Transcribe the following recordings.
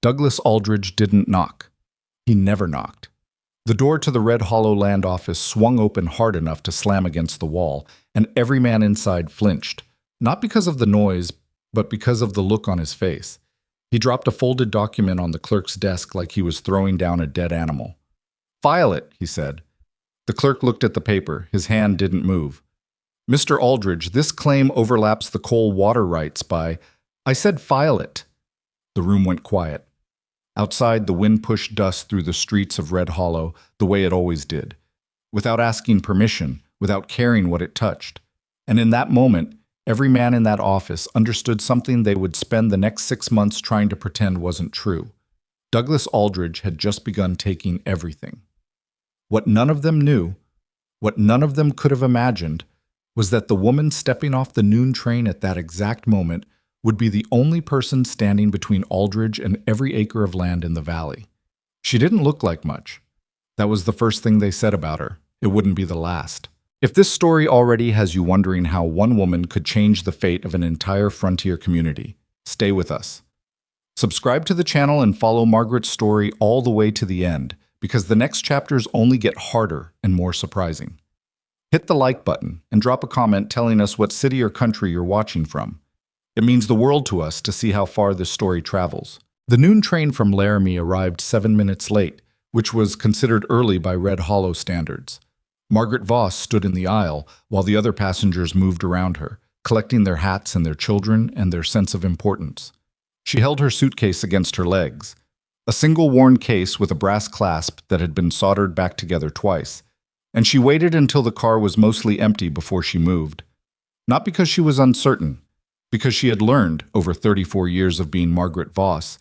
Douglas Aldridge didn't knock. He never knocked. The door to the Red Hollow land office swung open hard enough to slam against the wall, and every man inside flinched, not because of the noise, but because of the look on his face. He dropped a folded document on the clerk's desk like he was throwing down a dead animal. "File it," he said. The clerk looked at the paper. His hand didn't move. "Mr. Aldridge, this claim overlaps the coal water rights by—" "I said file it." The room went quiet. Outside, the wind pushed dust through the streets of Red Hollow the way it always did, without asking permission, without caring what it touched. And in that moment, every man in that office understood something they would spend the next 6 months trying to pretend wasn't true. Douglas Aldridge had just begun taking everything. What none of them knew, what none of them could have imagined, was that the woman stepping off the noon train at that exact moment would be the only person standing between Aldridge and every acre of land in the valley. She didn't look like much. That was the first thing they said about her. It wouldn't be the last. If this story already has you wondering how one woman could change the fate of an entire frontier community, stay with us. Subscribe to the channel and follow Margaret's story all the way to the end, because the next chapters only get harder and more surprising. Hit the like button and drop a comment telling us what city or country you're watching from. It means the world to us to see how far this story travels. The noon train from Laramie arrived 7 minutes late, which was considered early by Red Hollow standards. Margaret Voss stood in the aisle while the other passengers moved around her, collecting their hats and their children and their sense of importance. She held her suitcase against her legs, a single worn case with a brass clasp that had been soldered back together twice, and she waited until the car was mostly empty before she moved. Not because she was uncertain, because she had learned, over 34 years of being Margaret Voss,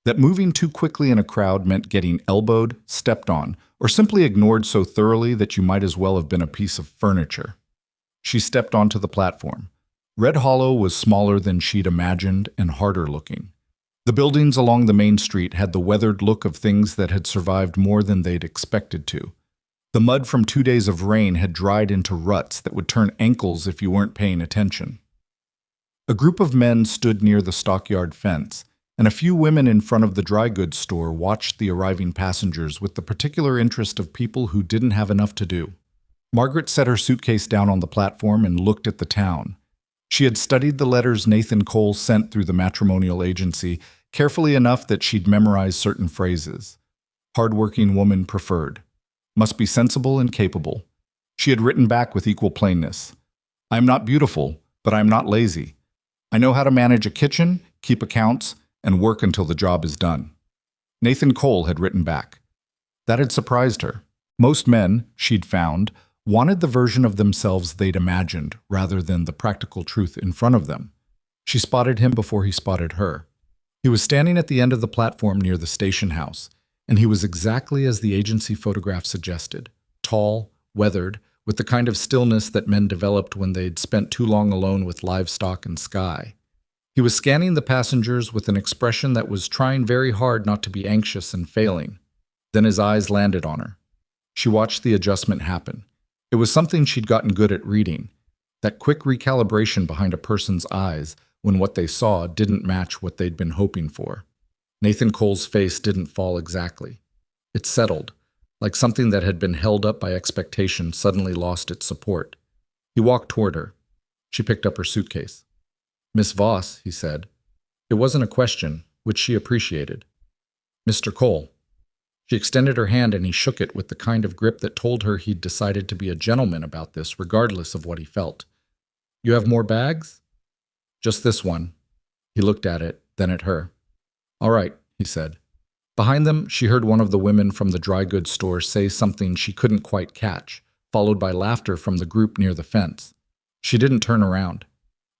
that moving too quickly in a crowd meant getting elbowed, stepped on, or simply ignored so thoroughly that you might as well have been a piece of furniture. She stepped onto the platform. Red Hollow was smaller than she'd imagined and harder looking. The buildings along the main street had the weathered look of things that had survived more than they'd expected to. The mud from 2 days of rain had dried into ruts that would turn ankles if you weren't paying attention. A group of men stood near the stockyard fence, and a few women in front of the dry goods store watched the arriving passengers with the particular interest of people who didn't have enough to do. Margaret set her suitcase down on the platform and looked at the town. She had studied the letters Nathan Cole sent through the matrimonial agency carefully enough that she'd memorized certain phrases. Hard-working woman preferred. Must be sensible and capable. She had written back with equal plainness. I am not beautiful, but I am not lazy. I know how to manage a kitchen, keep accounts, and work until the job is done. Nathan Cole had written back. That had surprised her. Most men, she'd found, wanted the version of themselves they'd imagined rather than the practical truth in front of them. She spotted him before he spotted her. He was standing at the end of the platform near the station house, and he was exactly as the agency photograph suggested. Tall, weathered, with the kind of stillness that men developed when they'd spent too long alone with livestock and sky. He was scanning the passengers with an expression that was trying very hard not to be anxious and failing. Then his eyes landed on her. She watched the adjustment happen. It was something she'd gotten good at reading, that quick recalibration behind a person's eyes when what they saw didn't match what they'd been hoping for. Nathan Cole's face didn't fall exactly. It settled, like something that had been held up by expectation suddenly lost its support. He walked toward her. She picked up her suitcase. Miss Voss, he said. It wasn't a question, which she appreciated. Mr. Cole. She extended her hand and he shook it with the kind of grip that told her he'd decided to be a gentleman about this regardless of what he felt. You have more bags? Just this one. He looked at it, then at her. All right, he said. Behind them, she heard one of the women from the dry goods store say something she couldn't quite catch, followed by laughter from the group near the fence. She didn't turn around.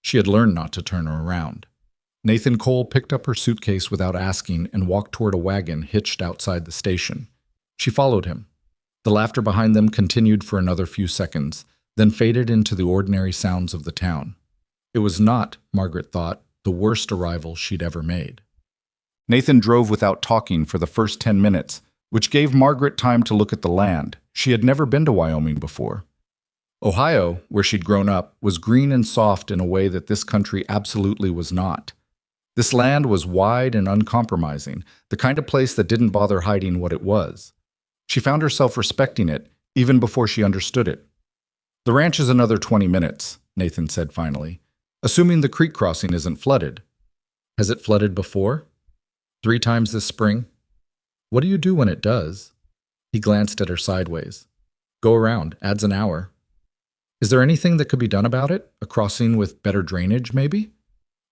She had learned not to turn her around. Nathan Cole picked up her suitcase without asking and walked toward a wagon hitched outside the station. She followed him. The laughter behind them continued for another few seconds, then faded into the ordinary sounds of the town. It was not, Margaret thought, the worst arrival she'd ever made. Nathan drove without talking for the first 10 minutes, which gave Margaret time to look at the land. She had never been to Wyoming before. Ohio, where she'd grown up, was green and soft in a way that this country absolutely was not. This land was wide and uncompromising, the kind of place that didn't bother hiding what it was. She found herself respecting it, even before she understood it. "The ranch is another 20 minutes, Nathan said finally, "assuming the creek crossing isn't flooded." "Has it flooded before?" "3 times this spring." "What do you do when it does?" He glanced at her sideways. "Go around, adds an hour." "Is there anything that could be done about it? A crossing with better drainage, maybe?"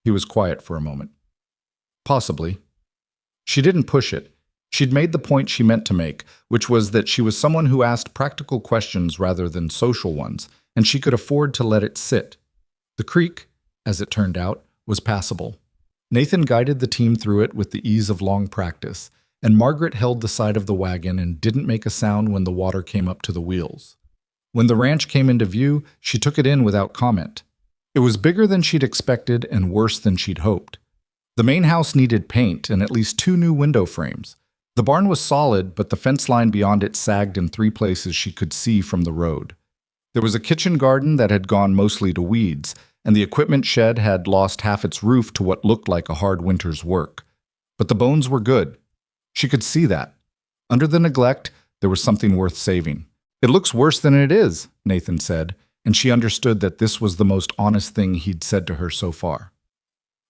He was quiet for a moment. "Possibly." She didn't push it. She'd made the point she meant to make, which was that she was someone who asked practical questions rather than social ones, and she could afford to let it sit. The creek, as it turned out, was passable. Nathan guided the team through it with the ease of long practice, and Margaret held the side of the wagon and didn't make a sound when the water came up to the wheels. When the ranch came into view, she took it in without comment. It was bigger than she'd expected and worse than she'd hoped. The main house needed paint and at least 2 new window frames. The barn was solid, but the fence line beyond it sagged in 3 places she could see from the road. There was a kitchen garden that had gone mostly to weeds, and the equipment shed had lost half its roof to what looked like a hard winter's work. But the bones were good. She could see that. Under the neglect, there was something worth saving. "It looks worse than it is," Nathan said, and she understood that this was the most honest thing he'd said to her so far.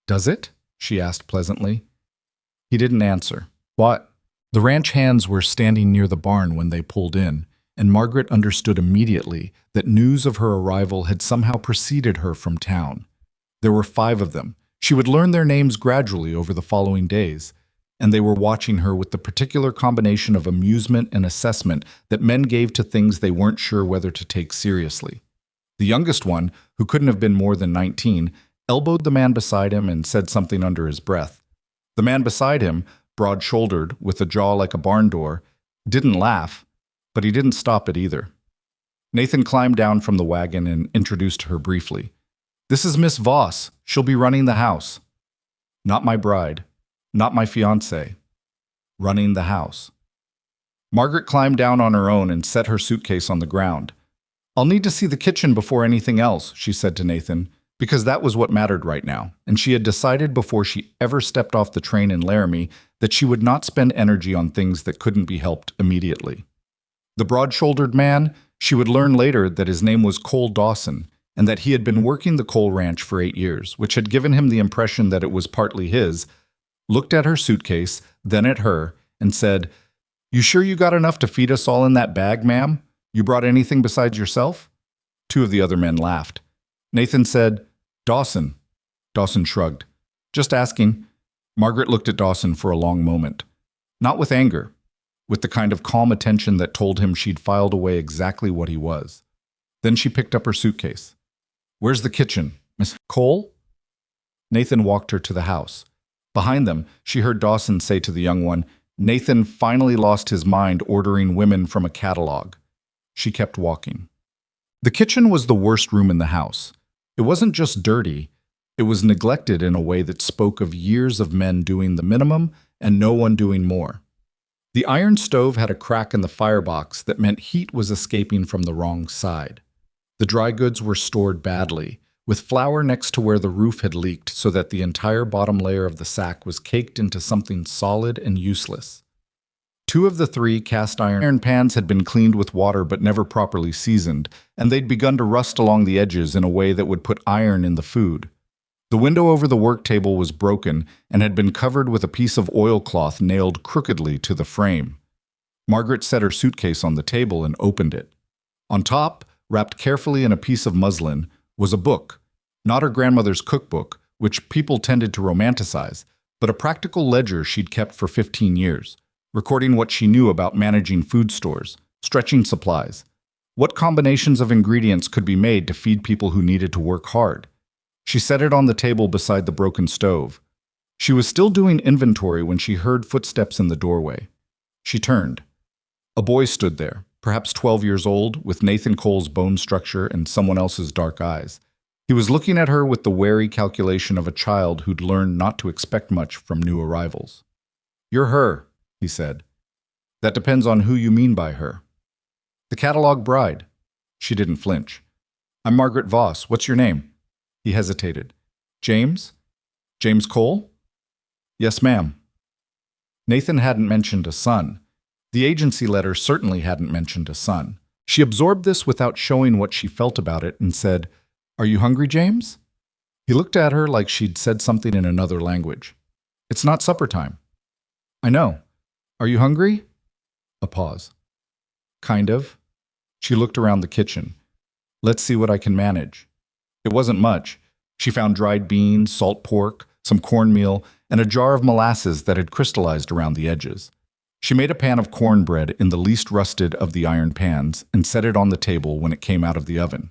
"Does it?" she asked pleasantly. He didn't answer. "What?" The ranch hands were standing near the barn when they pulled in, and Margaret understood immediately that news of her arrival had somehow preceded her from town. There were 5 of them. She would learn their names gradually over the following days, and they were watching her with the particular combination of amusement and assessment that men gave to things they weren't sure whether to take seriously. The youngest one, who couldn't have been more than 19, elbowed the man beside him and said something under his breath. The man beside him, broad-shouldered, with a jaw like a barn door, didn't laugh, but he didn't stop it either. Nathan climbed down from the wagon and introduced her briefly. "This is Miss Voss. She'll be running the house." "Not my bride. Not my fiancé. Running the house." Margaret climbed down on her own and set her suitcase on the ground. "I'll need to see the kitchen before anything else," she said to Nathan, because that was what mattered right now, and she had decided before she ever stepped off the train in Laramie that she would not spend energy on things that couldn't be helped immediately. The broad-shouldered man, she would learn later that his name was Cole Dawson, and that he had been working the coal ranch for 8 years, which had given him the impression that it was partly his, looked at her suitcase, then at her, and said, "You sure you got enough to feed us all in that bag, ma'am? You brought anything besides yourself?" 2 of the other men laughed. Nathan said, "Dawson." Dawson shrugged. "Just asking." Margaret looked at Dawson for a long moment. Not with anger, with the kind of calm attention that told him she'd filed away exactly what he was. Then she picked up her suitcase. "Where's the kitchen, Miss Cole?" Nathan walked her to the house. Behind them, she heard Dawson say to the young one, "Nathan finally lost his mind ordering women from a catalog." She kept walking. The kitchen was the worst room in the house. It wasn't just dirty, it was neglected in a way that spoke of years of men doing the minimum and no one doing more. The iron stove had a crack in the firebox that meant heat was escaping from the wrong side. The dry goods were stored badly, with flour next to where the roof had leaked so that the entire bottom layer of the sack was caked into something solid and useless. 2 of the 3 cast iron pans had been cleaned with water but never properly seasoned, and they'd begun to rust along the edges in a way that would put iron in the food. The window over the work table was broken and had been covered with a piece of oilcloth nailed crookedly to the frame. Margaret set her suitcase on the table and opened it. On top, wrapped carefully in a piece of muslin, was a book, not her grandmother's cookbook, which people tended to romanticize, but a practical ledger she'd kept for 15 years. Recording what she knew about managing food stores, stretching supplies, what combinations of ingredients could be made to feed people who needed to work hard. She set it on the table beside the broken stove. She was still doing inventory when she heard footsteps in the doorway. She turned. A boy stood there, perhaps 12 years old, with Nathan Cole's bone structure and someone else's dark eyes. He was looking at her with the wary calculation of a child who'd learned not to expect much from new arrivals. "You're her," he said. "That depends on who you mean by her." "The catalog bride." She didn't flinch. "I'm Margaret Voss. What's your name?" He hesitated. "James? James Cole?" Yes, ma'am. Nathan hadn't mentioned a son. The agency letter certainly hadn't mentioned a son. She absorbed this without showing what she felt about it and said, "Are you hungry, James?" He looked at her like she'd said something in another language. "It's not supper time." "I know. Are you hungry?" A pause. "Kind of." She looked around the kitchen. "Let's see what I can manage." It wasn't much. She found dried beans, salt pork, some cornmeal, and a jar of molasses that had crystallized around the edges. She made a pan of cornbread in the least rusted of the iron pans and set it on the table when it came out of the oven.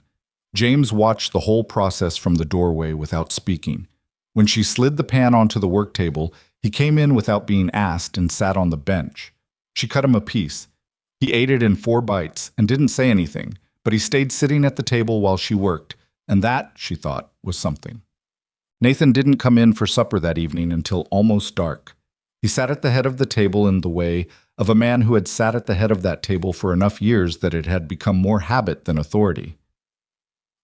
James watched the whole process from the doorway without speaking. When she slid the pan onto the work table, he came in without being asked and sat on the bench. She cut him a piece. He ate it in 4 bites and didn't say anything, but he stayed sitting at the table while she worked, and that, she thought, was something. Nathan didn't come in for supper that evening until almost dark. He sat at the head of the table in the way of a man who had sat at the head of that table for enough years that it had become more habit than authority.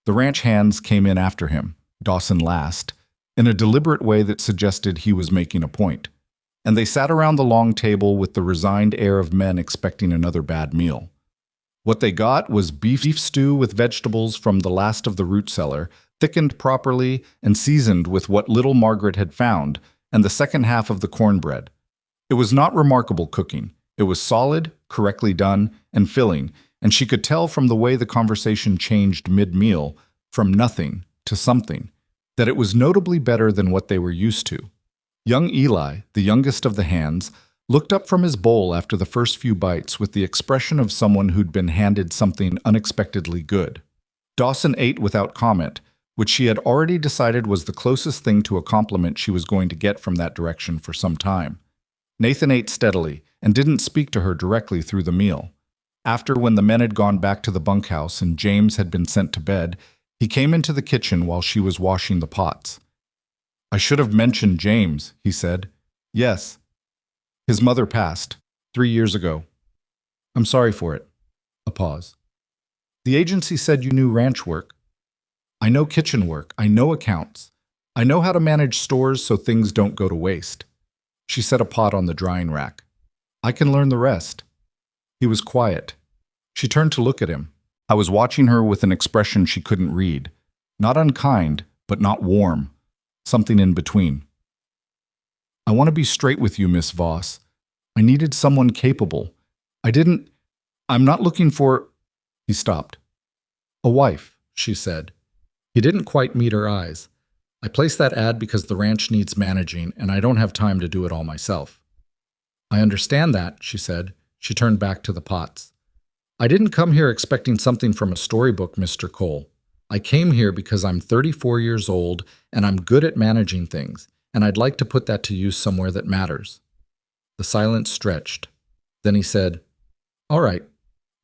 The ranch hands came in after him, Dawson last, in a deliberate way that suggested he was making a point, and they sat around the long table with the resigned air of men expecting another bad meal. What they got was beef stew with vegetables from the last of the root cellar, thickened properly and seasoned with what little Margaret had found, and the second half of the cornbread. It was not remarkable cooking. It was solid, correctly done, and filling, and she could tell from the way the conversation changed mid-meal, from nothing to something, that it was notably better than what they were used to. Young Eli, the youngest of the hands, looked up from his bowl after the first few bites with the expression of someone who'd been handed something unexpectedly good. Dawson ate without comment, which she had already decided was the closest thing to a compliment she was going to get from that direction for some time. Nathan ate steadily and didn't speak to her directly through the meal. After, when the men had gone back to the bunkhouse and James had been sent to bed, he came into the kitchen while she was washing the pots. "I should have mentioned James," he said. "Yes. His mother passed 3 years ago. I'm sorry for it." A pause. "The agency said you knew ranch work." "I know kitchen work. I know accounts. I know how to manage stores so things don't go to waste." She set a pot on the drying rack. "I can learn the rest." He was quiet. She turned to look at him. I was watching her with an expression she couldn't read. Not unkind, but not warm. Something in between. "I want to be straight with you, Miss Voss. I needed someone capable. I'm not looking for—" He stopped. "A wife," she said. He didn't quite meet her eyes. "I placed that ad because the ranch needs managing, and I don't have time to do it all myself." "I understand that," she said. She turned back to the pots. "I didn't come here expecting something from a storybook, Mr. Cole. I came here because I'm 34 years old, and I'm good at managing things, and I'd like to put that to use somewhere that matters." The silence stretched. Then he said, "All right,"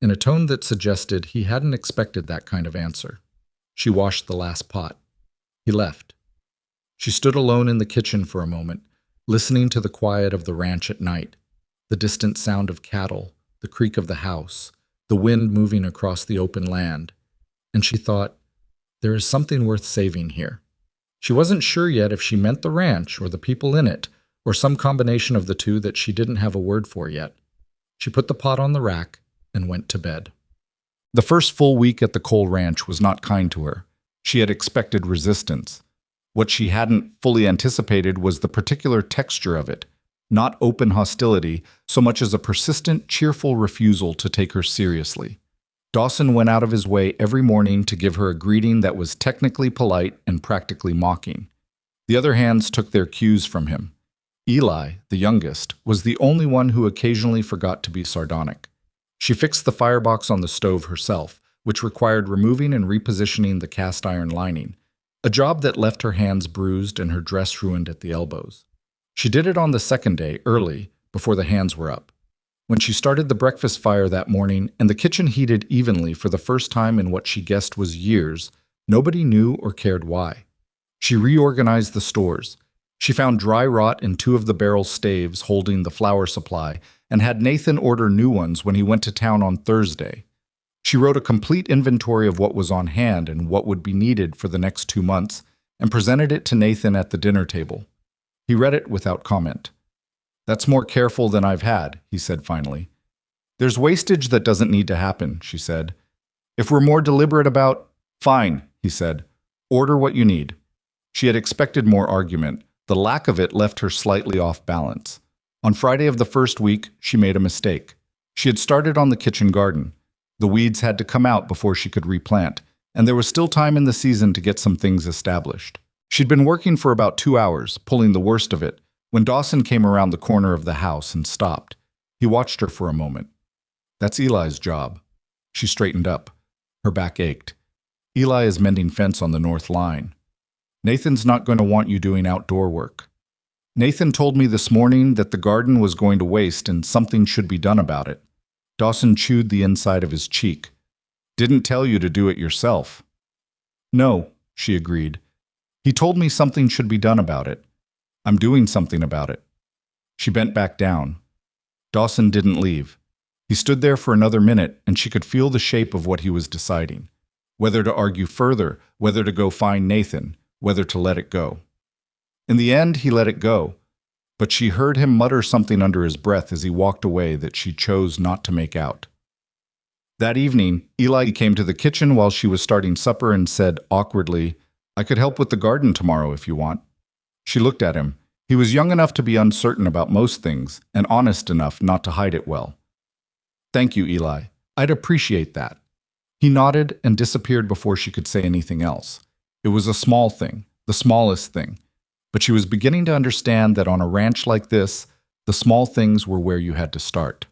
in a tone that suggested he hadn't expected that kind of answer. She washed the last pot. He left. She stood alone in the kitchen for a moment, listening to the quiet of the ranch at night, the distant sound of cattle, the creak of the house, the wind moving across the open land. And she thought, there is something worth saving here. She wasn't sure yet if she meant the ranch or the people in it, or some combination of the two that she didn't have a word for yet. She put the pot on the rack and went to bed. The first full week at the Cole Ranch was not kind to her. She had expected resistance. What she hadn't fully anticipated was the particular texture of it, not open hostility, so much as a persistent, cheerful refusal to take her seriously. Dawson went out of his way every morning to give her a greeting that was technically polite and practically mocking. The other hands took their cues from him. Eli, the youngest, was the only one who occasionally forgot to be sardonic. She fixed the firebox on the stove herself, which required removing and repositioning the cast iron lining, a job that left her hands bruised and her dress ruined at the elbows. She did it on the second day, early, before the hands were up. When she started the breakfast fire that morning and the kitchen heated evenly for the first time in what she guessed was years, nobody knew or cared why. She reorganized the stores. She found dry rot in 2 of the barrel staves holding the flour supply and had Nathan order new ones when he went to town on Thursday. She wrote a complete inventory of what was on hand and what would be needed for the next 2 months and presented it to Nathan at the dinner table. He read it without comment. "That's more careful than I've had," he said finally. "There's wastage that doesn't need to happen," she said. "If we're more deliberate about—" "Fine," he said. "Order what you need." She had expected more argument. The lack of it left her slightly off balance. On Friday of the first week, she made a mistake. She had started on the kitchen garden. The weeds had to come out before she could replant, and there was still time in the season to get some things established. She'd been working for about 2 hours, pulling the worst of it, when Dawson came around the corner of the house and stopped. He watched her for a moment. "That's Eli's job." She straightened up. Her back ached. "Eli is mending fence on the north line. Nathan's not going to want you doing outdoor work. Nathan told me this morning that the garden was going to waste and something should be done about it." Dawson chewed the inside of his cheek. "Didn't tell you to do it yourself." "No," she agreed. "He told me something should be done about it. I'm doing something about it." She bent back down. Dawson didn't leave. He stood there for another minute, and she could feel the shape of what he was deciding. Whether to argue further, whether to go find Nathan, whether to let it go. In the end, he let it go, but she heard him mutter something under his breath as he walked away that she chose not to make out. That evening, Eli came to the kitchen while she was starting supper and said awkwardly, "I could help with the garden tomorrow if you want." She looked at him. He was young enough to be uncertain about most things, and honest enough not to hide it well. "Thank you, Eli. I'd appreciate that." He nodded and disappeared before she could say anything else. It was a small thing, the smallest thing. But she was beginning to understand that on a ranch like this, the small things were where you had to start.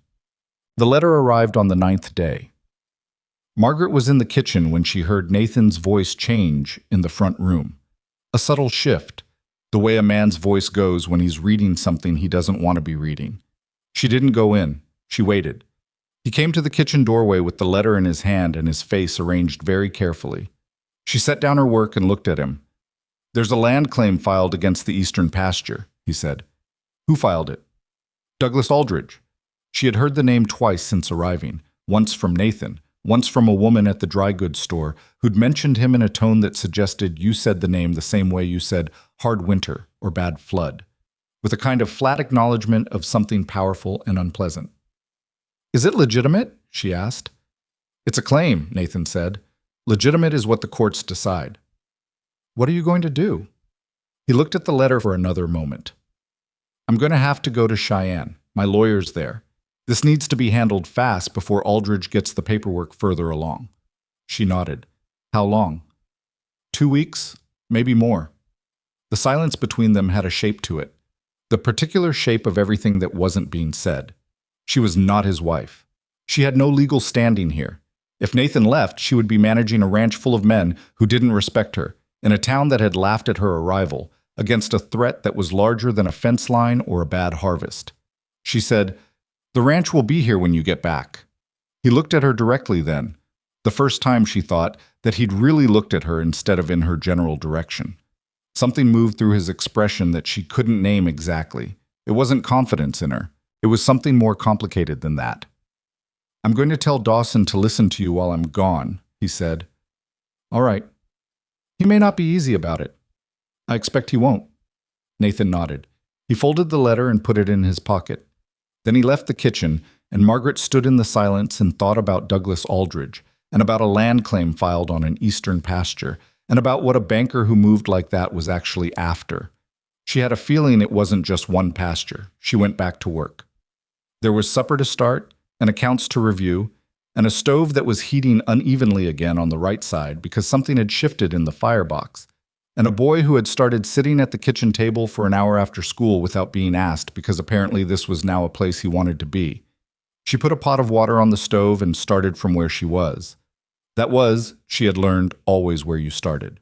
The letter arrived on the 9th day. Margaret was in the kitchen when she heard Nathan's voice change in the front room. A subtle shift, the way a man's voice goes when he's reading something he doesn't want to be reading. She didn't go in. She waited. He came to the kitchen doorway with the letter in his hand and his face arranged very carefully. She set down her work and looked at him. "There's a land claim filed against the eastern pasture," he said. "Who filed it?" "Douglas Aldridge." She had heard the name twice since arriving, once from Nathan, once from a woman at the dry goods store who'd mentioned him in a tone that suggested you said the name the same way you said hard winter or bad flood, with a kind of flat acknowledgement of something powerful and unpleasant. "Is it legitimate?" she asked. "It's a claim," Nathan said. "Legitimate is what the courts decide." "What are you going to do?" He looked at the letter for another moment. "I'm going to have to go to Cheyenne. My lawyer's there. This needs to be handled fast before Aldridge gets the paperwork further along." She nodded. "How long?" 2 weeks, maybe more." The silence between them had a shape to it, the particular shape of everything that wasn't being said. She was not his wife. She had no legal standing here. If Nathan left, she would be managing a ranch full of men who didn't respect her, in a town that had laughed at her arrival, against a threat that was larger than a fence line or a bad harvest. She said, "The ranch will be here when you get back." He looked at her directly then, the first time she thought that he'd really looked at her instead of in her general direction. Something moved through his expression that she couldn't name exactly. It wasn't confidence in her. It was something more complicated than that. "I'm going to tell Dawson to listen to you while I'm gone," he said. "All right. He may not be easy about it." "I expect he won't." Nathan nodded. He folded the letter and put it in his pocket. Then he left the kitchen, and Margaret stood in the silence and thought about Douglas Aldridge, and about a land claim filed on an eastern pasture, and about what a banker who moved like that was actually after. She had a feeling it wasn't just one pasture. She went back to work. There was supper to start, and accounts to review, and a stove that was heating unevenly again on the right side because something had shifted in the firebox, and a boy who had started sitting at the kitchen table for an hour after school without being asked because apparently this was now a place he wanted to be. She put a pot of water on the stove and started from where she was. That was, she had learned, always where you started.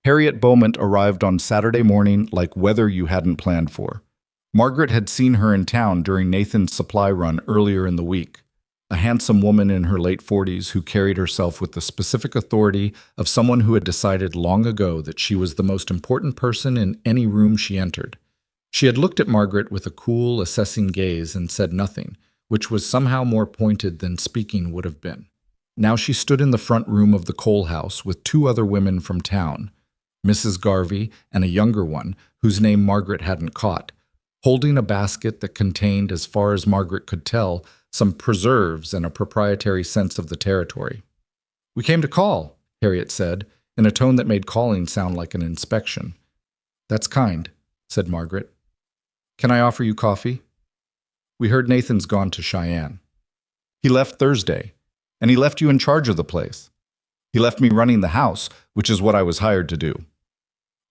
Harriet Beaumont arrived on Saturday morning like weather you hadn't planned for. Margaret had seen her in town during Nathan's supply run earlier in the week. A handsome woman in her late 40s who carried herself with the specific authority of someone who had decided long ago that she was the most important person in any room she entered. She had looked at Margaret with a cool, assessing gaze and said nothing, which was somehow more pointed than speaking would have been. Now she stood in the front room of the coal house with 2 other women from town, Mrs. Garvey and a younger one, whose name Margaret hadn't caught, holding a basket that contained, as far as Margaret could tell, some preserves and a proprietary sense of the territory. "We came to call," Harriet said, in a tone that made calling sound like an inspection. "That's kind," said Margaret. "Can I offer you coffee?" "We heard Nathan's gone to Cheyenne." "He left Thursday, and he left you in charge of the place." "He left me running the house, which is what I was hired to do."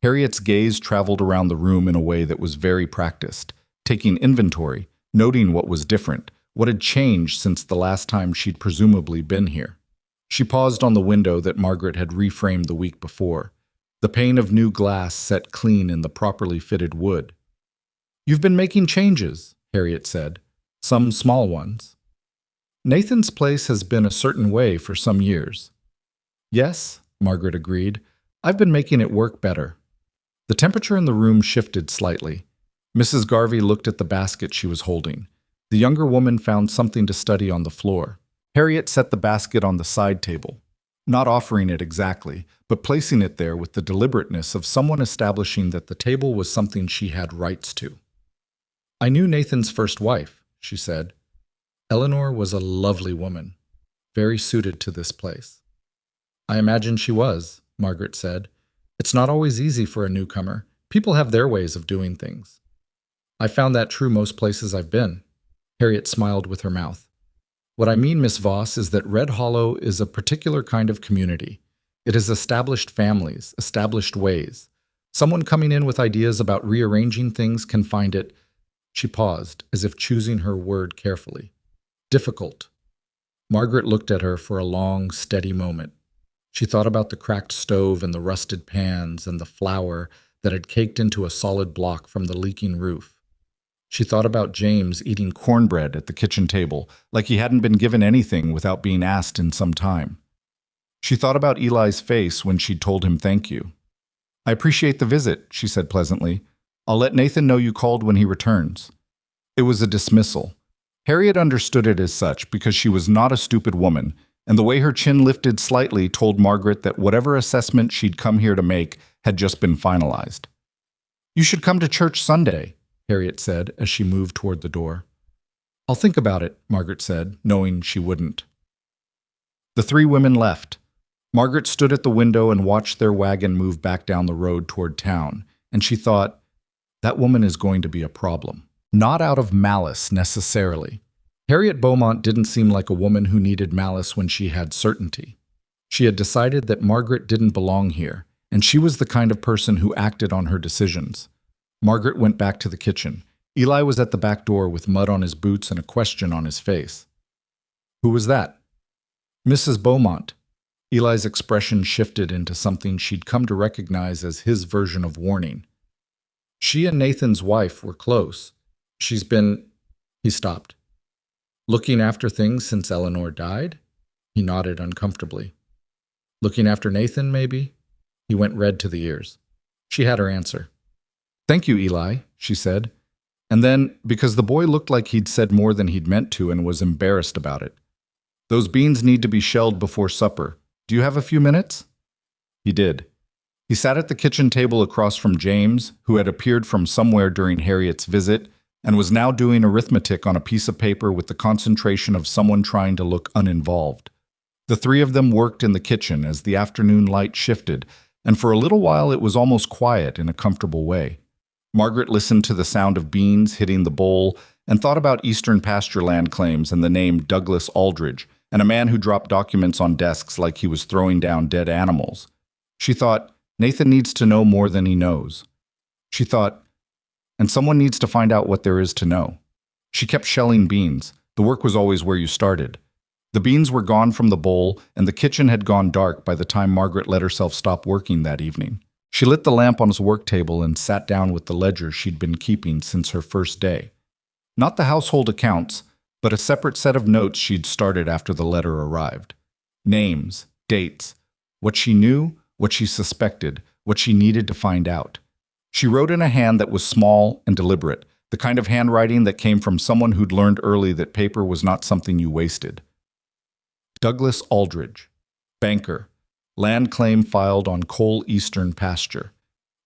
Harriet's gaze traveled around the room in a way that was very practiced, taking inventory, noting what was different, what had changed since the last time she'd presumably been here. She paused on the window that Margaret had reframed the week before, the pane of new glass set clean in the properly fitted wood. "You've been making changes," Harriet said, "some small ones." "Nathan's place has been a certain way for some years." "Yes," Margaret agreed, "I've been making it work better." The temperature in the room shifted slightly. Mrs. Garvey looked at the basket she was holding. The younger woman found something to study on the floor. Harriet set the basket on the side table, not offering it exactly, but placing it there with the deliberateness of someone establishing that the table was something she had rights to. "I knew Nathan's first wife," she said. "Eleanor was a lovely woman, very suited to this place." "I imagine she was," Margaret said. "It's not always easy for a newcomer. People have their ways of doing things." "I found that true most places I've been." Harriet smiled with her mouth. "What I mean, Miss Voss, is that Red Hollow is a particular kind of community. It has established families, established ways. Someone coming in with ideas about rearranging things can find it—" She paused, as if choosing her word carefully. "Difficult." Margaret looked at her for a long, steady moment. She thought about the cracked stove and the rusted pans and the flour that had caked into a solid block from the leaking roof. She thought about James eating cornbread at the kitchen table, like he hadn't been given anything without being asked in some time. She thought about Eli's face when she'd told him thank you. "I appreciate the visit," she said pleasantly. "I'll let Nathan know you called when he returns." It was a dismissal. Harriet understood it as such because she was not a stupid woman, and the way her chin lifted slightly told Margaret that whatever assessment she'd come here to make had just been finalized. "You should come to church Sunday," Harriet said as she moved toward the door. "I'll think about it," Margaret said, knowing she wouldn't. The three women left. Margaret stood at the window and watched their wagon move back down the road toward town, and she thought, that woman is going to be a problem. Not out of malice, necessarily. Harriet Beaumont didn't seem like a woman who needed malice when she had certainty. She had decided that Margaret didn't belong here, and she was the kind of person who acted on her decisions. Margaret went back to the kitchen. Eli was at the back door with mud on his boots and a question on his face. "Who was that?" "Mrs. Beaumont." Eli's expression shifted into something she'd come to recognize as his version of warning. "She and Nathan's wife were close. She's been—" He stopped. "Looking after things since Eleanor died?" He nodded uncomfortably. "Looking after Nathan, maybe?" He went red to the ears. She had her answer. "Thank you, Eli," she said. And then, because the boy looked like he'd said more than he'd meant to and was embarrassed about it, "Those beans need to be shelled before supper. Do you have a few minutes?" He did. He sat at the kitchen table across from James, who had appeared from somewhere during Harriet's visit, and was now doing arithmetic on a piece of paper with the concentration of someone trying to look uninvolved. The three of them worked in the kitchen as the afternoon light shifted, and for a little while it was almost quiet in a comfortable way. Margaret listened to the sound of beans hitting the bowl and thought about Eastern pasture land claims and the name Douglas Aldridge, and a man who dropped documents on desks like he was throwing down dead animals. She thought, Nathan needs to know more than he knows. She thought, and someone needs to find out what there is to know. She kept shelling beans. The work was always where you started. The beans were gone from the bowl, and the kitchen had gone dark by the time Margaret let herself stop working that evening. She lit the lamp on his work table and sat down with the ledger she'd been keeping since her first day. Not the household accounts, but a separate set of notes she'd started after the letter arrived. Names, dates, what she knew, what she suspected, what she needed to find out. She wrote in a hand that was small and deliberate, the kind of handwriting that came from someone who'd learned early that paper was not something you wasted. Douglas Aldridge, banker, land claim filed on Coal Eastern pasture.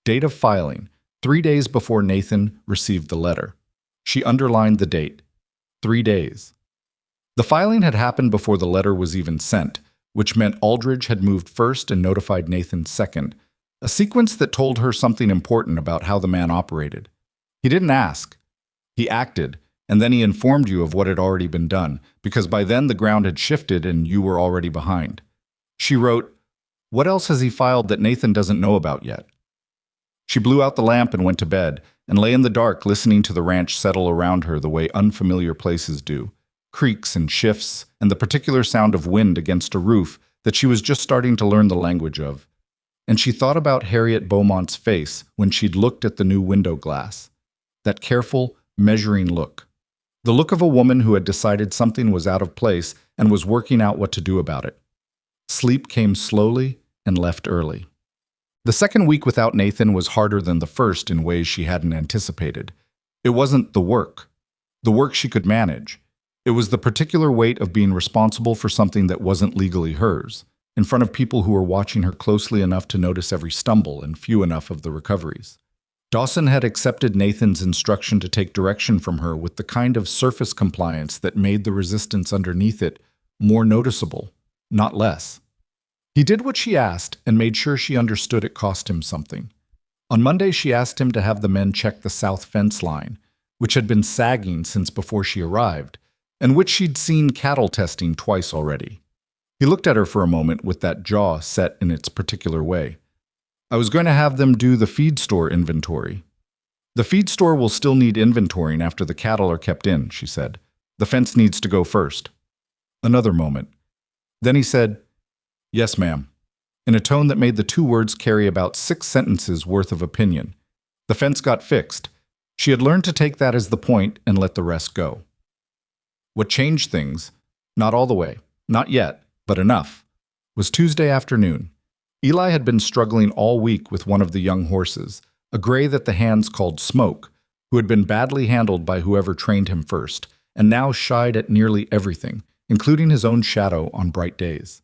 Date of filing, 3 days before Nathan received the letter. She underlined the date. 3 days. The filing had happened before the letter was even sent, which meant Aldridge had moved first and notified Nathan second, a sequence that told her something important about how the man operated. He didn't ask. He acted, and then he informed you of what had already been done, because by then the ground had shifted and you were already behind. She wrote, "What else has he filed that Nathan doesn't know about yet?" She blew out the lamp and went to bed, and lay in the dark listening to the ranch settle around her the way unfamiliar places do, creaks and shifts, and the particular sound of wind against a roof that she was just starting to learn the language of. And she thought about Harriet Beaumont's face when she'd looked at the new window glass. That careful, measuring look. The look of a woman who had decided something was out of place and was working out what to do about it. Sleep came slowly and left early. The second week without Nathan was harder than the first in ways she hadn't anticipated. It wasn't the work she could manage. It was the particular weight of being responsible for something that wasn't legally hers, in front of people who were watching her closely enough to notice every stumble and few enough of the recoveries. Dawson had accepted Nathan's instruction to take direction from her with the kind of surface compliance that made the resistance underneath it more noticeable, not less. He did what she asked and made sure she understood it cost him something. On Monday, she asked him to have the men check the south fence line, which had been sagging since before she arrived, and which she'd seen cattle testing twice already. He looked at her for a moment with that jaw set in its particular way. "I was going to have them do the feed store inventory." "The feed store will still need inventorying after the cattle are kept in," she said. "The fence needs to go first." Another moment. Then he said, "Yes, ma'am," in a tone that made the two words carry about 6 sentences worth of opinion. The fence got fixed. She had learned to take that as the point and let the rest go. What changed things, not all the way, not yet, but enough, was Tuesday afternoon. Eli had been struggling all week with one of the young horses, a gray that the hands called Smoke, who had been badly handled by whoever trained him first, and now shied at nearly everything, including his own shadow on bright days.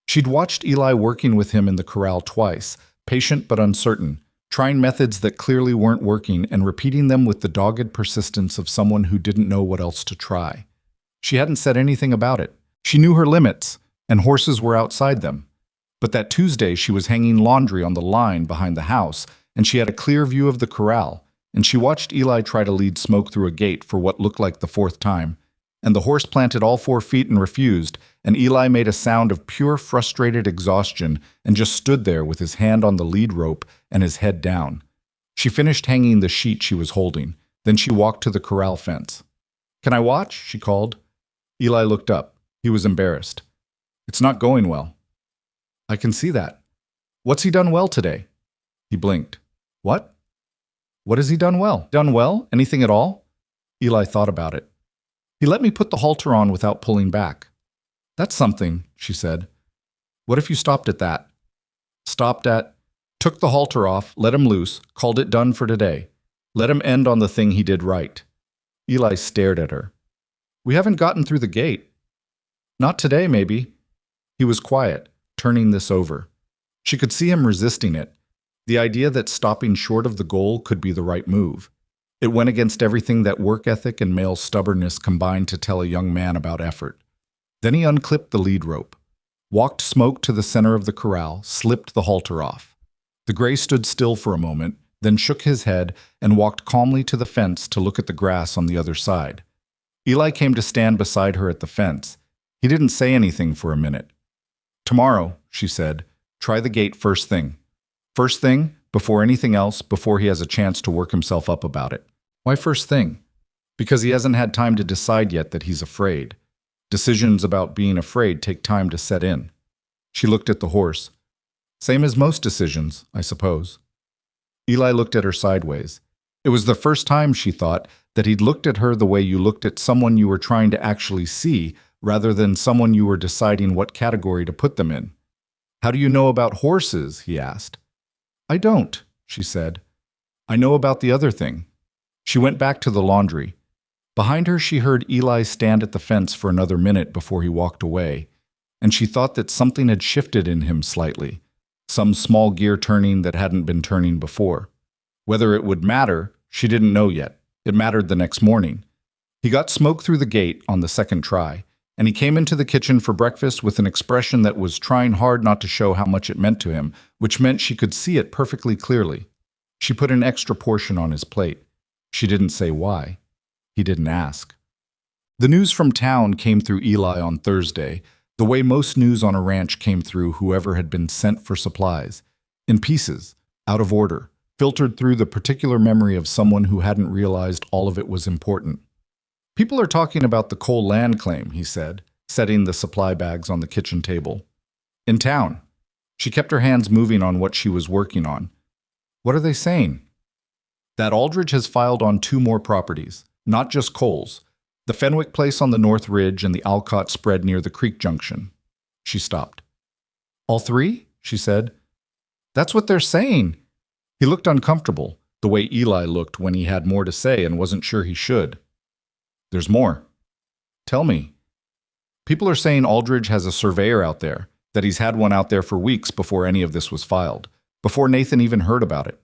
She'd watched Eli working with him in the corral twice, patient but uncertain, trying methods that clearly weren't working and repeating them with the dogged persistence of someone who didn't know what else to try. She hadn't said anything about it. She knew her limits, and horses were outside them. But that Tuesday she was hanging laundry on the line behind the house, and she had a clear view of the corral, and she watched Eli try to lead Smoke through a gate for what looked like the 4th time, and the horse planted all 4 feet and refused, and Eli made a sound of pure frustrated exhaustion and just stood there with his hand on the lead rope and his head down. She finished hanging the sheet she was holding. Then she walked to the corral fence. "Can I watch?" she called. Eli looked up. He was embarrassed. "It's not going well." "I can see that." "What's he done well today?" He blinked. "What? What has he done well?" "Done well? Anything at all?" Eli thought about it. "He let me put the halter on without pulling back." "That's something," she said. "What if you stopped at that?" "Stopped at, took the halter off, let him loose, called it done for today. Let him end on the thing he did right." Eli stared at her. "We haven't gotten through the gate." "Not today, maybe." He was quiet, turning this over. She could see him resisting it, the idea that stopping short of the goal could be the right move. It went against everything that work ethic and male stubbornness combined to tell a young man about effort. Then he unclipped the lead rope, walked Smoke to the center of the corral, slipped the halter off. The gray stood still for a moment, then shook his head and walked calmly to the fence to look at the grass on the other side. Eli came to stand beside her at the fence. He didn't say anything for a minute. "Tomorrow," she said, "try the gate first thing. First thing, before anything else, before he has a chance to work himself up about it." "Why first thing?" "Because he hasn't had time to decide yet that he's afraid. Decisions about being afraid take time to set in." She looked at the horse. "Same as most decisions, I suppose." Eli looked at her sideways. It was the first time, she thought, that he'd looked at her the way you looked at someone you were trying to actually see, rather than someone you were deciding what category to put them in. "How do you know about horses?" he asked. "I don't," she said. "I know about the other thing." She went back to the laundry. Behind her, she heard Eli stand at the fence for another minute before he walked away, and she thought that something had shifted in him slightly, some small gear turning that hadn't been turning before. Whether it would matter, she didn't know yet. It mattered the next morning. He got smoke through the gate on the second try, and he came into the kitchen for breakfast with an expression that was trying hard not to show how much it meant to him, which meant she could see it perfectly clearly. She put an extra portion on his plate. She didn't say why. He didn't ask. The news from town came through Eli on Thursday, the way most news on a ranch came through whoever had been sent for supplies, in pieces, out of order, filtered through the particular memory of someone who hadn't realized all of it was important. People are talking about the Cole land claim, he said, setting the supply bags on the kitchen table. In town. She kept her hands moving on what she was working on. What are they saying? That Aldridge has filed on 2 more properties, not just Cole's, the Fenwick place on the North Ridge and the Alcott spread near the creek junction. She stopped. All 3? She said. That's what they're saying. He looked uncomfortable, the way Eli looked when he had more to say and wasn't sure he should. There's more. Tell me. People are saying Aldridge has a surveyor out there, that he's had one out there for weeks before any of this was filed, before Nathan even heard about it.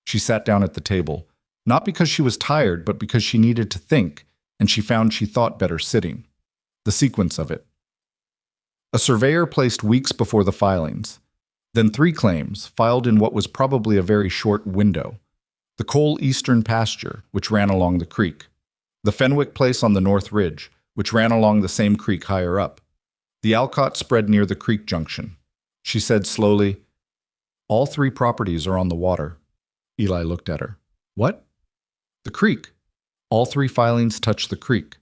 She sat down at the table, not because she was tired, but because she needed to think, and she found she thought better sitting. The sequence of it. A surveyor placed weeks before the filings. Then 3 claims, filed in what was probably a very short window. The Cole Eastern pasture, which ran along the creek. The Fenwick place on the North Ridge, which ran along the same creek higher up. The Alcott spread near the creek junction. She said slowly, all 3 properties are on the water. Eli looked at her. What? The creek. All 3 filings touch the creek.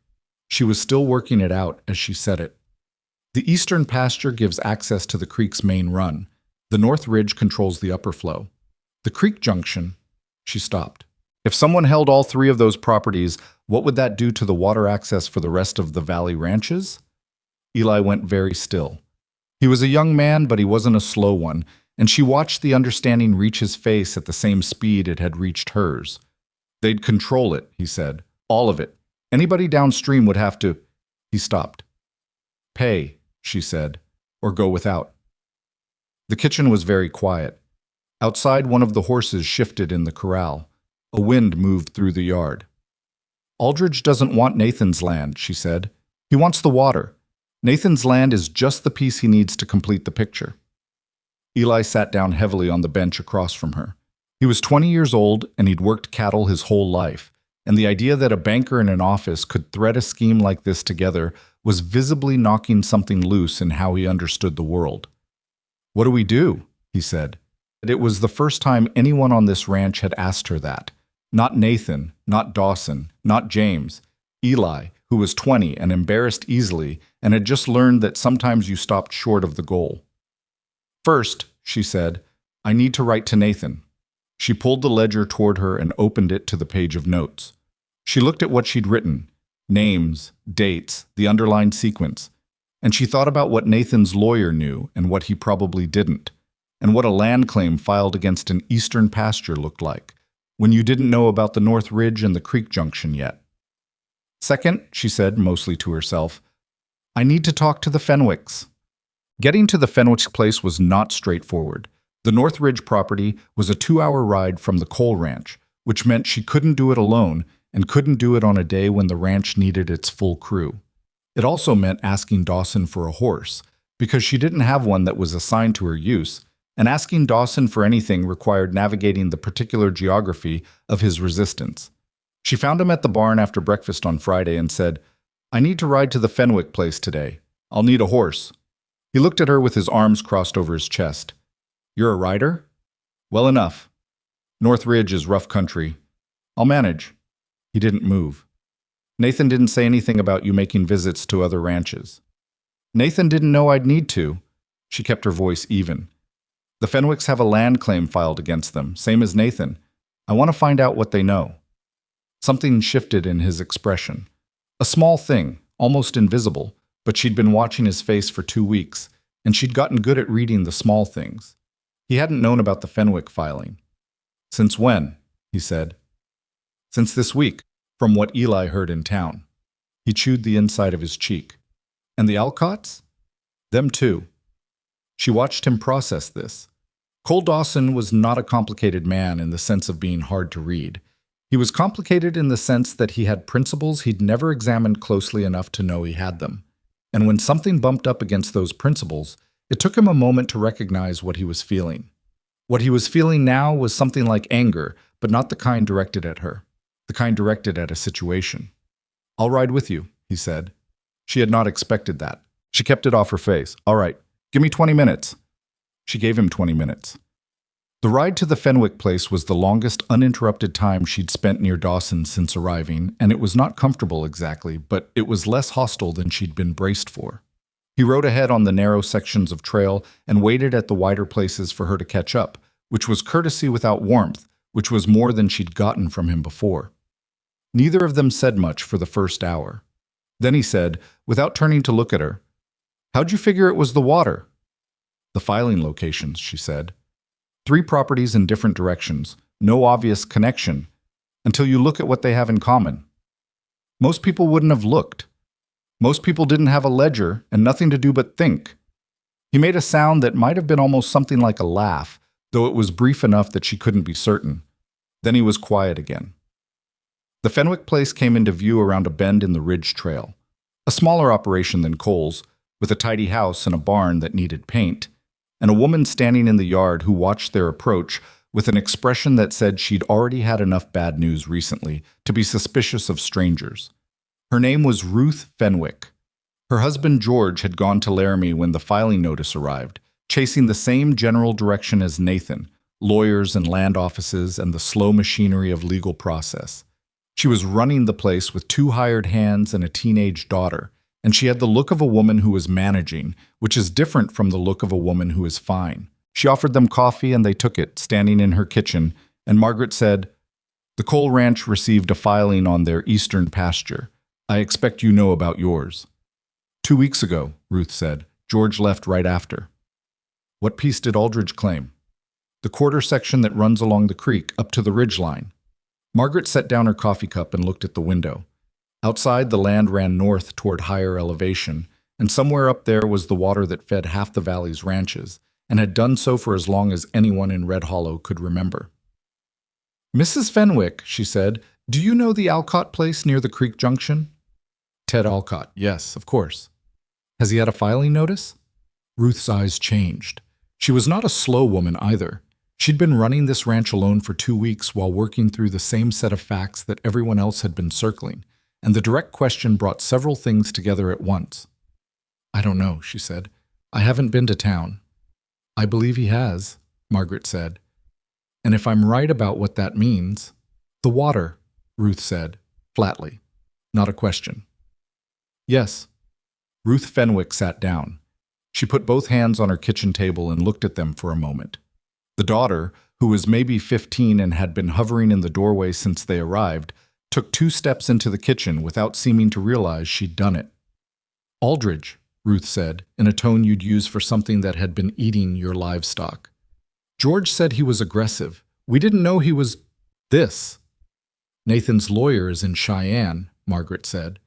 She was still working it out as she said it. The eastern pasture gives access to the creek's main run. The North Ridge controls the upper flow. The creek junction. She stopped. If someone held all 3 of those properties, what would that do to the water access for the rest of the valley ranches? Eli went very still. He was a young man, but he wasn't a slow one, and she watched the understanding reach his face at the same speed it had reached hers. They'd control it, he said. All of it. Anybody downstream would have to... He stopped. Pay, she said, or go without. The kitchen was very quiet. Outside, one of the horses shifted in the corral. A wind moved through the yard. Aldridge doesn't want Nathan's land, she said. He wants the water. Nathan's land is just the piece he needs to complete the picture. Eli sat down heavily on the bench across from her. He was 20 years old, and he'd worked cattle his whole life, and the idea that a banker in an office could thread a scheme like this together was visibly knocking something loose in how he understood the world. What do we do? He said. It was the first time anyone on this ranch had asked her that. Not Nathan, not Dawson, not James. Eli, who was 20 and embarrassed easily and had just learned that sometimes you stopped short of the goal. First, she said, I need to write to Nathan. She pulled the ledger toward her and opened it to the page of notes. She looked at what she'd written, names, dates, the underlined sequence, and she thought about what Nathan's lawyer knew and what he probably didn't, and what a land claim filed against an eastern pasture looked like, when you didn't know about the North Ridge and the creek junction yet. Second, she said, mostly to herself, I need to talk to the Fenwicks. Getting to the Fenwick's place was not straightforward. The North Ridge property was a 2-hour ride from the Cole ranch, which meant she couldn't do it alone and couldn't do it on a day when the ranch needed its full crew. It also meant asking Dawson for a horse, because she didn't have one that was assigned to her use, and asking Dawson for anything required navigating the particular geography of his resistance. She found him at the barn after breakfast on Friday and said, I need to ride to the Fenwick place today. I'll need a horse. He looked at her with his arms crossed over his chest. You're a rider? Well enough. North Ridge is rough country. I'll manage. He didn't move. Nathan didn't say anything about you making visits to other ranches. Nathan didn't know I'd need to. She kept her voice even. The Fenwicks have a land claim filed against them, same as Nathan. I want to find out what they know. Something shifted in his expression. A small thing, almost invisible, but she'd been watching his face for 2 weeks, and she'd gotten good at reading the small things. He hadn't known about the Fenwick filing. Since when? He said. Since this week, from what Eli heard in town. He chewed the inside of his cheek. And the Alcotts? Them too. She watched him process this. Cole Dawson was not a complicated man in the sense of being hard to read. He was complicated in the sense that he had principles he'd never examined closely enough to know he had them. And when something bumped up against those principles, it took him a moment to recognize what he was feeling. What he was feeling now was something like anger, but not the kind directed at her, the kind directed at a situation. "I'll ride with you," he said. She had not expected that. She kept it off her face. "All right, give me 20 minutes. She gave him 20 minutes. The ride to the Fenwick place was the longest uninterrupted time she'd spent near Dawson since arriving, and it was not comfortable exactly, but it was less hostile than she'd been braced for. He rode ahead on the narrow sections of trail and waited at the wider places for her to catch up, which was courtesy without warmth, which was more than she'd gotten from him before. Neither of them said much for the first hour. Then he said, without turning to look at her, "How'd you figure it was the water?" "The filing locations," she said. 3 properties in different directions, no obvious connection, until you look at what they have in common. Most people wouldn't have looked. Most people didn't have a ledger and nothing to do but think. He made a sound that might have been almost something like a laugh, though it was brief enough that she couldn't be certain. Then he was quiet again. The Fenwick place came into view around a bend in the ridge trail. A smaller operation than Cole's, with a tidy house and a barn that needed paint, and a woman standing in the yard who watched their approach with an expression that said she'd already had enough bad news recently to be suspicious of strangers. Her name was Ruth Fenwick. Her husband George had gone to Laramie when the filing notice arrived, chasing the same general direction as Nathan, lawyers and land offices and the slow machinery of legal process. She was running the place with 2 hired hands and a teenage daughter, and she had the look of a woman who was managing, which is different from the look of a woman who is fine. She offered them coffee and they took it, standing in her kitchen, and Margaret said, "The Cole Ranch received a filing on their eastern pasture. I expect you know about yours." 2 weeks ago, Ruth said. George left right after. "What piece did Aldridge claim?" "The quarter section that runs along the creek, up to the ridge line." Margaret set down her coffee cup and looked at the window. Outside, the land ran north toward higher elevation, and somewhere up there was the water that fed half the valley's ranches, and had done so for as long as anyone in Red Hollow could remember. "Mrs. Fenwick," she said, "do you know the Alcott place near the creek junction?" "Ted Alcott, yes, of course." "Has he had a filing notice?" Ruth's eyes changed. She was not a slow woman either. She'd been running this ranch alone for 2 weeks while working through the same set of facts that everyone else had been circling, and the direct question brought several things together at once. "I don't know," she said. "I haven't been to town." "I believe he has," Margaret said. "And if I'm right about what that means—" "The water," Ruth said, flatly. Not a question. "Yes." Ruth Fenwick sat down. She put both hands on her kitchen table and looked at them for a moment. The daughter, who was maybe 15 and had been hovering in the doorway since they arrived, took 2 steps into the kitchen without seeming to realize she'd done it. "Aldridge," Ruth said, in a tone you'd use for something that had been eating your livestock. "George said he was aggressive. We didn't know he was this." "Nathan's lawyer is in Cheyenne," Margaret said.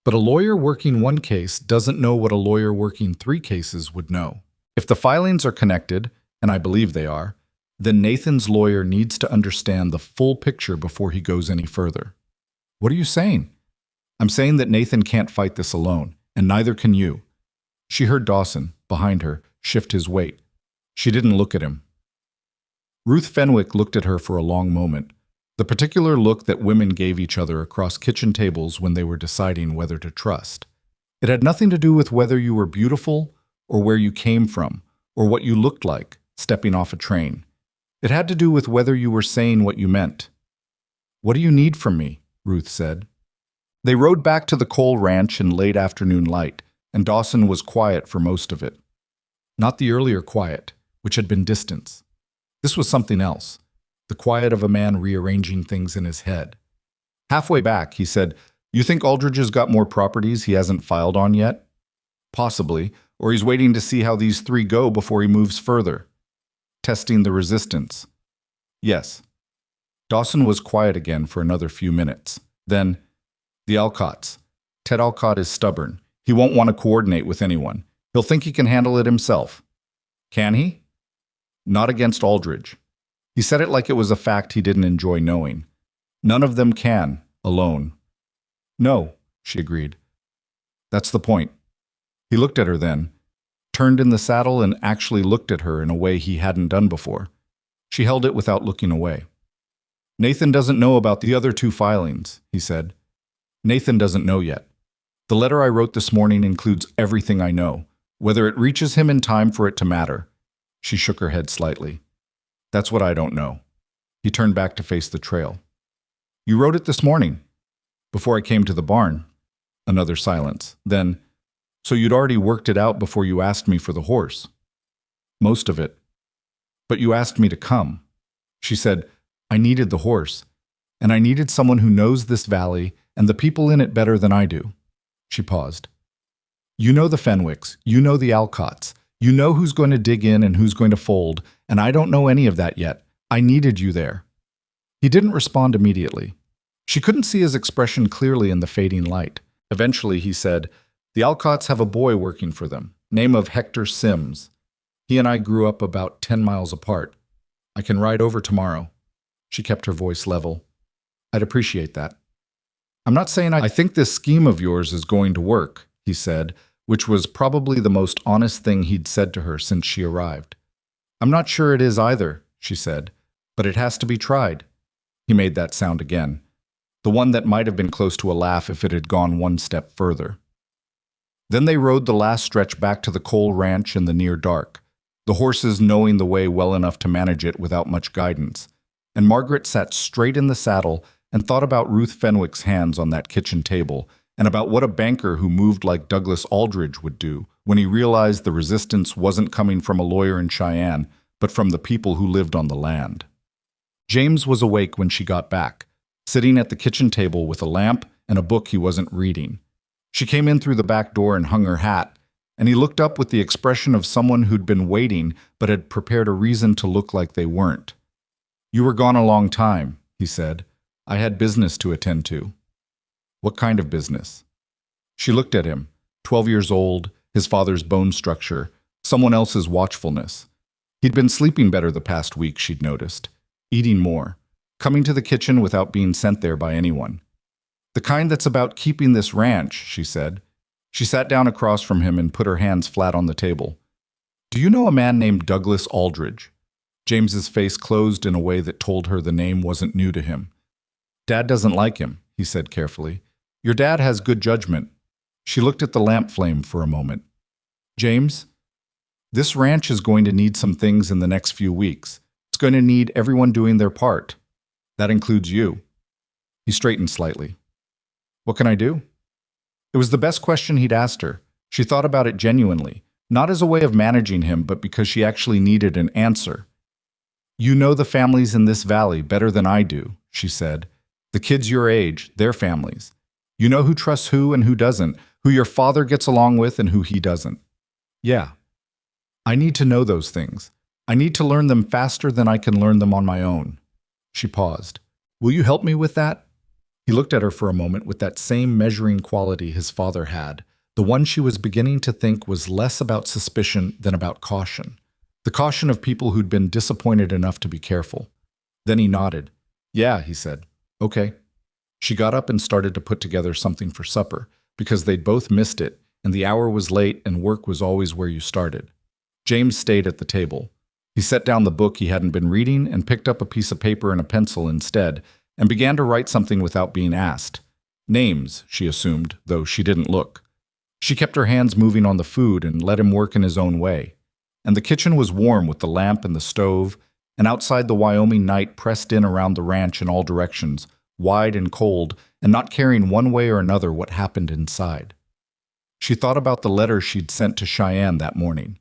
"But a lawyer working 1 case doesn't know what a lawyer working 3 cases would know. If the filings are connected, and I believe they are, then Nathan's lawyer needs to understand the full picture before he goes any further." "What are you saying?" "I'm saying that Nathan can't fight this alone, and neither can you." She heard Dawson, behind her, shift his weight. She didn't look at him. Ruth Fenwick looked at her for a long moment, the particular look that women gave each other across kitchen tables when they were deciding whether to trust. It had nothing to do with whether you were beautiful, or where you came from, or what you looked like, stepping off a train. It had to do with whether you were saying what you meant. "What do you need from me?" Ruth said. They rode back to the Cole Ranch in late afternoon light, and Dawson was quiet for most of it. Not the earlier quiet, which had been distance. This was something else, the quiet of a man rearranging things in his head. Halfway back, he said, "You think Aldridge has got more properties he hasn't filed on yet?" "Possibly, or he's waiting to see how these 3 go before he moves further." "Testing the resistance." "Yes." Dawson was quiet again for another few minutes. Then, "The Alcotts. Ted Alcott is stubborn. He won't want to coordinate with anyone. He'll think he can handle it himself." "Can he?" Not against Aldridge. He said it like it was a fact he didn't enjoy knowing. None of them can, alone. No, she agreed. That's the point. He looked at her then, turned in the saddle and actually looked at her in a way he hadn't done before. She held it without looking away. Nathan doesn't know about the other 2 filings, he said. Nathan doesn't know yet. The letter I wrote this morning includes everything I know, whether it reaches him in time for it to matter. She shook her head slightly. That's what I don't know. He turned back to face the trail. You wrote it this morning, before I came to the barn. Another silence. Then, so you'd already worked it out before you asked me for the horse. Most of it. But you asked me to come. She said, I needed the horse, and I needed someone who knows this valley and the people in it better than I do. She paused. You know the Fenwicks, you know the Alcotts, you know who's going to dig in and who's going to fold, and I don't know any of that yet. I needed you there. He didn't respond immediately. She couldn't see his expression clearly in the fading light. Eventually he said, The Alcotts have a boy working for them, name of Hector Sims. He and I grew up about 10 miles apart. I can ride over tomorrow. She kept her voice level. I'd appreciate that. I'm not saying I think this scheme of yours is going to work, he said, which was probably the most honest thing he'd said to her since she arrived. I'm not sure it is either, she said, but it has to be tried. He made that sound again, the one that might have been close to a laugh if it had gone one step further. Then they rode the last stretch back to the Cole Ranch in the near dark, the horses knowing the way well enough to manage it without much guidance, and Margaret sat straight in the saddle and thought about Ruth Fenwick's hands on that kitchen table, and about what a banker who moved like Douglas Aldridge would do when he realized the resistance wasn't coming from a lawyer in Cheyenne, but from the people who lived on the land. James was awake when she got back, sitting at the kitchen table with a lamp and a book he wasn't reading. She came in through the back door and hung her hat, and he looked up with the expression of someone who'd been waiting but had prepared a reason to look like they weren't. You were gone a long time, he said. I had business to attend to. What kind of business? She looked at him, 12 years old, his father's bone structure, someone else's watchfulness. He'd been sleeping better the past week, she'd noticed, eating more, coming to the kitchen without being sent there by anyone. The kind that's about keeping this ranch, she said. She sat down across from him and put her hands flat on the table. Do you know a man named Douglas Aldridge? James's face closed in a way that told her the name wasn't new to him. Dad doesn't like him, he said carefully. Your dad has good judgment. She looked at the lamp flame for a moment. James, this ranch is going to need some things in the next few weeks. It's going to need everyone doing their part. That includes you. He straightened slightly. What can I do? It was the best question he'd asked her. She thought about it genuinely, not as a way of managing him, but because she actually needed an answer. You know the families in this valley better than I do, she said. The kids your age, their families. You know who trusts who and who doesn't, who your father gets along with and who he doesn't. Yeah. I need to know those things. I need to learn them faster than I can learn them on my own. She paused. Will you help me with that? He looked at her for a moment with that same measuring quality his father had, the one she was beginning to think was less about suspicion than about caution. The caution of people who'd been disappointed enough to be careful. Then he nodded. Yeah, he said. Okay. She got up and started to put together something for supper, because they'd both missed it, and the hour was late and work was always where you started. James stayed at the table. He set down the book he hadn't been reading and picked up a piece of paper and a pencil instead, and began to write something without being asked. Names, she assumed, though she didn't look. She kept her hands moving on the food and let him work in his own way. And the kitchen was warm with the lamp and the stove, and outside the Wyoming night pressed in around the ranch in all directions, wide and cold, and not caring one way or another what happened inside. She thought about the letter she'd sent to Cheyenne that morning,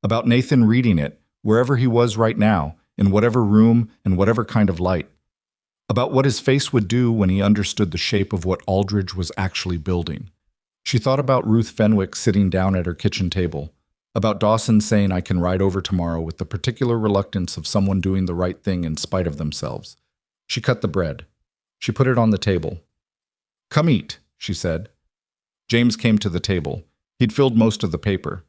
about Nathan reading it, wherever he was right now, in whatever room and whatever kind of light, about what his face would do when he understood the shape of what Aldridge was actually building. She thought about Ruth Fenwick sitting down at her kitchen table, about Dawson saying I can ride over tomorrow with the particular reluctance of someone doing the right thing in spite of themselves. She cut the bread. She put it on the table. Come eat, she said. James came to the table. He'd filled most of the paper.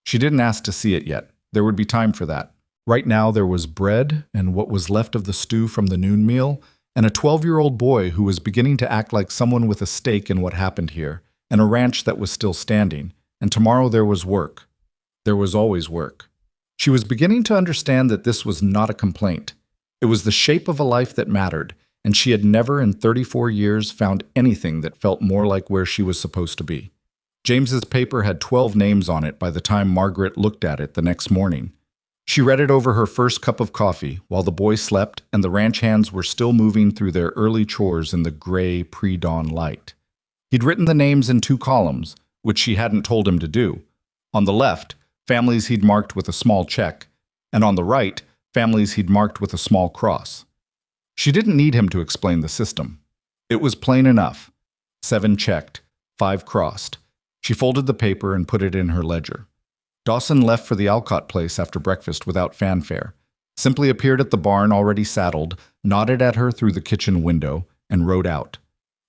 She didn't ask to see it yet. There would be time for that. Right now there was bread and what was left of the stew from the noon meal, and a 12-year-old boy who was beginning to act like someone with a stake in what happened here, and a ranch that was still standing, and tomorrow there was work. There was always work. She was beginning to understand that this was not a complaint. It was the shape of a life that mattered, and she had never in 34 years found anything that felt more like where she was supposed to be. James's paper had 12 names on it by the time Margaret looked at it the next morning. She read it over her first cup of coffee while the boy slept and the ranch hands were still moving through their early chores in the gray pre-dawn light. He'd written the names in 2 columns, which she hadn't told him to do. On the left, families he'd marked with a small check, and on the right, families he'd marked with a small cross. She didn't need him to explain the system. It was plain enough. 7 checked, 5 crossed. She folded the paper and put it in her ledger. Dawson left for the Alcott place after breakfast without fanfare, simply appeared at the barn already saddled, nodded at her through the kitchen window, and rode out.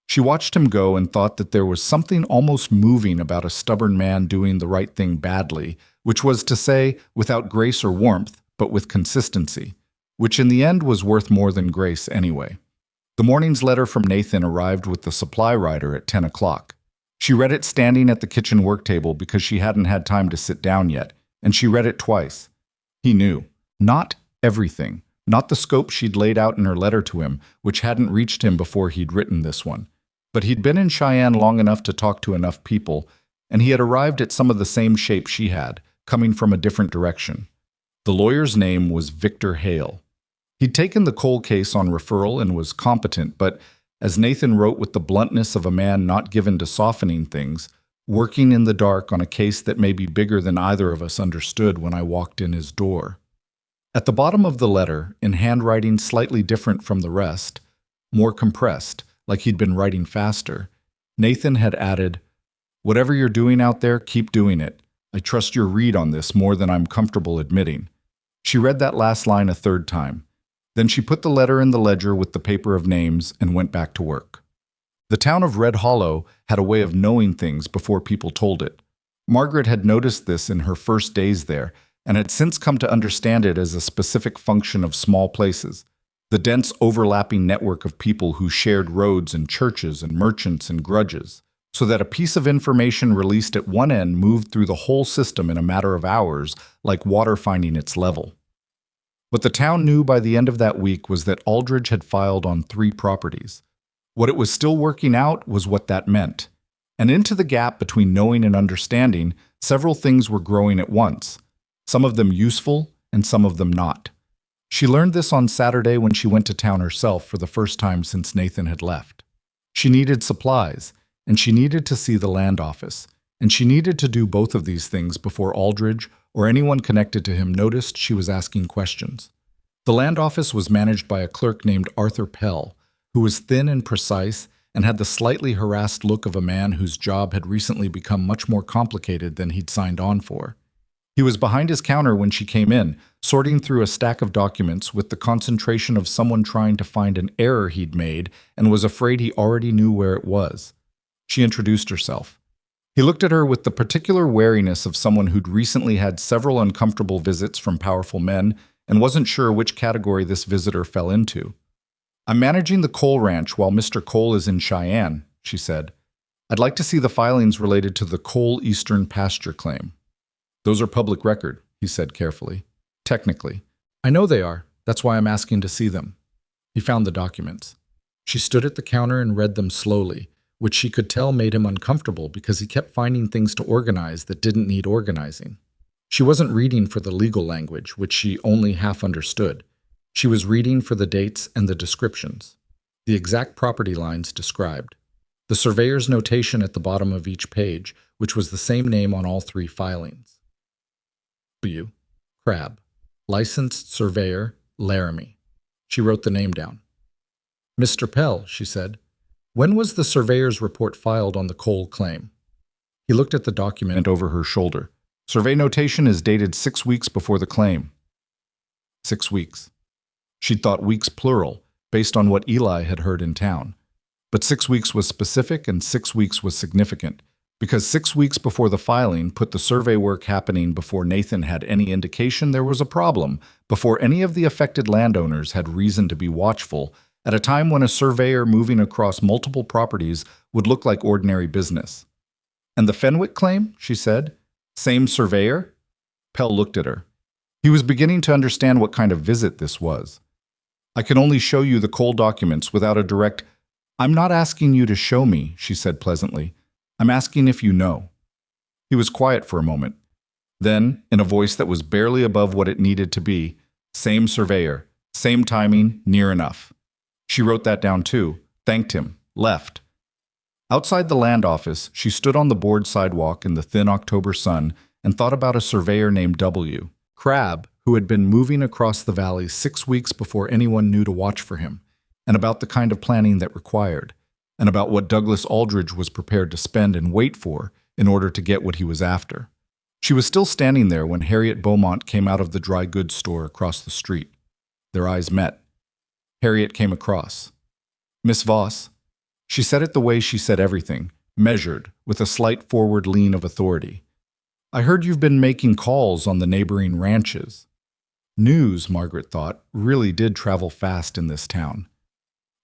She watched him go and thought that there was something almost moving about a stubborn man doing the right thing badly, which was to say, without grace or warmth, but with consistency, which in the end was worth more than grace anyway. The morning's letter from Nathan arrived with the supply rider at 10 o'clock. She read it standing at the kitchen work table because she hadn't had time to sit down yet, and she read it twice. He knew. Not everything. Not the scope she'd laid out in her letter to him, which hadn't reached him before he'd written this one. But he'd been in Cheyenne long enough to talk to enough people, and he had arrived at some of the same shape she had, coming from a different direction. The lawyer's name was Victor Hale. He'd taken the Cole case on referral and was competent, but as Nathan wrote with the bluntness of a man not given to softening things, working in the dark on a case that may be bigger than either of us understood when I walked in his door. At the bottom of the letter, in handwriting slightly different from the rest, more compressed, like he'd been writing faster, Nathan had added, "Whatever you're doing out there, keep doing it. I trust your read on this more than I'm comfortable admitting." She read that last line a 3rd time. Then she put the letter in the ledger with the paper of names and went back to work. The town of Red Hollow had a way of knowing things before people told it. Margaret had noticed this in her first days there and had since come to understand it as a specific function of small places, the dense overlapping network of people who shared roads and churches and merchants and grudges, so that a piece of information released at one end moved through the whole system in a matter of hours, like water finding its level. What the town knew by the end of that week was that Aldridge had filed on 3 properties. What it was still working out was what that meant. And into the gap between knowing and understanding, several things were growing at once, some of them useful and some of them not. She learned this on Saturday when she went to town herself for the first time since Nathan had left. She needed supplies, and she needed to see the land office, and she needed to do both of these things before Aldridge or anyone connected to him noticed she was asking questions. The land office was managed by a clerk named Arthur Pell, who was thin and precise and had the slightly harassed look of a man whose job had recently become much more complicated than he'd signed on for. He was behind his counter when she came in, sorting through a stack of documents with the concentration of someone trying to find an error he'd made and was afraid he already knew where it was. She introduced herself. He looked at her with the particular wariness of someone who'd recently had several uncomfortable visits from powerful men and wasn't sure which category this visitor fell into. "I'm managing the Cole Ranch while Mr. Cole is in Cheyenne," she said. "I'd like to see the filings related to the Cole Eastern pasture claim." "Those are public record," he said carefully. "Technically. I know they are. That's why I'm asking to see them." He found the documents. She stood at the counter and read them slowly, which she could tell made him uncomfortable because he kept finding things to organize that didn't need organizing. She wasn't reading for the legal language, which she only half understood. She was reading for the dates and the descriptions, the exact property lines described. The surveyor's notation at the bottom of each page, which was the same name on all 3 filings. W. Crabb. Licensed Surveyor, Laramie. She wrote the name down. "Mr. Pell," she said, "when was the surveyor's report filed on the Cole claim?" He looked at the document over her shoulder. "Survey notation is dated 6 weeks before the claim." 6 weeks. She'd thought weeks plural, based on what Eli had heard in town. But 6 weeks was specific and 6 weeks was significant, Because 6 weeks before the filing put the survey work happening before Nathan had any indication there was a problem, before any of the affected landowners had reason to be watchful, at a time when a surveyor moving across multiple properties would look like ordinary business. "And the Fenwick claim?" she said. "Same surveyor?" Pell looked at her. He was beginning to understand what kind of visit this was. "I can only show you the Cole documents without a direct—" "I'm not asking you to show me," she said pleasantly. "I'm asking if you know." He was quiet for a moment. Then, in a voice that was barely above what it needed to be, "Same surveyor, same timing, near enough." She wrote that down too, thanked him, left. Outside the land office, she stood on the board sidewalk in the thin October sun and thought about a surveyor named W. Crabb, who had been moving across the valley 6 weeks before anyone knew to watch for him, and about the kind of planning that required, and about what Douglas Aldridge was prepared to spend and wait for in order to get what he was after. She was still standing there when Harriet Beaumont came out of the dry goods store across the street. Their eyes met. Harriet came across. "Miss Voss." She said it the way she said everything, measured, with a slight forward lean of authority. "I heard you've been making calls on the neighboring ranches." News, Margaret thought, really did travel fast in this town.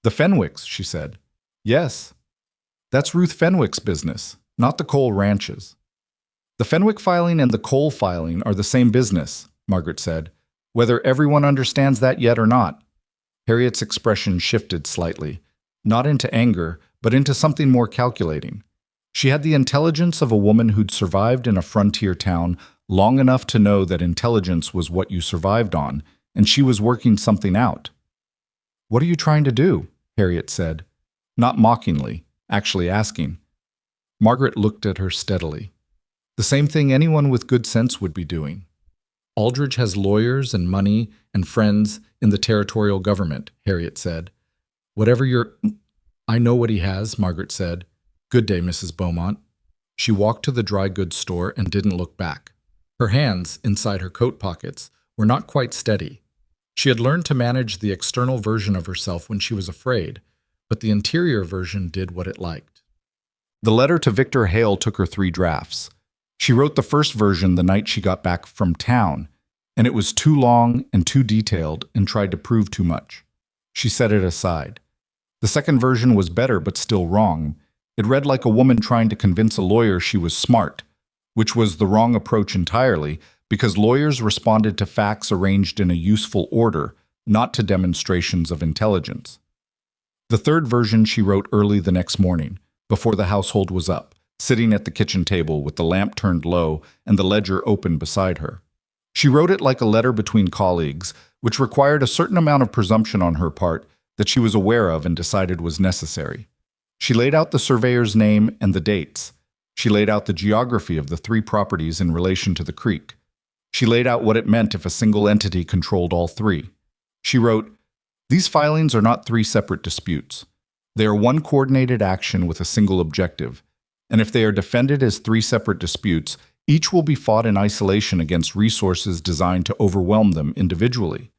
"The Fenwicks," she said. "Yes. That's Ruth Fenwick's business, not the Cole ranches." "The Fenwick filing and the Cole filing are the same business," Margaret said, "whether everyone understands that yet or not." Harriet's expression shifted slightly, not into anger, but into something more calculating. She had the intelligence of a woman who'd survived in a frontier town long enough to know that intelligence was what you survived on, and she was working something out. "What are you trying to do?" Harriet said, not mockingly, actually asking. Margaret looked at her steadily. "The same thing anyone with good sense would be doing. Aldridge has lawyers and money and friends in the territorial government," Harriet said. "Whatever your—" "I know what he has," Margaret said. "Good day, Mrs. Beaumont." She walked to the dry goods store and didn't look back. Her hands, inside her coat pockets, were not quite steady. She had learned to manage the external version of herself when she was afraid, but the interior version did what it liked. The letter to Victor Hale took her 3 drafts. She wrote the first version the night she got back from town, and it was too long and too detailed and tried to prove too much. She set it aside. The second version was better but still wrong. It read like a woman trying to convince a lawyer she was smart, which was the wrong approach entirely, because lawyers responded to facts arranged in a useful order, not to demonstrations of intelligence. The third version she wrote early the next morning, before the household was up, sitting at the kitchen table with the lamp turned low and the ledger open beside her. She wrote it like a letter between colleagues, which required a certain amount of presumption on her part that she was aware of and decided was necessary. She laid out the surveyor's name and the dates. She laid out the geography of the 3 properties in relation to the creek. She laid out what it meant if a single entity controlled all 3. She wrote, "These filings are not 3 separate disputes. They are one coordinated action with a single objective, and if they are defended as 3 separate disputes, each will be fought in isolation against resources designed to overwhelm them individually.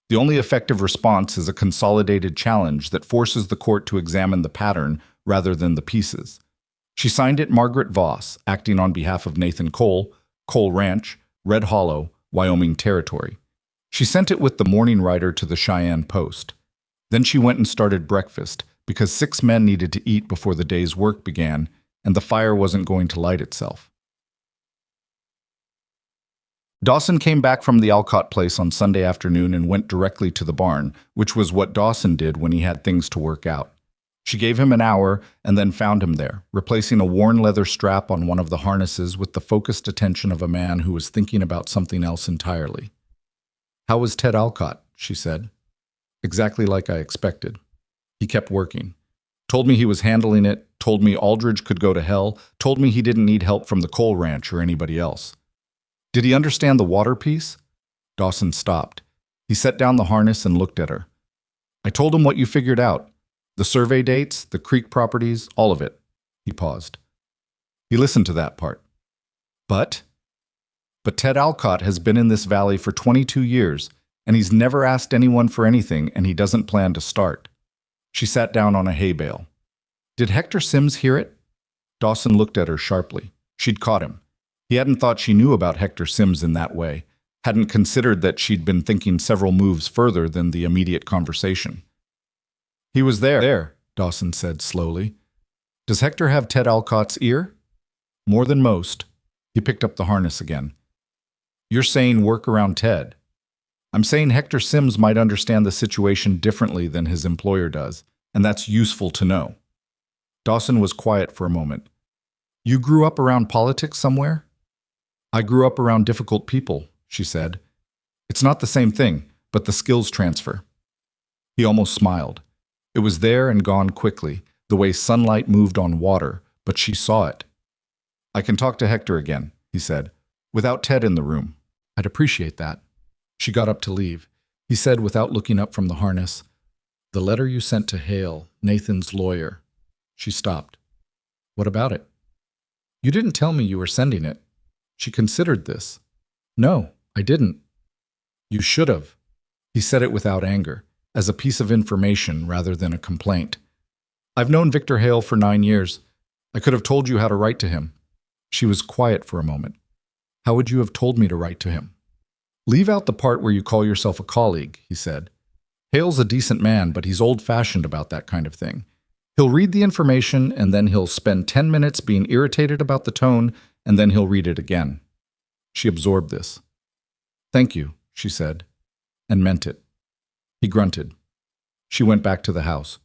The only effective response is a consolidated challenge that forces the court to examine the pattern rather than the pieces." She signed it Margaret Voss, acting on behalf of Nathan Cole, Cole Ranch, Red Hollow, Wyoming Territory. She sent it with the morning rider to the Cheyenne Post. Then she went and started breakfast, because 6 men needed to eat before the day's work began, and the fire wasn't going to light itself. Dawson came back from the Alcott place on Sunday afternoon and went directly to the barn, which was what Dawson did when he had things to work out. She gave him an hour and then found him there, replacing a worn leather strap on one of the harnesses with the focused attention of a man who was thinking about something else entirely. "How was Ted Alcott?" she said. "Exactly like I expected. He kept working. Told me he was handling it, told me Aldridge could go to hell, told me he didn't need help from the Cole Ranch or anybody else." "Did he understand the water piece?" Dawson stopped. He set down the harness and looked at her. "I told him what you figured out. The survey dates, the creek properties, all of it." He paused. He listened to that part. But Ted Alcott has been in this valley for 22 years, and he's never asked anyone for anything, and he doesn't plan to start." She sat down on a hay bale. "Did Hector Sims hear it?" Dawson looked at her sharply. She'd caught him. He hadn't thought she knew about Hector Sims in that way, hadn't considered that she'd been thinking several moves further than the immediate conversation. He was there, Dawson said slowly. Does Hector have Ted Alcott's ear? More than most. He picked up the harness again. You're saying work around Ted. I'm saying Hector Sims might understand the situation differently than his employer does, and that's useful to know. Dawson was quiet for a moment. You grew up around politics somewhere? I grew up around difficult people, she said. It's not the same thing, but the skills transfer. He almost smiled. It was there and gone quickly, the way sunlight moved on water, but she saw it. I can talk to Hector again, he said, without Ted in the room. I'd appreciate that. She got up to leave. He said without looking up from the harness, The letter you sent to Hale, Nathan's lawyer. She stopped. What about it? You didn't tell me you were sending it. She considered this. No, I didn't. You should have. He said it without anger, as a piece of information rather than a complaint. I've known Victor Hale for 9 years. I could have told you how to write to him. She was quiet for a moment. How would you have told me to write to him? Leave out the part where you call yourself a colleague, he said. Hale's a decent man, but he's old-fashioned about that kind of thing. He'll read the information, and then he'll spend 10 minutes being irritated about the tone, and then he'll read it again. She absorbed this. Thank you, she said, and meant it. He grunted. She went back to the house.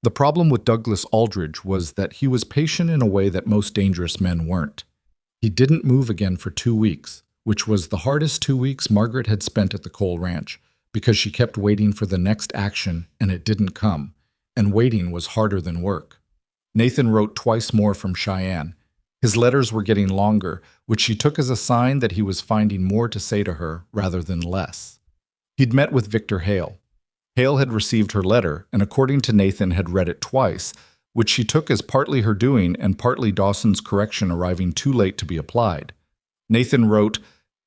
The problem with Douglas Aldridge was that he was patient in a way that most dangerous men weren't. He didn't move again for 2 weeks, which was the hardest 2 weeks Margaret had spent at the Cole Ranch, because she kept waiting for the next action and it didn't come, and waiting was harder than work. Nathan wrote twice more from Cheyenne. His letters were getting longer, which she took as a sign that he was finding more to say to her rather than less. He'd met with Victor Hale. Hale had received her letter, and according to Nathan had read it twice, which she took as partly her doing and partly Dawson's correction arriving too late to be applied. Nathan wrote,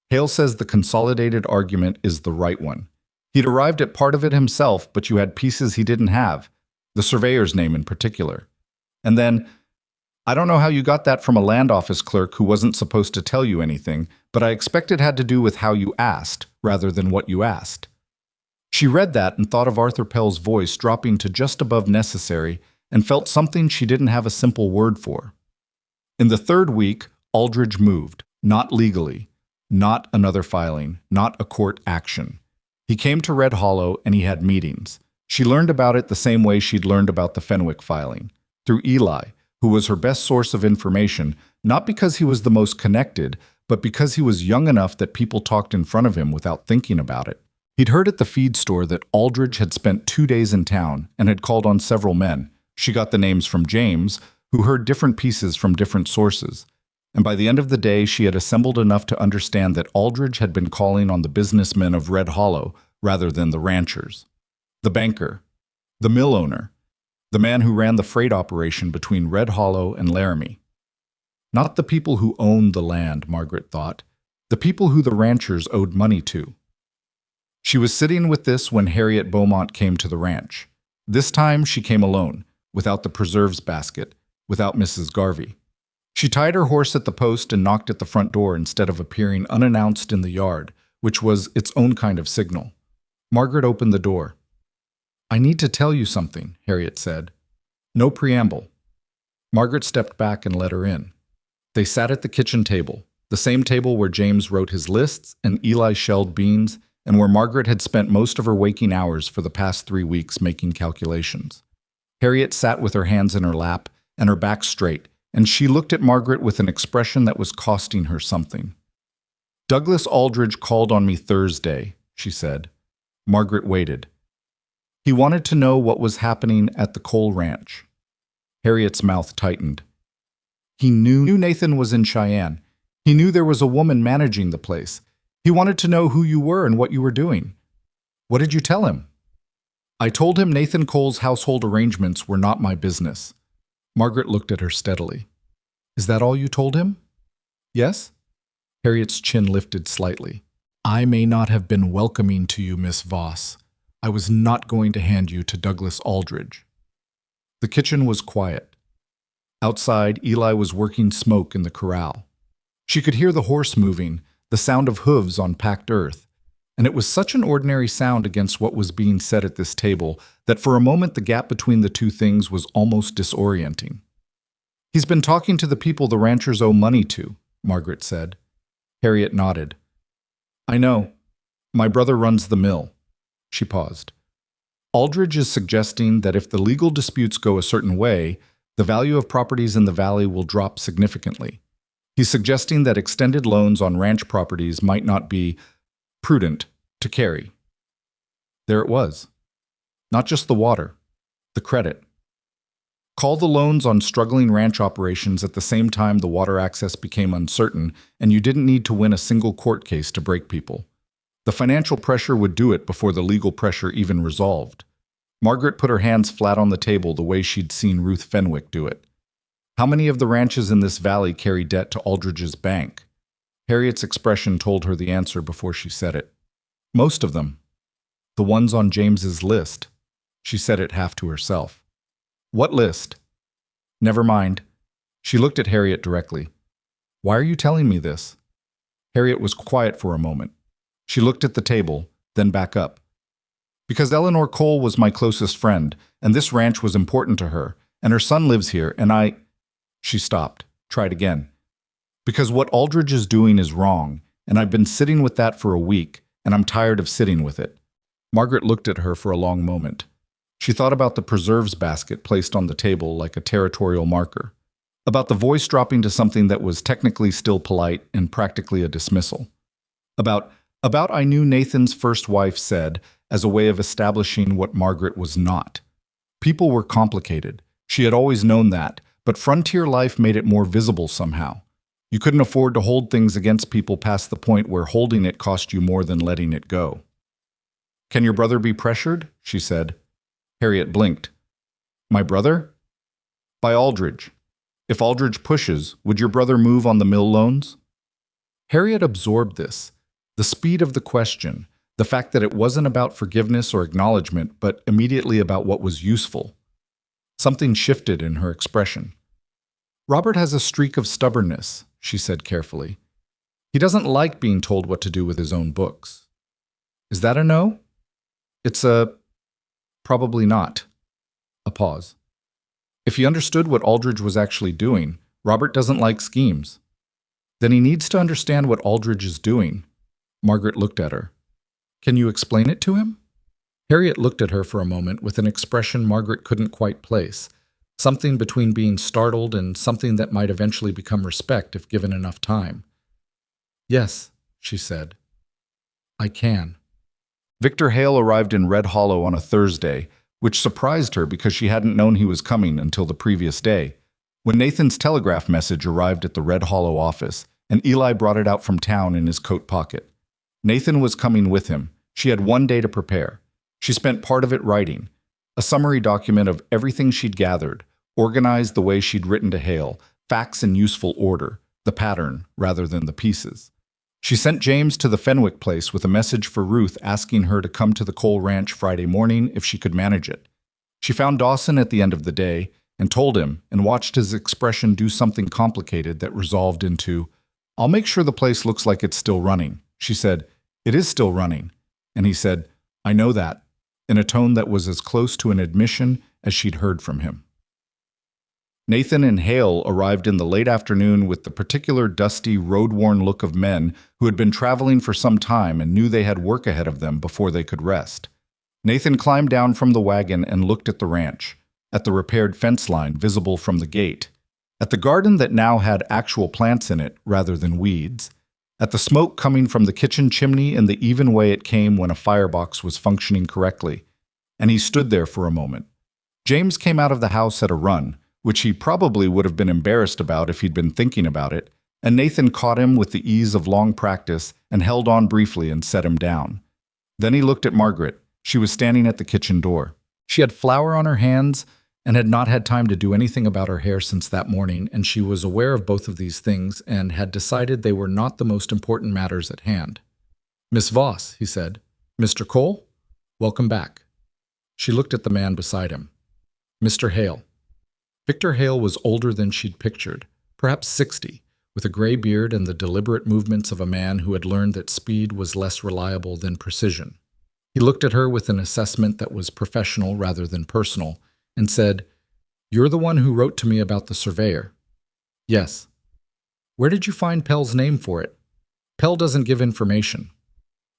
Hale says the consolidated argument is the right one. He'd arrived at part of it himself, but you had pieces he didn't have, the surveyor's name in particular. And then, I don't know how you got that from a land office clerk who wasn't supposed to tell you anything, but I expect it had to do with how you asked, rather than what you asked. She read that and thought of Arthur Pell's voice dropping to just above necessary and felt something she didn't have a simple word for. In the 3rd week, Aldridge moved, not legally, not another filing, not a court action. He came to Red Hollow and he had meetings. She learned about it the same way she'd learned about the Fenwick filing, through Eli, who was her best source of information, not because he was the most connected, but because he was young enough that people talked in front of him without thinking about it. He'd heard at the feed store that Aldridge had spent 2 days in town and had called on several men. She got the names from James, who heard different pieces from different sources. And by the end of the day, she had assembled enough to understand that Aldridge had been calling on the businessmen of Red Hollow rather than the ranchers. The banker, the mill owner, the man who ran the freight operation between Red Hollow and Laramie. Not the people who owned the land, Margaret thought, the people who the ranchers owed money to. She was sitting with this when Harriet Beaumont came to the ranch. This time she came alone, without the preserves basket, without Mrs. Garvey. She tied her horse at the post and knocked at the front door instead of appearing unannounced in the yard, which was its own kind of signal. Margaret opened the door. I need to tell you something, Harriet said. No preamble. Margaret stepped back and let her in. They sat at the kitchen table, the same table where James wrote his lists and Eli shelled beans, and where Margaret had spent most of her waking hours for the past 3 weeks making calculations. Harriet sat with her hands in her lap and her back straight, and she looked at Margaret with an expression that was costing her something. Douglas Aldridge called on me Thursday, she said. Margaret waited. He wanted to know what was happening at the Cole Ranch. Harriet's mouth tightened. He knew Nathan was in Cheyenne. He knew there was a woman managing the place. He wanted to know who you were and what you were doing. What did you tell him? I told him Nathan Cole's household arrangements were not my business. Margaret looked at her steadily. Is that all you told him? Yes? Harriet's chin lifted slightly. I may not have been welcoming to you, Miss Voss. I was not going to hand you to Douglas Aldridge. The kitchen was quiet. Outside, Eli was working smoke in the corral. She could hear the horse moving, the sound of hooves on packed earth, and it was such an ordinary sound against what was being said at this table that for a moment the gap between the two things was almost disorienting. "He's been talking to the people the ranchers owe money to," Margaret said. Harriet nodded. "I know. My brother runs the mill." She paused. "Aldridge is suggesting that if the legal disputes go a certain way, the value of properties in the valley will drop significantly. He's suggesting that extended loans on ranch properties might not be prudent to carry." There it was. Not just the water, the credit. Call the loans on struggling ranch operations at the same time the water access became uncertain, and you didn't need to win a single court case to break people. The financial pressure would do it before the legal pressure even resolved. Margaret put her hands flat on the table the way she'd seen Ruth Fenwick do it. How many of the ranches in this valley carry debt to Aldridge's bank? Harriet's expression told her the answer before she said it. Most of them. The ones on James's list. She said it half to herself. What list? Never mind. She looked at Harriet directly. Why are you telling me this? Harriet was quiet for a moment. She looked at the table, then back up. Because Eleanor Cole was my closest friend, and this ranch was important to her, and her son lives here, and I... She stopped, tried again. Because what Aldridge is doing is wrong, and I've been sitting with that for a week, and I'm tired of sitting with it. Margaret looked at her for a long moment. She thought about the preserves basket placed on the table like a territorial marker, about the voice dropping to something that was technically still polite and practically a dismissal, about I knew Nathan's first wife said as a way of establishing what Margaret was not. People were complicated. She had always known that, but frontier life made it more visible somehow. You couldn't afford to hold things against people past the point where holding it cost you more than letting it go. Can your brother be pressured? She said. Harriet blinked. My brother? By Aldridge. If Aldridge pushes, would your brother move on the mill loans? Harriet absorbed this. The speed of the question, the fact that it wasn't about forgiveness or acknowledgement, but immediately about what was useful. Something shifted in her expression. Robert has a streak of stubbornness, she said carefully. He doesn't like being told what to do with his own books. Is that a no? It's a... probably not. A pause. If he understood what Aldridge was actually doing, Robert doesn't like schemes. Then he needs to understand what Aldridge is doing. Margaret looked at her. Can you explain it to him? Harriet looked at her for a moment with an expression Margaret couldn't quite place, something between being startled and something that might eventually become respect if given enough time. Yes, she said. I can. Victor Hale arrived in Red Hollow on a Thursday, which surprised her because she hadn't known he was coming until the previous day. When Nathan's telegraph message arrived at the Red Hollow office, and Eli brought it out from town in his coat pocket. Nathan was coming with him. She had one day to prepare. She spent part of it writing, a summary document of everything she'd gathered, organized the way she'd written to Hale, facts in useful order, the pattern rather than the pieces. She sent James to the Fenwick place with a message for Ruth asking her to come to the Cole Ranch Friday morning if she could manage it. She found Dawson at the end of the day and told him and watched his expression do something complicated that resolved into, I'll make sure the place looks like it's still running. She said, It is still running. And he said, I know that, in a tone that was as close to an admission as she'd heard from him. Nathan and Hale arrived in the late afternoon with the particular dusty, road-worn look of men who had been traveling for some time and knew they had work ahead of them before they could rest. Nathan climbed down from the wagon and looked at the ranch, at the repaired fence line visible from the gate, at the garden that now had actual plants in it rather than weeds, at the smoke coming from the kitchen chimney in the even way it came when a firebox was functioning correctly, and he stood there for a moment. James came out of the house at a run, which he probably would have been embarrassed about if he'd been thinking about it, and Nathan caught him with the ease of long practice and held on briefly and set him down. Then he looked at Margaret. She was standing at the kitchen door. She had flour on her hands and had not had time to do anything about her hair since that morning, and she was aware of both of these things and had decided they were not the most important matters at hand. Miss Voss, he said. Mr. Cole? Welcome back. She looked at the man beside him. Mr. Hale. Victor Hale was older than she'd pictured, perhaps 60, with a gray beard and the deliberate movements of a man who had learned that speed was less reliable than precision. He looked at her with an assessment that was professional rather than personal, and said, "You're the one who wrote to me about the surveyor." "Yes." "Where did you find Pell's name for it?" "Pell doesn't give information."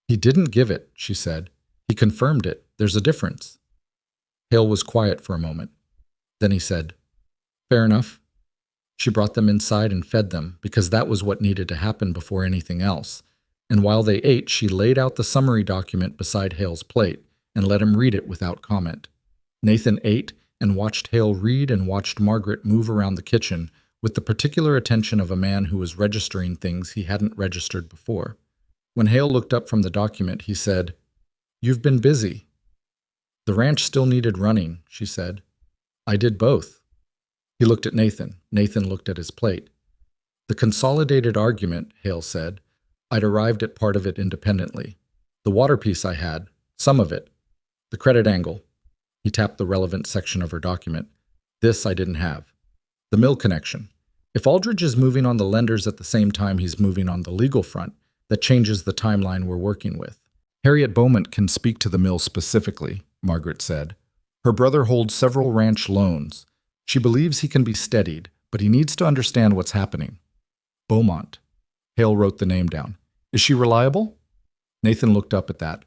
"He didn't give it," she said. "He confirmed it. There's a difference." Hale was quiet for a moment. Then he said, "Fair enough." She brought them inside and fed them, because that was what needed to happen before anything else. And while they ate, she laid out the summary document beside Hale's plate and let him read it without comment. Nathan ate and watched Hale read and watched Margaret move around the kitchen with the particular attention of a man who was registering things he hadn't registered before. When Hale looked up from the document, he said, "You've been busy." "The ranch still needed running," she said. "I did both." He looked at Nathan. Nathan looked at his plate. "The consolidated argument," Hale said. "I'd arrived at part of it independently. The water piece I had, some of it. The credit angle." He tapped the relevant section of her document. "This I didn't have. The mill connection. If Aldridge is moving on the lenders at the same time he's moving on the legal front, that changes the timeline we're working with." "Harriet Beaumont can speak to the mill specifically," Margaret said. "Her brother holds several ranch loans. She believes he can be steadied, but he needs to understand what's happening." "Beaumont." Hale wrote the name down. "Is she reliable?" Nathan looked up at that.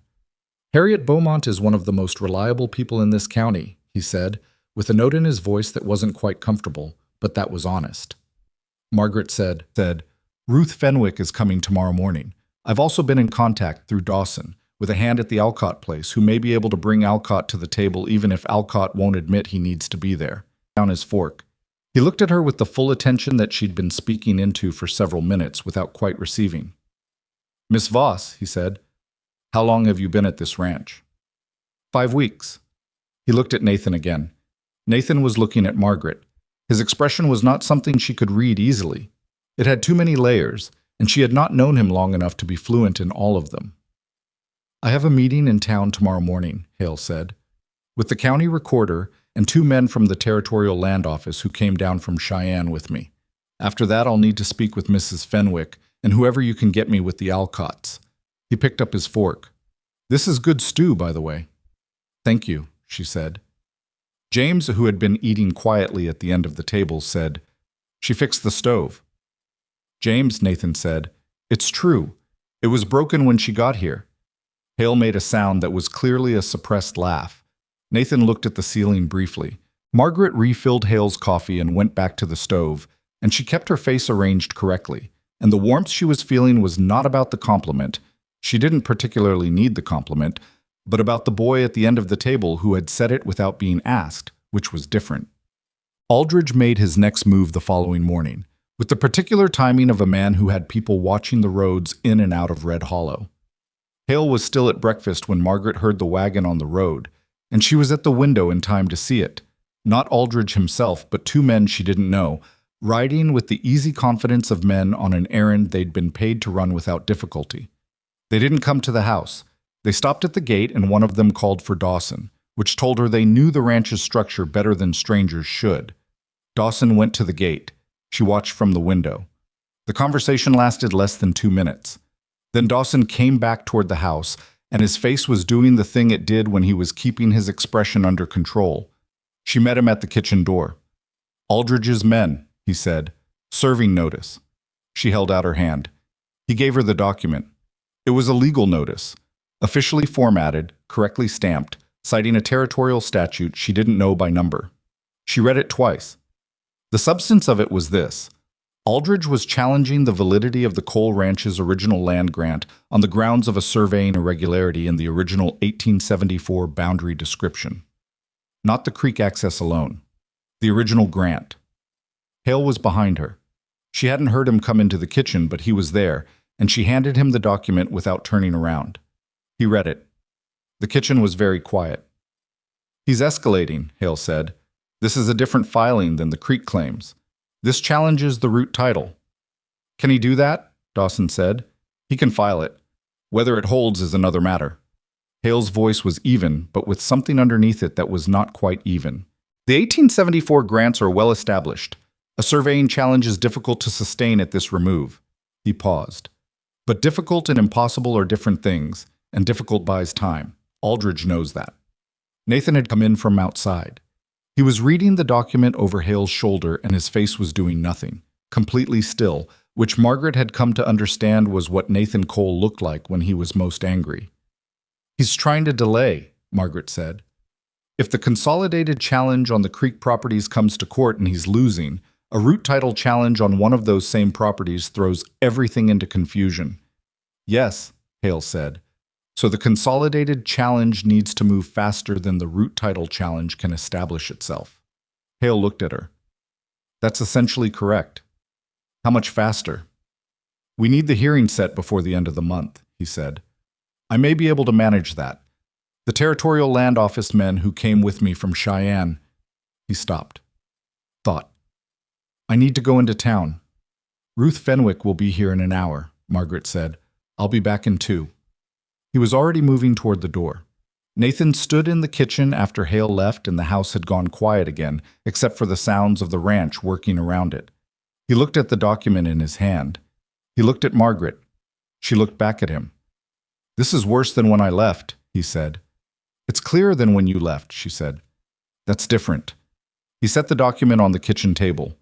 "Harriet Beaumont is one of the most reliable people in this county," he said, with a note in his voice that wasn't quite comfortable, but that was honest. Margaret said, "Ruth Fenwick is coming tomorrow morning. I've also been in contact through Dawson with a hand at the Alcott place who may be able to bring Alcott to the table even if Alcott won't admit he needs to be there." Down his fork. He looked at her with the full attention that she'd been speaking into for several minutes without quite receiving. "Miss Voss," he said, "how long have you been at this ranch?" 5 weeks. He looked at Nathan again. Nathan was looking at Margaret. His expression was not something she could read easily. It had too many layers, and she had not known him long enough to be fluent in all of them. "I have a meeting in town tomorrow morning," Hale said, "with the county recorder and 2 men from the Territorial Land Office who came down from Cheyenne with me. After that, I'll need to speak with Mrs. Fenwick and whoever you can get me with the Alcotts." He picked up his fork. "This is good stew, by the way." "Thank you," she said. James, who had been eating quietly at the end of the table, said, "She fixed the stove." "James," Nathan said, "it's true. It was broken when she got here." Hale made a sound that was clearly a suppressed laugh. Nathan looked at the ceiling briefly. Margaret refilled Hale's coffee and went back to the stove, and she kept her face arranged correctly, and the warmth she was feeling was not about the compliment. She didn't particularly need the compliment, but about the boy at the end of the table who had said it without being asked, which was different. Aldridge made his next move the following morning, with the particular timing of a man who had people watching the roads in and out of Red Hollow. Hale was still at breakfast when Margaret heard the wagon on the road, and she was at the window in time to see it. Not Aldridge himself, but 2 men she didn't know, riding with the easy confidence of men on an errand they'd been paid to run without difficulty. They didn't come to the house. They stopped at the gate, and one of them called for Dawson, which told her they knew the ranch's structure better than strangers should. Dawson went to the gate. She watched from the window. The conversation lasted less than 2 minutes. Then Dawson came back toward the house, and his face was doing the thing it did when he was keeping his expression under control. She met him at the kitchen door. "Aldridge's men," he said. "Serving notice." She held out her hand. He gave her the document. It was a legal notice, officially formatted, correctly stamped, citing a territorial statute she didn't know by number. She read it twice. The substance of it was this: Aldridge was challenging the validity of the Cole Ranch's original land grant on the grounds of a surveying irregularity in the original 1874 boundary description. Not the creek access alone. The original grant. Hale was behind her. She hadn't heard him come into the kitchen, but he was there, and she handed him the document without turning around. He read it. The kitchen was very quiet. "He's escalating," Hale said. "This is a different filing than the creek claims. This challenges the root title." "Can he do that?" Dawson said. "He can file it. Whether it holds is another matter." Hale's voice was even, but with something underneath it that was not quite even. The 1874 grants are well established. A surveying challenge is difficult to sustain at this remove. He paused. But difficult and impossible are different things, and difficult buys time. Aldridge knows that. Nathan had come in from outside. He was reading the document over Hale's shoulder, and his face was doing nothing, completely still, which Margaret had come to understand was what Nathan Cole looked like when he was most angry. "He's trying to delay," Margaret said. "If the consolidated challenge on the Creek properties comes to court and he's losing, a root title challenge on one of those same properties throws everything into confusion." "Yes," Hale said. "So the consolidated challenge needs to move faster than the root title challenge can establish itself." Hale looked at her. "That's essentially correct. How much faster?" "We need the hearing set before the end of the month," he said. "I may be able to manage that. The Territorial Land Office men who came with me from Cheyenne—" He stopped. Thought. "I need to go into town." "Ruth Fenwick will be here in an hour," Margaret said. "I'll be back in 2. He was already moving toward the door. Nathan stood in the kitchen after Hale left and the house had gone quiet again, except for the sounds of the ranch working around it. He looked at the document in his hand. He looked at Margaret. She looked back at him. "This is worse than when I left," he said. "It's clearer than when you left," she said. "That's different." He set the document on the kitchen table.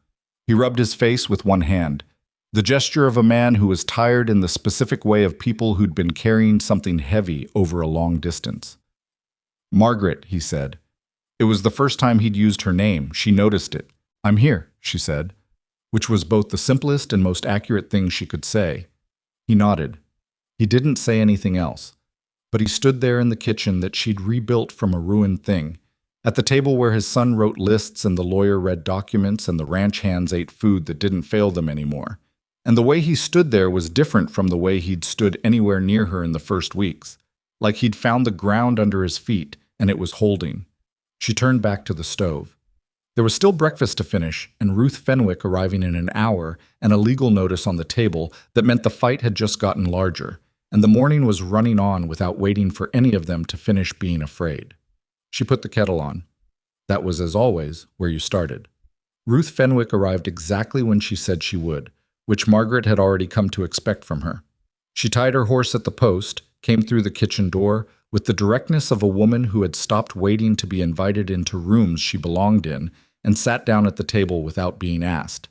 He rubbed his face with one hand, the gesture of a man who was tired in the specific way of people who'd been carrying something heavy over a long distance. "Margaret," he said. It was the first time he'd used her name. She noticed it. "I'm here," she said, which was both the simplest and most accurate thing she could say. He nodded. He didn't say anything else, but he stood there in the kitchen that she'd rebuilt from a ruined thing, at the table where his son wrote lists and the lawyer read documents and the ranch hands ate food that didn't fail them anymore. And the way he stood there was different from the way he'd stood anywhere near her in the first weeks, like he'd found the ground under his feet and it was holding. She turned back to the stove. There was still breakfast to finish, and Ruth Fenwick arriving in an hour, and a legal notice on the table that meant the fight had just gotten larger, and the morning was running on without waiting for any of them to finish being afraid. She put the kettle on. That was, as always, where you started. Ruth Fenwick arrived exactly when she said she would, which Margaret had already come to expect from her. She tied her horse at the post, came through the kitchen door, with the directness of a woman who had stopped waiting to be invited into rooms she belonged in, and sat down at the table without being asked.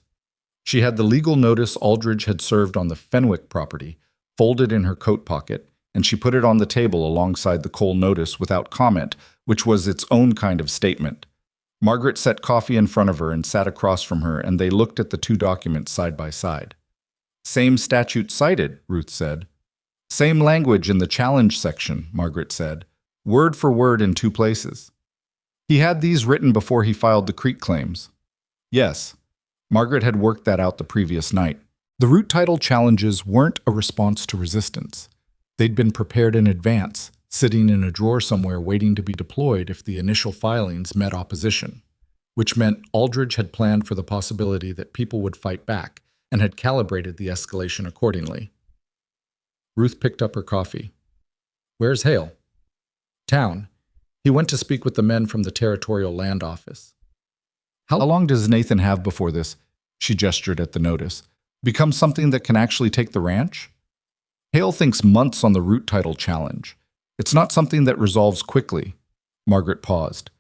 She had the legal notice Aldridge had served on the Fenwick property, folded in her coat pocket, and she put it on the table alongside the Cole notice without comment, which was its own kind of statement. Margaret set coffee in front of her and sat across from her, and they looked at the two documents side by side. "Same statute cited," Ruth said. "Same language in the challenge section," Margaret said. "Word for word in 2 places. He had these written before he filed the Creek claims." Yes. Margaret had worked that out the previous night. The root title challenges weren't a response to resistance. They'd been prepared in advance, sitting in a drawer somewhere waiting to be deployed if the initial filings met opposition, which meant Aldridge had planned for the possibility that people would fight back and had calibrated the escalation accordingly. Ruth picked up her coffee. "Where's Hale?" "Town. He went to speak with the men from the Territorial Land Office." "How long does Nathan have before this," she gestured at the notice, "become something that can actually take the ranch?" "Hale thinks months on the root title challenge. It's not something that resolves quickly." Margaret paused.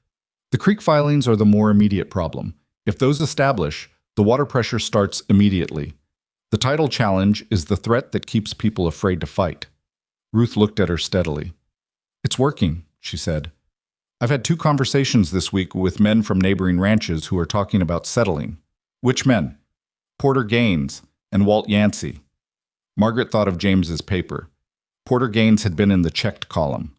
"The Creek filings are the more immediate problem. If those establish, the water pressure starts immediately. The title challenge is the threat that keeps people afraid to fight." Ruth looked at her steadily. "It's working," she said. "I've had 2 conversations this week with men from neighboring ranches who are talking about settling." "Which men?" "Porter Gaines and Walt Yancey." Margaret thought of James's paper. Porter Gaines had been in the checked column.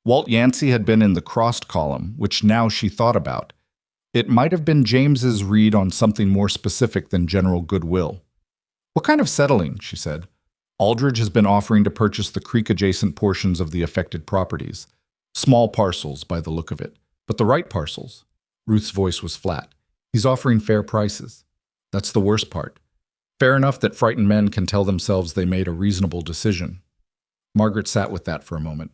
Walt Yancey had been in the crossed column, which now she thought about. It might have been James's read on something more specific than general goodwill. "What kind of settling?" she said. "Aldridge has been offering to purchase the creek-adjacent portions of the affected properties. Small parcels, by the look of it, but the right parcels." Ruth's voice was flat. "He's offering fair prices. That's the worst part. Fair enough that frightened men can tell themselves they made a reasonable decision." Margaret sat with that for a moment.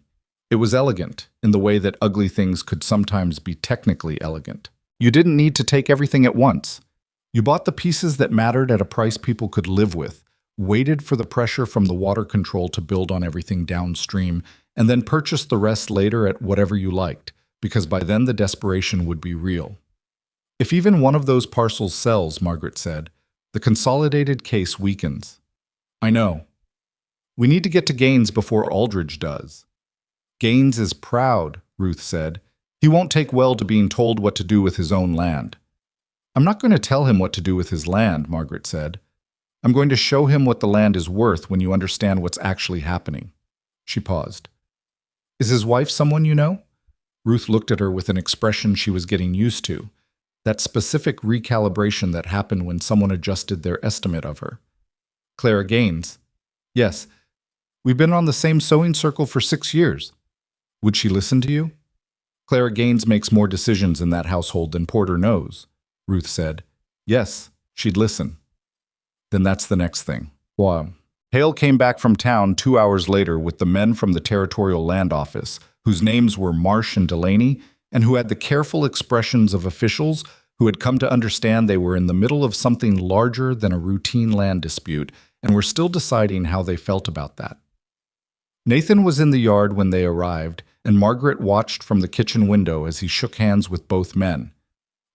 It was elegant, in the way that ugly things could sometimes be technically elegant. You didn't need to take everything at once. You bought the pieces that mattered at a price people could live with, waited for the pressure from the water control to build on everything downstream, and then purchased the rest later at whatever you liked, because by then the desperation would be real. If even one of those parcels sells, Margaret said, the consolidated case weakens. I know. We need to get to Gaines before Aldridge does. Gaines is proud, Ruth said. He won't take well to being told what to do with his own land. I'm not going to tell him what to do with his land, Margaret said. I'm going to show him what the land is worth when you understand what's actually happening. She paused. Is his wife someone you know? Ruth looked at her with an expression she was getting used to, that specific recalibration that happened when someone adjusted their estimate of her. Clara Gaines. Yes. We've been on the same sewing circle for 6 years. Would she listen to you? Clara Gaines makes more decisions in that household than Porter knows, Ruth said. Yes, she'd listen. Then that's the next thing. Wow. Hale came back from town 2 hours later with the men from the Territorial Land Office, whose names were Marsh and Delaney, and who had the careful expressions of officials who had come to understand they were in the middle of something larger than a routine land dispute and were still deciding how they felt about that. Nathan was in the yard when they arrived, and Margaret watched from the kitchen window as he shook hands with both men.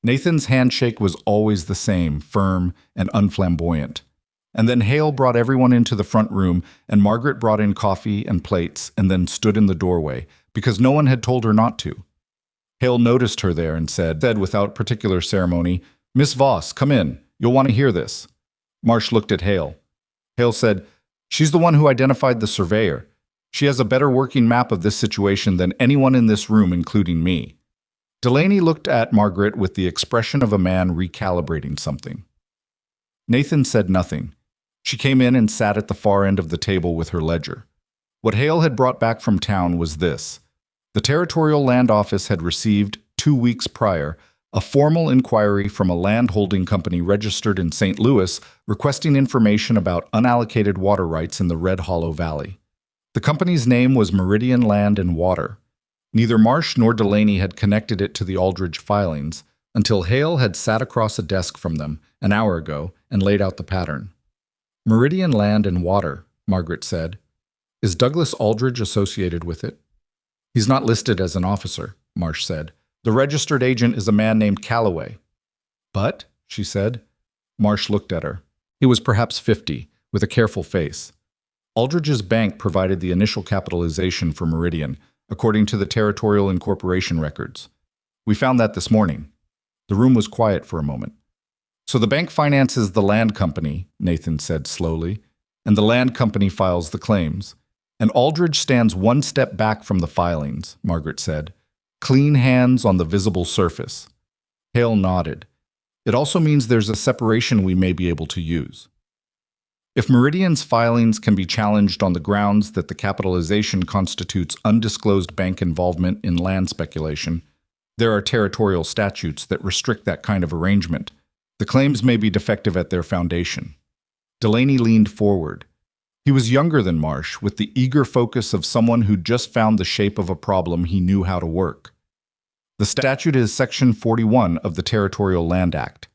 Nathan's handshake was always the same, firm and unflamboyant. And then Hale brought everyone into the front room, and Margaret brought in coffee and plates and then stood in the doorway, because no one had told her not to. Hale noticed her there and said without particular ceremony, Miss Voss, come in. You'll want to hear this. Marsh looked at Hale. Hale said, She's the one who identified the surveyor. She has a better working map of this situation than anyone in this room, including me. Delaney looked at Margaret with the expression of a man recalibrating something. Nathan said nothing. She came in and sat at the far end of the table with her ledger. What Hale had brought back from town was this. The Territorial Land Office had received, 2 weeks prior, a formal inquiry from a land holding company registered in St. Louis requesting information about unallocated water rights in the Red Hollow Valley. The company's name was Meridian Land and Water. Neither Marsh nor Delaney had connected it to the Aldridge filings until Hale had sat across a desk from them an hour ago and laid out the pattern. Meridian Land and Water, Margaret said. Is Douglas Aldridge associated with it? He's not listed as an officer, Marsh said. The registered agent is a man named Calloway. But, she said. Marsh looked at her. He was perhaps 50, with a careful face. Aldridge's bank provided the initial capitalization for Meridian, according to the Territorial Incorporation records. We found that this morning. The room was quiet for a moment. So the bank finances the land company, Nathan said slowly, and the land company files the claims. And Aldridge stands one step back from the filings, Margaret said. Clean hands on the visible surface. Hale nodded. It also means there's a separation we may be able to use. If Meridian's filings can be challenged on the grounds that the capitalization constitutes undisclosed bank involvement in land speculation, there are territorial statutes that restrict that kind of arrangement. The claims may be defective at their foundation. Delaney leaned forward. He was younger than Marsh, with the eager focus of someone who'd just found the shape of a problem he knew how to work. The statute is Section 41 of the Territorial Land Act.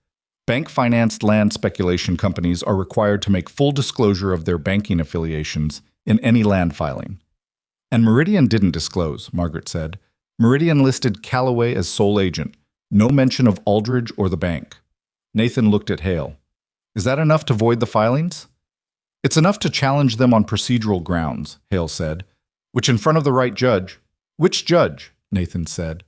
Bank-financed land speculation companies are required to make full disclosure of their banking affiliations in any land filing. And Meridian didn't disclose, Margaret said. Meridian listed Calloway as sole agent, no mention of Aldridge or the bank. Nathan looked at Hale. Is that enough to void the filings? It's enough to challenge them on procedural grounds, Hale said. Which in front of the right judge. Which judge? Nathan said.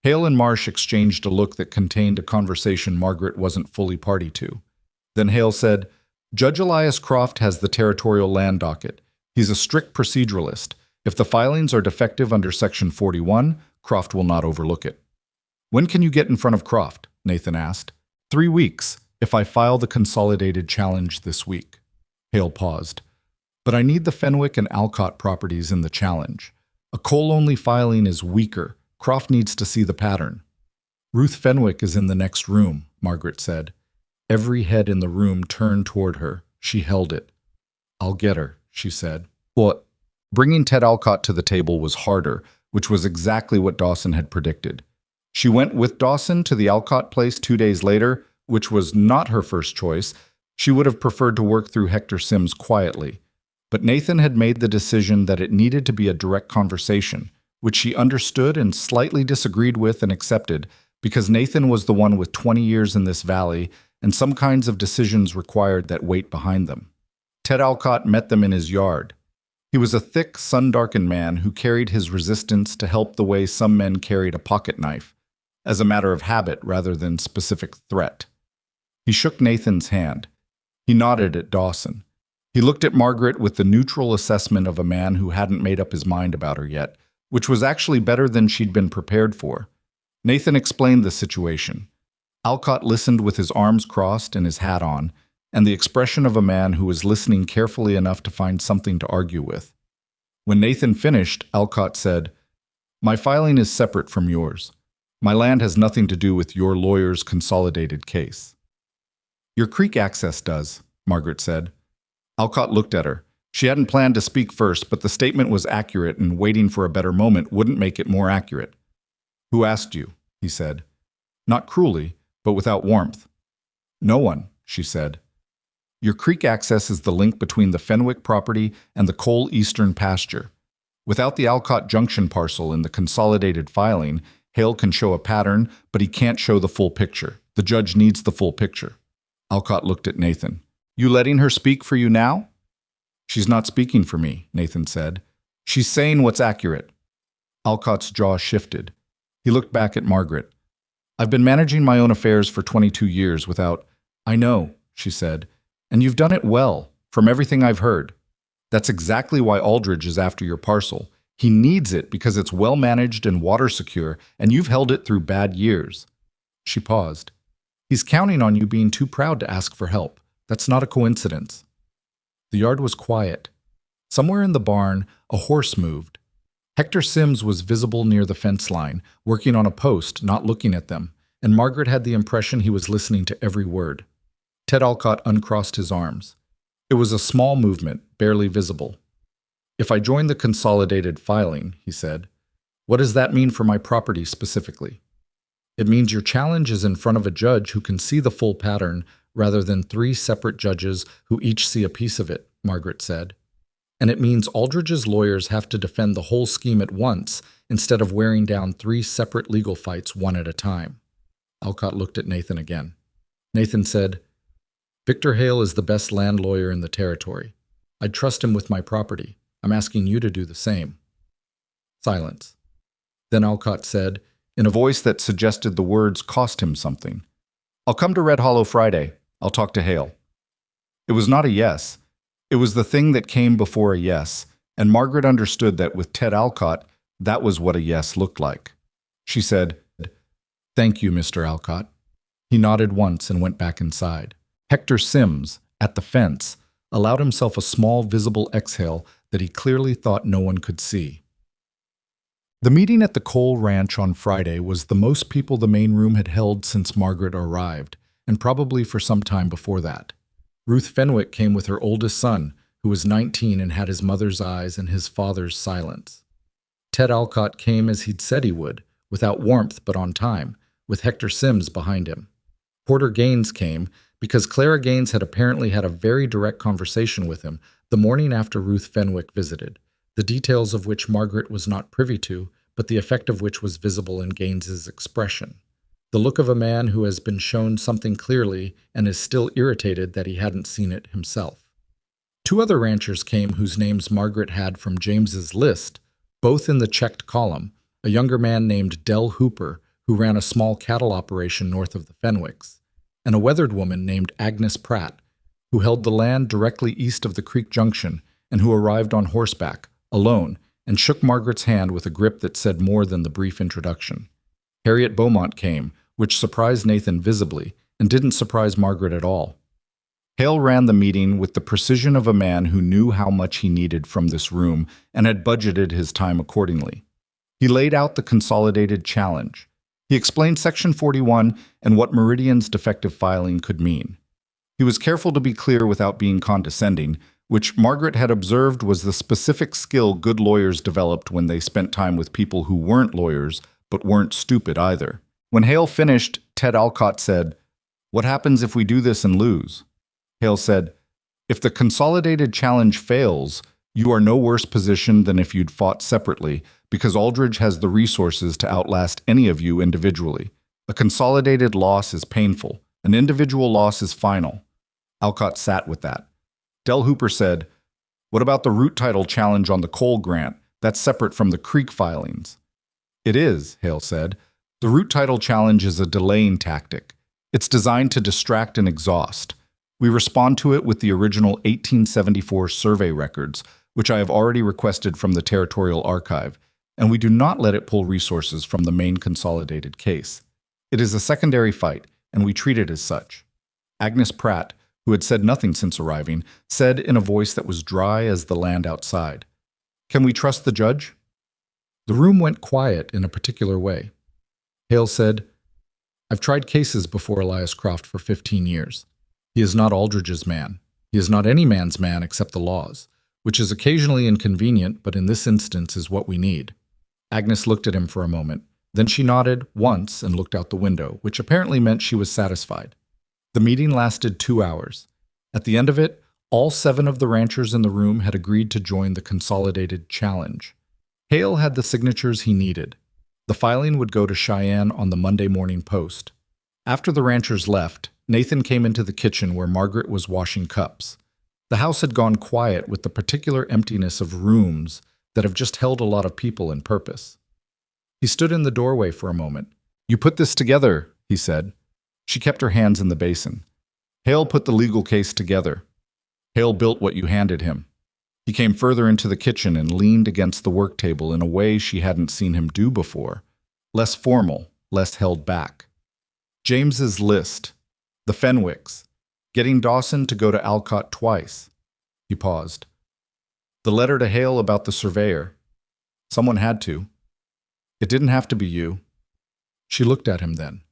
Hale and Marsh exchanged a look that contained a conversation Margaret wasn't fully party to. Then Hale said, Judge Elias Croft has the territorial land docket. He's a strict proceduralist. If the filings are defective under Section 41, Croft will not overlook it. When can you get in front of Croft? Nathan asked. 3 weeks, if I file the consolidated challenge this week. Hale paused. But I need the Fenwick and Alcott properties in the challenge. A coal-only filing is weaker. Croft needs to see the pattern. Ruth Fenwick is in the next room, Margaret said. Every head in the room turned toward her. She held it. I'll get her, she said. What? Bringing Ted Alcott to the table was harder, which was exactly what Dawson had predicted. She went with Dawson to the Alcott place 2 days later, which was not her first choice. She would have preferred to work through Hector Sims quietly. But Nathan had made the decision that it needed to be a direct conversation, which she understood and slightly disagreed with and accepted, because Nathan was the one with 20 years in this valley, and some kinds of decisions required that weight behind them. Ted Alcott met them in his yard. He was a thick, sun-darkened man who carried his resistance to help the way some men carried a pocket knife, as a matter of habit rather than specific threat. He shook Nathan's hand. He nodded at Dawson. He looked at Margaret with the neutral assessment of a man who hadn't made up his mind about her yet, which was actually better than she'd been prepared for. Nathan explained the situation. Alcott listened with his arms crossed and his hat on, and the expression of a man who was listening carefully enough to find something to argue with. When Nathan finished, Alcott said, "My filing is separate from yours. My land has nothing to do with your lawyer's consolidated case." "Your creek access does," Margaret said. Alcott looked at her. She hadn't planned to speak first, but the statement was accurate, and waiting for a better moment wouldn't make it more accurate. "Who asked you?" he said. Not cruelly, but without warmth. "No one," she said. "Your creek access is the link between the Fenwick property and the Cole Eastern pasture. Without the Alcott Junction parcel in the consolidated filing, Hale can show a pattern, but he can't show the full picture. The judge needs the full picture." Alcott looked at Nathan. "You letting her speak for you now?" "She's not speaking for me," Nathan said. "She's saying what's accurate." Alcott's jaw shifted. He looked back at Margaret. "I've been managing my own affairs for 22 years without—" "I know," she said. "And you've done it well, from everything I've heard. That's exactly why Aldridge is after your parcel. He needs it because it's well managed and water secure, and you've held it through bad years." She paused. "He's counting on you being too proud to ask for help. That's not a coincidence." The yard was quiet. Somewhere in the barn, a horse moved. Hector Sims was visible near the fence line, working on a post, not looking at them, and Margaret had the impression he was listening to every word. Ted Alcott uncrossed his arms. It was a small movement, barely visible. "If I join the consolidated filing," he said, "what does that mean for my property specifically?" "It means your challenge is in front of a judge who can see the full pattern rather than 3 separate judges who each see a piece of it," Margaret said. "And it means Aldridge's lawyers have to defend the whole scheme at once instead of wearing down 3 separate legal fights one at a time." Alcott looked at Nathan again. Nathan said, "Victor Hale is the best land lawyer in the territory. I'd trust him with my property. I'm asking you to do the same." Silence. Then Alcott said, in a voice that suggested the words cost him something, "I'll come to Red Hollow Friday. I'll talk to Hale." It was not a yes. It was the thing that came before a yes, and Margaret understood that with Ted Alcott, that was what a yes looked like. She said, "Thank you, Mr. Alcott." He nodded once and went back inside. Hector Sims, at the fence, allowed himself a small visible exhale that he clearly thought no one could see. The meeting at the Cole Ranch on Friday was the most people the main room had held since Margaret arrived, and probably for some time before that. Ruth Fenwick came with her oldest son, who was 19 and had his mother's eyes and his father's silence. Ted Alcott came as he'd said he would, without warmth but on time, with Hector Sims behind him. Porter Gaines came because Clara Gaines had apparently had a very direct conversation with him the morning after Ruth Fenwick visited, the details of which Margaret was not privy to, but the effect of which was visible in Gaines's expression. The look of a man who has been shown something clearly and is still irritated that he hadn't seen it himself. 2 other ranchers came whose names Margaret had from James's list, both in the checked column, a younger man named Del Hooper, who ran a small cattle operation north of the Fenwicks, and a weathered woman named Agnes Pratt, who held the land directly east of the creek junction and who arrived on horseback, alone, and shook Margaret's hand with a grip that said more than the brief introduction. Harriet Beaumont came, which surprised Nathan visibly, and didn't surprise Margaret at all. Hale ran the meeting with the precision of a man who knew how much he needed from this room and had budgeted his time accordingly. He laid out the consolidated challenge. He explained Section 41 and what Meridian's defective filing could mean. He was careful to be clear without being condescending, which Margaret had observed was the specific skill good lawyers developed when they spent time with people who weren't lawyers but weren't stupid either. When Hale finished, Ted Alcott said, "What happens if we do this and lose?" Hale said, "If the consolidated challenge fails, you are no worse positioned than if you'd fought separately, because Aldridge has the resources to outlast any of you individually. A consolidated loss is painful. An individual loss is final." Alcott sat with that. Del Hooper said, "What about the root title challenge on the coal grant? That's separate from the Creek filings." "It is," Hale said. "The root title challenge is a delaying tactic. It's designed to distract and exhaust. We respond to it with the original 1874 survey records, which I have already requested from the Territorial Archive, and we do not let it pull resources from the main consolidated case. It is a secondary fight, and we treat it as such." Agnes Pratt, who had said nothing since arriving, said in a voice that was dry as the land outside, "Can we trust the judge?" The room went quiet in a particular way. Hale said, "I've tried cases before Elias Croft for 15 years. He is not Aldridge's man. He is not any man's man except the law's, which is occasionally inconvenient, but in this instance is what we need." Agnes looked at him for a moment. Then she nodded once and looked out the window, which apparently meant she was satisfied. The meeting lasted 2 hours. At the end of it, all 7 of the ranchers in the room had agreed to join the consolidated challenge. Hale had the signatures he needed. The filing would go to Cheyenne on the Monday Morning Post. After the ranchers left, Nathan came into the kitchen where Margaret was washing cups. The house had gone quiet with the particular emptiness of rooms that have just held a lot of people and purpose. He stood in the doorway for a moment. "You put this together," he said. She kept her hands in the basin. "Hale put the legal case together. Hale built what you handed him." He came further into the kitchen and leaned against the work table in a way she hadn't seen him do before. Less formal, less held back. James's list. The Fenwicks. Getting Dawson to go to Alcott twice. He paused. The letter to Hale about the surveyor. Someone had to. It didn't have to be you. She looked at him then.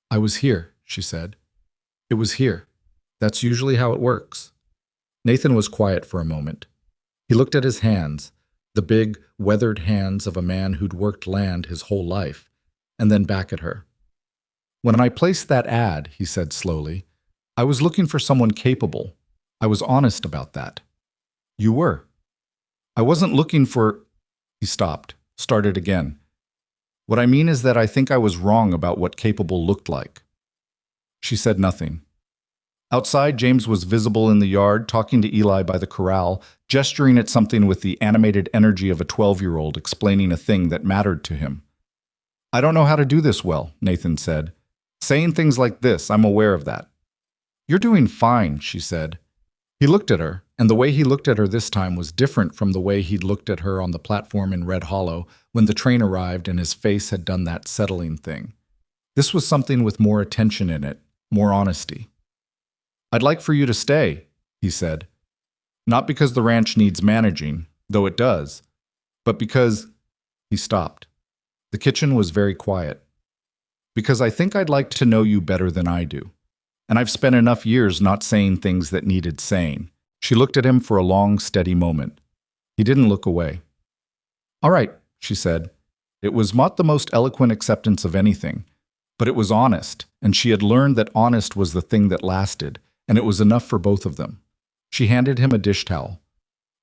"I was here," she said. "It was here. That's usually how it works." Nathan was quiet for a moment. He looked at his hands, the big, weathered hands of a man who'd worked land his whole life, and then back at her. "When I placed that ad," he said slowly, "I was looking for someone capable. I was honest about that." "You were." "I wasn't looking for—" He stopped, started again. "What I mean is that I think I was wrong about what capable looked like." She said nothing. Outside, James was visible in the yard, talking to Eli by the corral, gesturing at something with the animated energy of a 12-year-old explaining a thing that mattered to him. "I don't know how to do this well," Nathan said. "Saying things like this, I'm aware of that." "You're doing fine," she said. He looked at her, and the way he looked at her this time was different from the way he'd looked at her on the platform in Red Hollow when the train arrived and his face had done that settling thing. This was something with more attention in it, more honesty. "I'd like for you to stay," he said. "Not because the ranch needs managing, though it does, but because—" He stopped. The kitchen was very quiet. "Because I think I'd like to know you better than I do. And I've spent enough years not saying things that needed saying." She looked at him for a long, steady moment. He didn't look away. "All right," she said. It was not the most eloquent acceptance of anything, but it was honest, and she had learned that honest was the thing that lasted, and it was enough for both of them. She handed him a dish towel.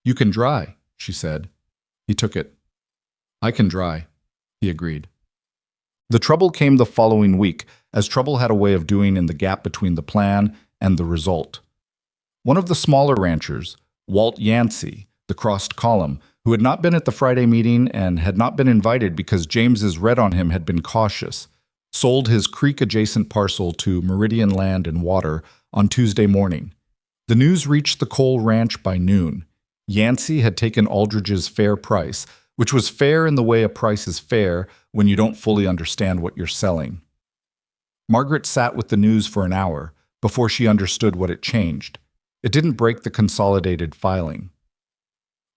"You can dry," she said. He took it. "I can dry," he agreed. The trouble came the following week, as trouble had a way of doing in the gap between the plan and the result. One of the smaller ranchers, Walt Yancey, the crossed column, who had not been at the Friday meeting and had not been invited because James's read on him had been cautious, sold his creek-adjacent parcel to Meridian Land and Water on Tuesday morning. The news reached the coal ranch by noon. Yancey had taken Aldridge's fair price, which was fair in the way a price is fair when you don't fully understand what you're selling. Margaret sat with the news for an hour before she understood what it changed. It didn't break the consolidated filing.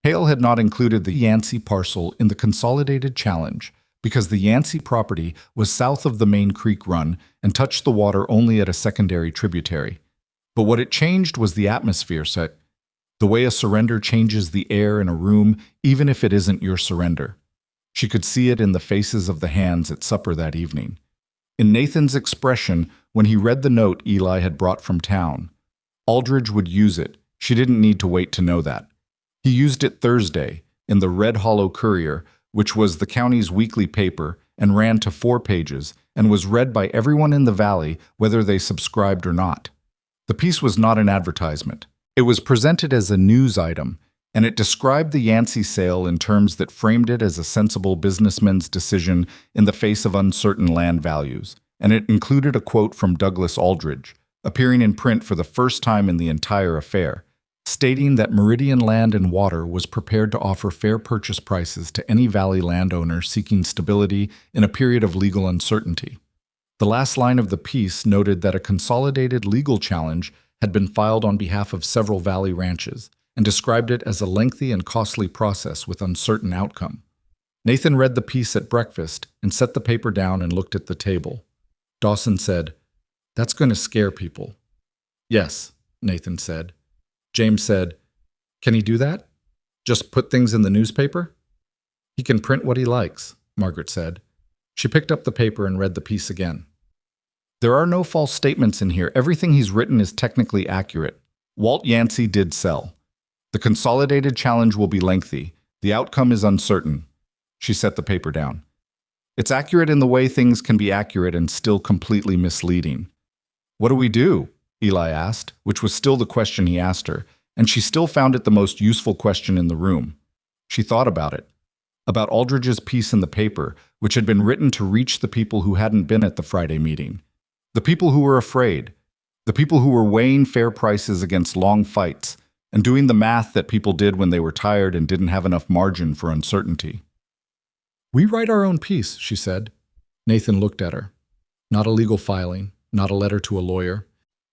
Hale had not included the Yancey parcel in the consolidated challenge because the Yancey property was south of the main creek run and touched the water only at a secondary tributary. But what it changed was the atmosphere set, the way a surrender changes the air in a room even if it isn't your surrender. She could see it in the faces of the hands at supper that evening. In Nathan's expression when he read the note Eli had brought from town. Aldridge would use it. She didn't need to wait to know that. He used it Thursday in the Red Hollow Courier, which was the county's weekly paper, and ran to 4 pages and was read by everyone in the valley, whether they subscribed or not. The piece was not an advertisement. It was presented as a news item, and it described the Yancey sale in terms that framed it as a sensible businessman's decision in the face of uncertain land values, and it included a quote from Douglas Aldridge, appearing in print for the first time in the entire affair, stating that Meridian Land and Water was prepared to offer fair purchase prices to any valley landowner seeking stability in a period of legal uncertainty. The last line of the piece noted that a consolidated legal challenge had been filed on behalf of several valley ranches, and described it as a lengthy and costly process with uncertain outcome. Nathan read the piece at breakfast and set the paper down and looked at the table. Dawson said, "That's going to scare people." "Yes," Nathan said. James said, "Can he do that? Just put things in the newspaper?" "He can print what he likes," Margaret said. She picked up the paper and read the piece again. "There are no false statements in here. Everything he's written is technically accurate. Walt Yancey did sell. The consolidated challenge will be lengthy. The outcome is uncertain." She set the paper down. "It's accurate in the way things can be accurate and still completely misleading." "What do we do?" Eli asked, which was still the question he asked her, and she still found it the most useful question in the room. She thought about it. About Aldridge's piece in the paper, which had been written to reach the people who hadn't been at the Friday meeting. The people who were afraid. The people who were weighing fair prices against long fights, and doing the math that people did when they were tired and didn't have enough margin for uncertainty. "We write our own piece," she said. Nathan looked at her. Not a legal filing, not a letter to a lawyer.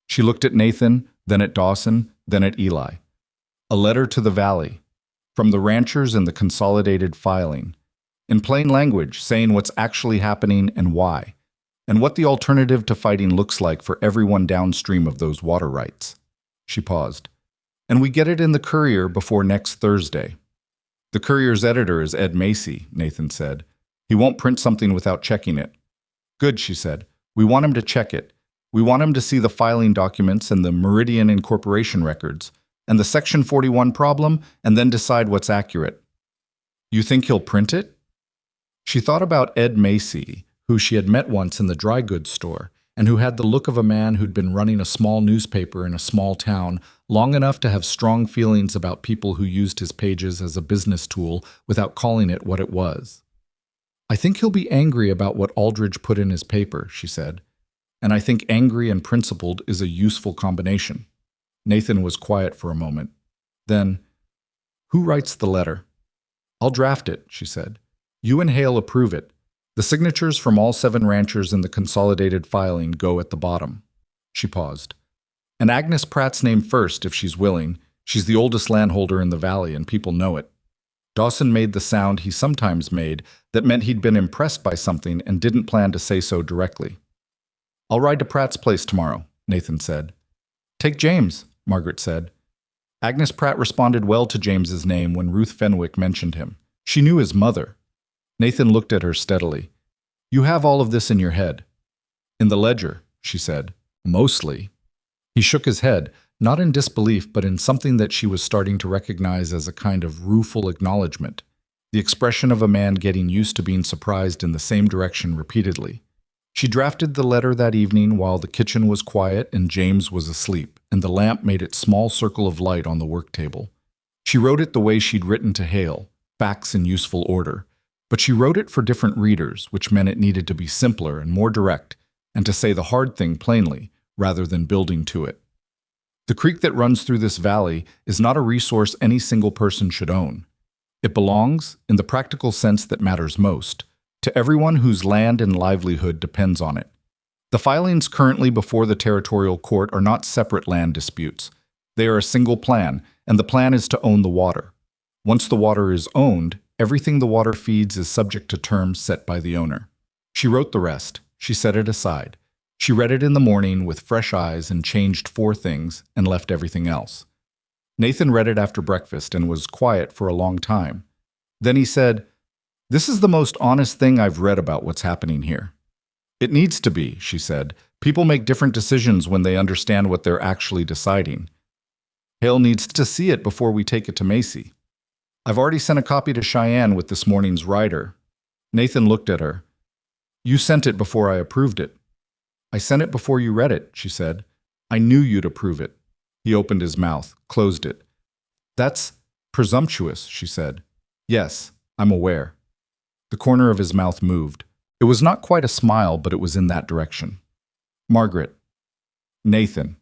She looked at Nathan, then at Dawson, then at Eli. A letter to the valley, from the ranchers in the consolidated filing, in plain language saying what's actually happening and why, and what the alternative to fighting looks like for everyone downstream of those water rights. She paused. "And we get it in the Courier before next Thursday." "The Courier's editor is Ed Macy," Nathan said. "He won't print something without checking it." "Good," she said. "We want him to check it. We want him to see the filing documents and the Meridian Incorporation records, and the Section 41 problem, and then decide what's accurate." "You think he'll print it?" She thought about Ed Macy, who she had met once in the dry goods store, and who had the look of a man who'd been running a small newspaper in a small town long enough to have strong feelings about people who used his pages as a business tool without calling it what it was. "I think he'll be angry about what Aldridge put in his paper," she said. "And I think angry and principled is a useful combination." Nathan was quiet for a moment. Then, "Who writes the letter?" "I'll draft it," she said. "You and Hale approve it. The signatures from all 7 ranchers in the consolidated filing go at the bottom." She paused. "And Agnes Pratt's name first, if she's willing. She's the oldest landholder in the valley, and people know it." Dawson made the sound he sometimes made that meant he'd been impressed by something and didn't plan to say so directly. "I'll ride to Pratt's place tomorrow," Nathan said. "Take James," Margaret said. Agnes Pratt responded well to James's name when Ruth Fenwick mentioned him. She knew his mother. Nathan looked at her steadily. "You have all of this in your head." "In the ledger," she said. "Mostly." He shook his head, not in disbelief, but in something that she was starting to recognize as a kind of rueful acknowledgement, the expression of a man getting used to being surprised in the same direction repeatedly. She drafted the letter that evening while the kitchen was quiet and James was asleep, and the lamp made its small circle of light on the work table. She wrote it the way she'd written to Hale, facts in useful order, but she wrote it for different readers, which meant it needed to be simpler and more direct, and to say the hard thing plainly, rather than building to it. The creek that runs through this valley is not a resource any single person should own. It belongs, in the practical sense that matters most, to everyone whose land and livelihood depends on it. The filings currently before the territorial court are not separate land disputes. They are a single plan, and the plan is to own the water. Once the water is owned, everything the water feeds is subject to terms set by the owner. She wrote the rest. She set it aside. She read it in the morning with fresh eyes and changed 4 things and left everything else. Nathan read it after breakfast and was quiet for a long time. Then he said, "This is the most honest thing I've read about what's happening here." It needs to be, she said. People make different decisions when they understand what they're actually deciding. Hale needs to see it before we take it to Macy. I've already sent a copy to Cheyenne with this morning's rider. Nathan looked at her. You sent it before I approved it. I sent it before you read it, she said. I knew you'd approve it. He opened his mouth, closed it. That's presumptuous, she said. Yes, I'm aware. The corner of his mouth moved. It was not quite a smile, but it was in that direction. Margaret. Nathan.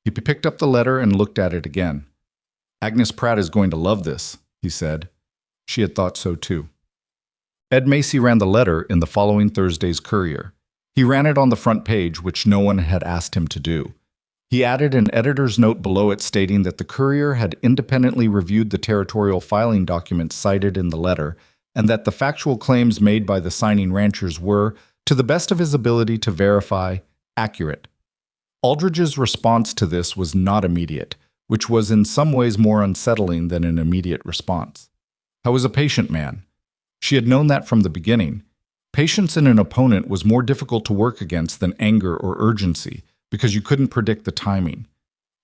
He picked up the letter and looked at it again. Agnes Pratt is going to love this, he said. She had thought so too. Ed Macy ran the letter in the following Thursday's Courier. He ran it on the front page, which no one had asked him to do. He added an editor's note below it stating that the Courier had independently reviewed the territorial filing documents cited in the letter and that the factual claims made by the signing ranchers were, to the best of his ability to verify, accurate. Aldridge's response to this was not immediate, which was in some ways more unsettling than an immediate response. I was a patient man. She had known that from the beginning. Patience in an opponent was more difficult to work against than anger or urgency, because you couldn't predict the timing.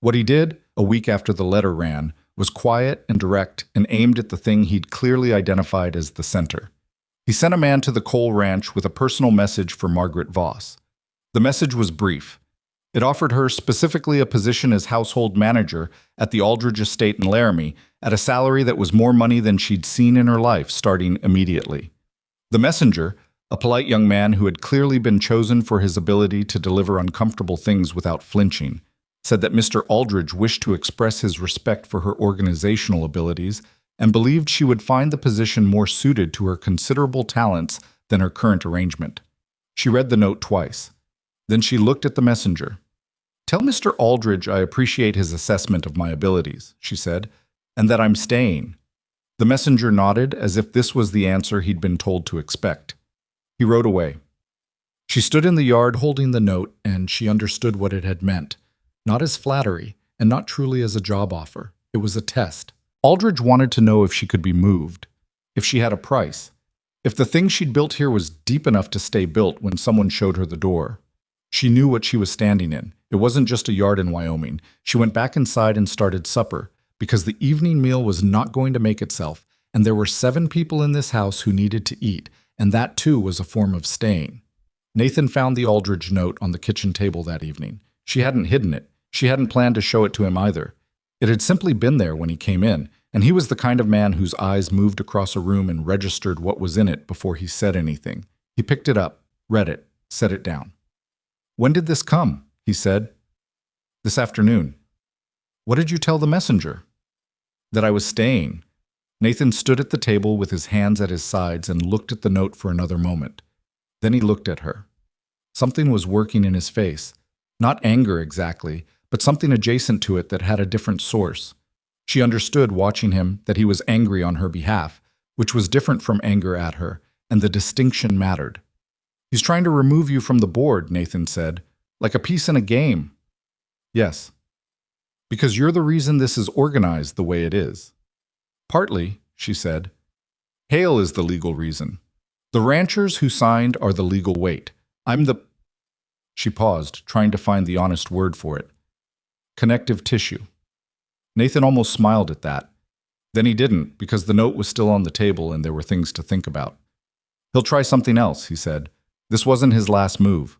What he did, a week after the letter ran, was quiet and direct and aimed at the thing he'd clearly identified as the center. He sent a man to the Cole Ranch with a personal message for Margaret Voss. The message was brief. It offered her specifically a position as household manager at the Aldridge estate in Laramie at a salary that was more money than she'd seen in her life, starting immediately. The messenger, a polite young man who had clearly been chosen for his ability to deliver uncomfortable things without flinching, said that Mr. Aldridge wished to express his respect for her organizational abilities and believed she would find the position more suited to her considerable talents than her current arrangement. She read the note twice. Then she looked at the messenger. Tell Mr. Aldridge I appreciate his assessment of my abilities, she said, and that I'm staying. The messenger nodded as if this was the answer he'd been told to expect. He rode away. She stood in the yard holding the note, and she understood what it had meant. Not as flattery, and not truly as a job offer. It was a test. Aldridge wanted to know if she could be moved, if she had a price, if the thing she'd built here was deep enough to stay built when someone showed her the door. She knew what she was standing in. It wasn't just a yard in Wyoming. She went back inside and started supper, because the evening meal was not going to make itself, and there were 7 people in this house who needed to eat, and that too was a form of staying. Nathan found the Aldridge note on the kitchen table that evening. She hadn't hidden it. She hadn't planned to show it to him either. It had simply been there when he came in, and he was the kind of man whose eyes moved across a room and registered what was in it before he said anything. He picked it up, read it, set it down. When did this come? He said. This afternoon. What did you tell the messenger? That I was staying. Nathan stood at the table with his hands at his sides and looked at the note for another moment. Then he looked at her. Something was working in his face. Not anger exactly, but something adjacent to it that had a different source. She understood, watching him, that he was angry on her behalf, which was different from anger at her, and the distinction mattered. He's trying to remove you from the board, Nathan said, like a piece in a game. Yes. Because you're the reason this is organized the way it is. Partly, she said. Hale is the legal reason. The ranchers who signed are the legal weight. I'm the... She paused, trying to find the honest word for it. Connective tissue. Nathan almost smiled at that. Then he didn't, because the note was still on the table and there were things to think about. He'll try something else, he said. This wasn't his last move.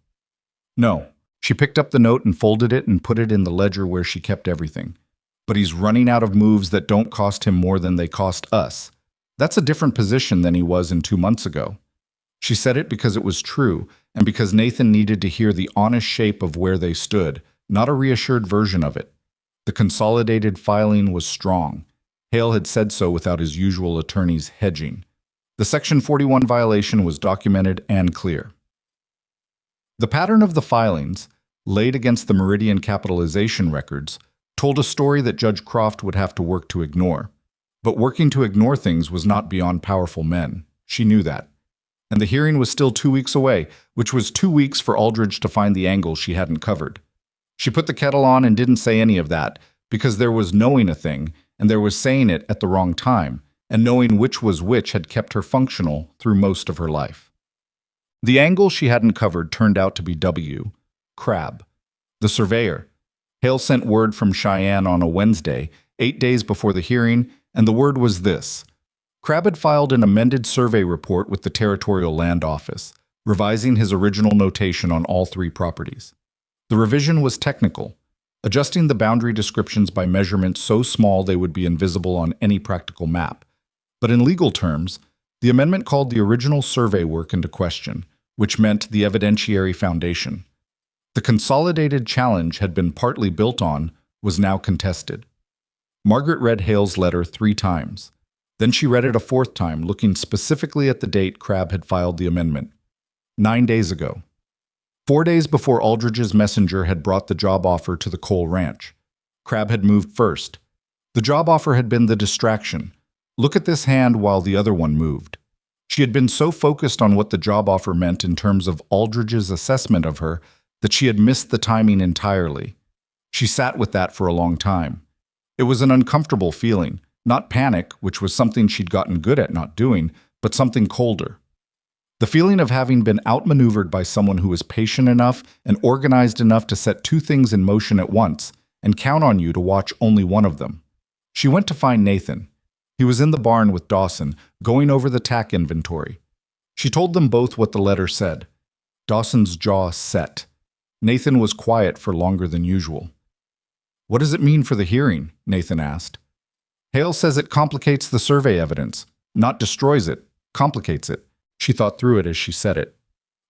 No. She picked up the note and folded it and put it in the ledger where she kept everything. But he's running out of moves that don't cost him more than they cost us. That's a different position than he was in 2 months ago. She said it because it was true, and because Nathan needed to hear the honest shape of where they stood, not a reassured version of it. The consolidated filing was strong. Hale had said so without his usual attorney's hedging. The Section 41 violation was documented and clear. The pattern of the filings, laid against the Meridian capitalization records, told a story that Judge Croft would have to work to ignore. But working to ignore things was not beyond powerful men. She knew that. And the hearing was still 2 weeks away, which was 2 weeks for Aldridge to find the angle she hadn't covered. She put the kettle on and didn't say any of that, because there was knowing a thing, and there was saying it at the wrong time, and knowing which was which had kept her functional through most of her life. The angle she hadn't covered turned out to be W. Crab, the surveyor. Hale sent word from Cheyenne on a Wednesday, 8 days before the hearing, and the word was this. Crab had filed an amended survey report with the Territorial Land Office, revising his original notation on all 3 properties. The revision was technical, adjusting the boundary descriptions by measurements so small they would be invisible on any practical map. But in legal terms, the amendment called the original survey work into question, which meant the evidentiary foundation. The consolidated challenge had been partly built on, was now contested. Margaret read Hale's letter 3 times. Then she read it a 4th time, looking specifically at the date Crab had filed the amendment. 9 days ago. 4 days before Aldridge's messenger had brought the job offer to the Cole Ranch. Crab had moved first. The job offer had been the distraction. Look at this hand while the other one moved. She had been so focused on what the job offer meant in terms of Aldridge's assessment of her that she had missed the timing entirely. She sat with that for a long time. It was an uncomfortable feeling, not panic, which was something she'd gotten good at not doing, but something colder. The feeling of having been outmaneuvered by someone who was patient enough and organized enough to set 2 things in motion at once and count on you to watch only one of them. She went to find Nathan. He was in the barn with Dawson, going over the tack inventory. She told them both what the letter said. Dawson's jaw set. Nathan was quiet for longer than usual. "What does it mean for the hearing?" Nathan asked. "Hale says it complicates the survey evidence. Not destroys it, complicates it." She thought through it as she said it.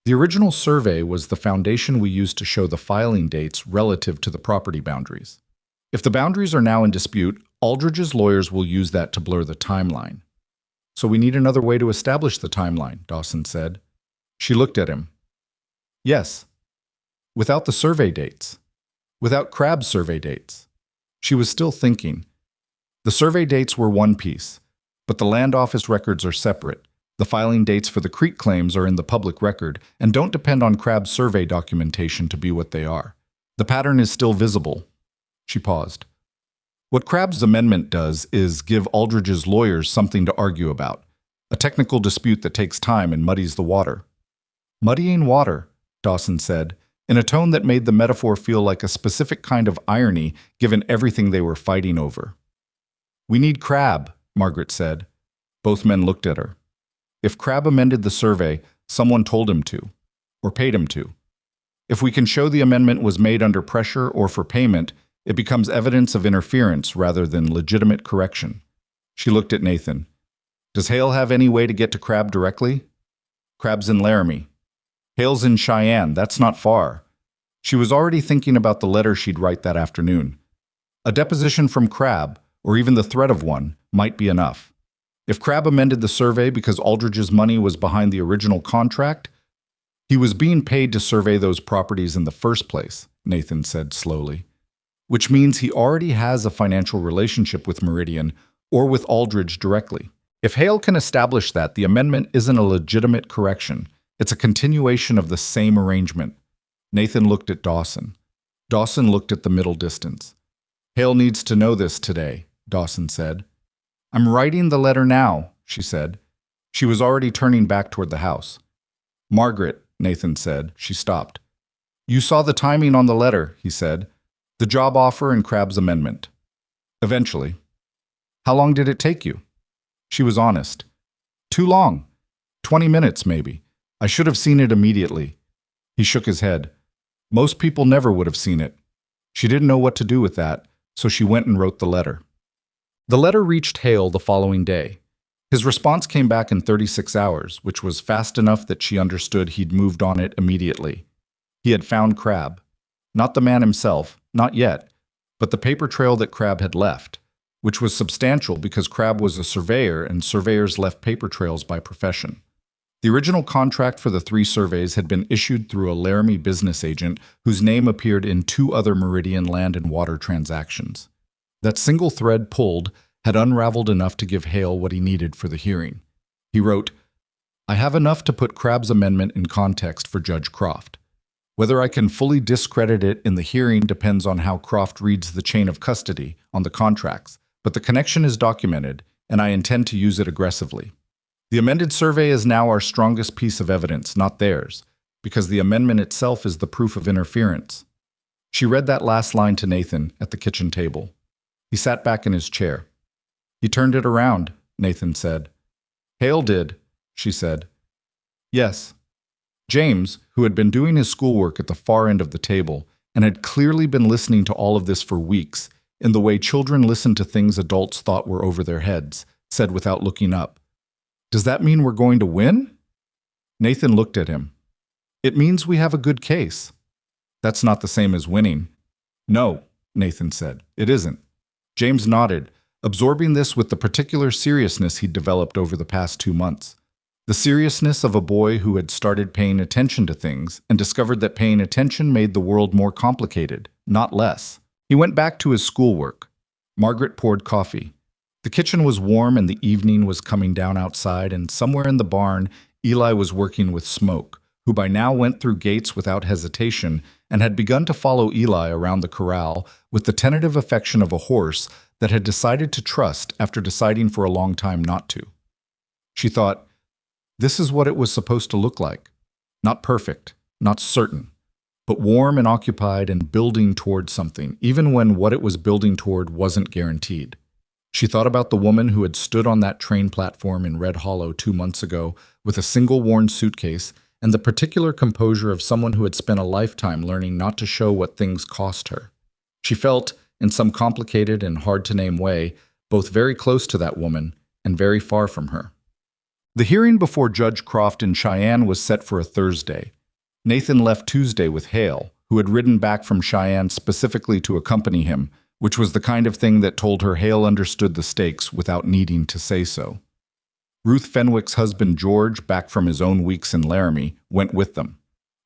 The original survey was the foundation we used to show the filing dates relative to the property boundaries. If the boundaries are now in dispute, Aldridge's lawyers will use that to blur the timeline. "So we need another way to establish the timeline," Dawson said. She looked at him. "Yes. Without the survey dates. Without Crab's survey dates." She was still thinking. The survey dates were one piece, but the land office records are separate. The filing dates for the Creek claims are in the public record and don't depend on Crab's survey documentation to be what they are. The pattern is still visible. She paused. What Crab's amendment does is give Aldridge's lawyers something to argue about, a technical dispute that takes time and muddies the water. "Muddying water," Dawson said, in a tone that made the metaphor feel like a specific kind of irony given everything they were fighting over. "We need Crab," Margaret said. Both men looked at her. If Crab amended the survey, someone told him to, or paid him to. If we can show the amendment was made under pressure or for payment, it becomes evidence of interference rather than legitimate correction. She looked at Nathan. "Does Hale have any way to get to Crab directly?" "Crab's in Laramie." "Hale's in Cheyenne, that's not far." She was already thinking about the letter she'd write that afternoon. A deposition from Crab, or even the threat of one, might be enough. If Crab amended the survey because Aldridge's money was behind the original contract, he was being paid to survey those properties in the first place, Nathan said slowly. Which means he already has a financial relationship with Meridian or with Aldridge directly. If Hale can establish that, the amendment isn't a legitimate correction. It's a continuation of the same arrangement. Nathan looked at Dawson. Dawson looked at the middle distance. "Hale needs to know this today," Dawson said. "I'm writing the letter now," she said. She was already turning back toward the house. "Margaret," Nathan said. She stopped. "You saw the timing on the letter," he said. "The job offer and Crab's amendment." "Eventually." "How long did it take you?" She was honest. "Too long. 20 minutes, maybe. I should have seen it immediately." He shook his head. "Most people never would have seen it." She didn't know what to do with that, so she went and wrote the letter. The letter reached Hale the following day. His response came back in 36 hours, which was fast enough that she understood he'd moved on it immediately. He had found Crab. Not the man himself, not yet, but the paper trail that Crab had left, which was substantial because Crab was a surveyor and surveyors left paper trails by profession. The original contract for the 3 surveys had been issued through a Laramie business agent whose name appeared in 2 other Meridian land and water transactions. That single thread pulled had unraveled enough to give Hale what he needed for the hearing. He wrote, "I have enough to put Crab's amendment in context for Judge Croft. Whether I can fully discredit it in the hearing depends on how Croft reads the chain of custody on the contracts, but the connection is documented, and I intend to use it aggressively." The amended survey is now our strongest piece of evidence, not theirs, because the amendment itself is the proof of interference. She read that last line to Nathan at the kitchen table. He sat back in his chair. He turned it around, Nathan said. Hale did, she said. Yes. James, who had been doing his schoolwork at the far end of the table and had clearly been listening to all of this for weeks, in the way children listen to things adults thought were over their heads, said without looking up, Does that mean we're going to win? Nathan looked at him. It means we have a good case. That's not the same as winning. No, Nathan said. It isn't. James nodded, absorbing this with the particular seriousness he'd developed over the past 2 months. The seriousness of a boy who had started paying attention to things and discovered that paying attention made the world more complicated, not less. He went back to his schoolwork. Margaret poured coffee. The kitchen was warm and the evening was coming down outside, and somewhere in the barn, Eli was working with Smoke, who by now went through gates without hesitation and had begun to follow Eli around the corral with the tentative affection of a horse that had decided to trust after deciding for a long time not to. She thought, this is what it was supposed to look like. Not perfect, not certain, but warm and occupied and building toward something, even when what it was building toward wasn't guaranteed. She thought about the woman who had stood on that train platform in Red Hollow 2 months ago with a single worn suitcase and the particular composure of someone who had spent a lifetime learning not to show what things cost her. She felt, in some complicated and hard-to-name way, both very close to that woman and very far from her. The hearing before Judge Croft in Cheyenne was set for a Thursday. Nathan left Tuesday with Hale, who had ridden back from Cheyenne specifically to accompany him, which was the kind of thing that told her Hale understood the stakes without needing to say so. Ruth Fenwick's husband George, back from his own weeks in Laramie, went with them.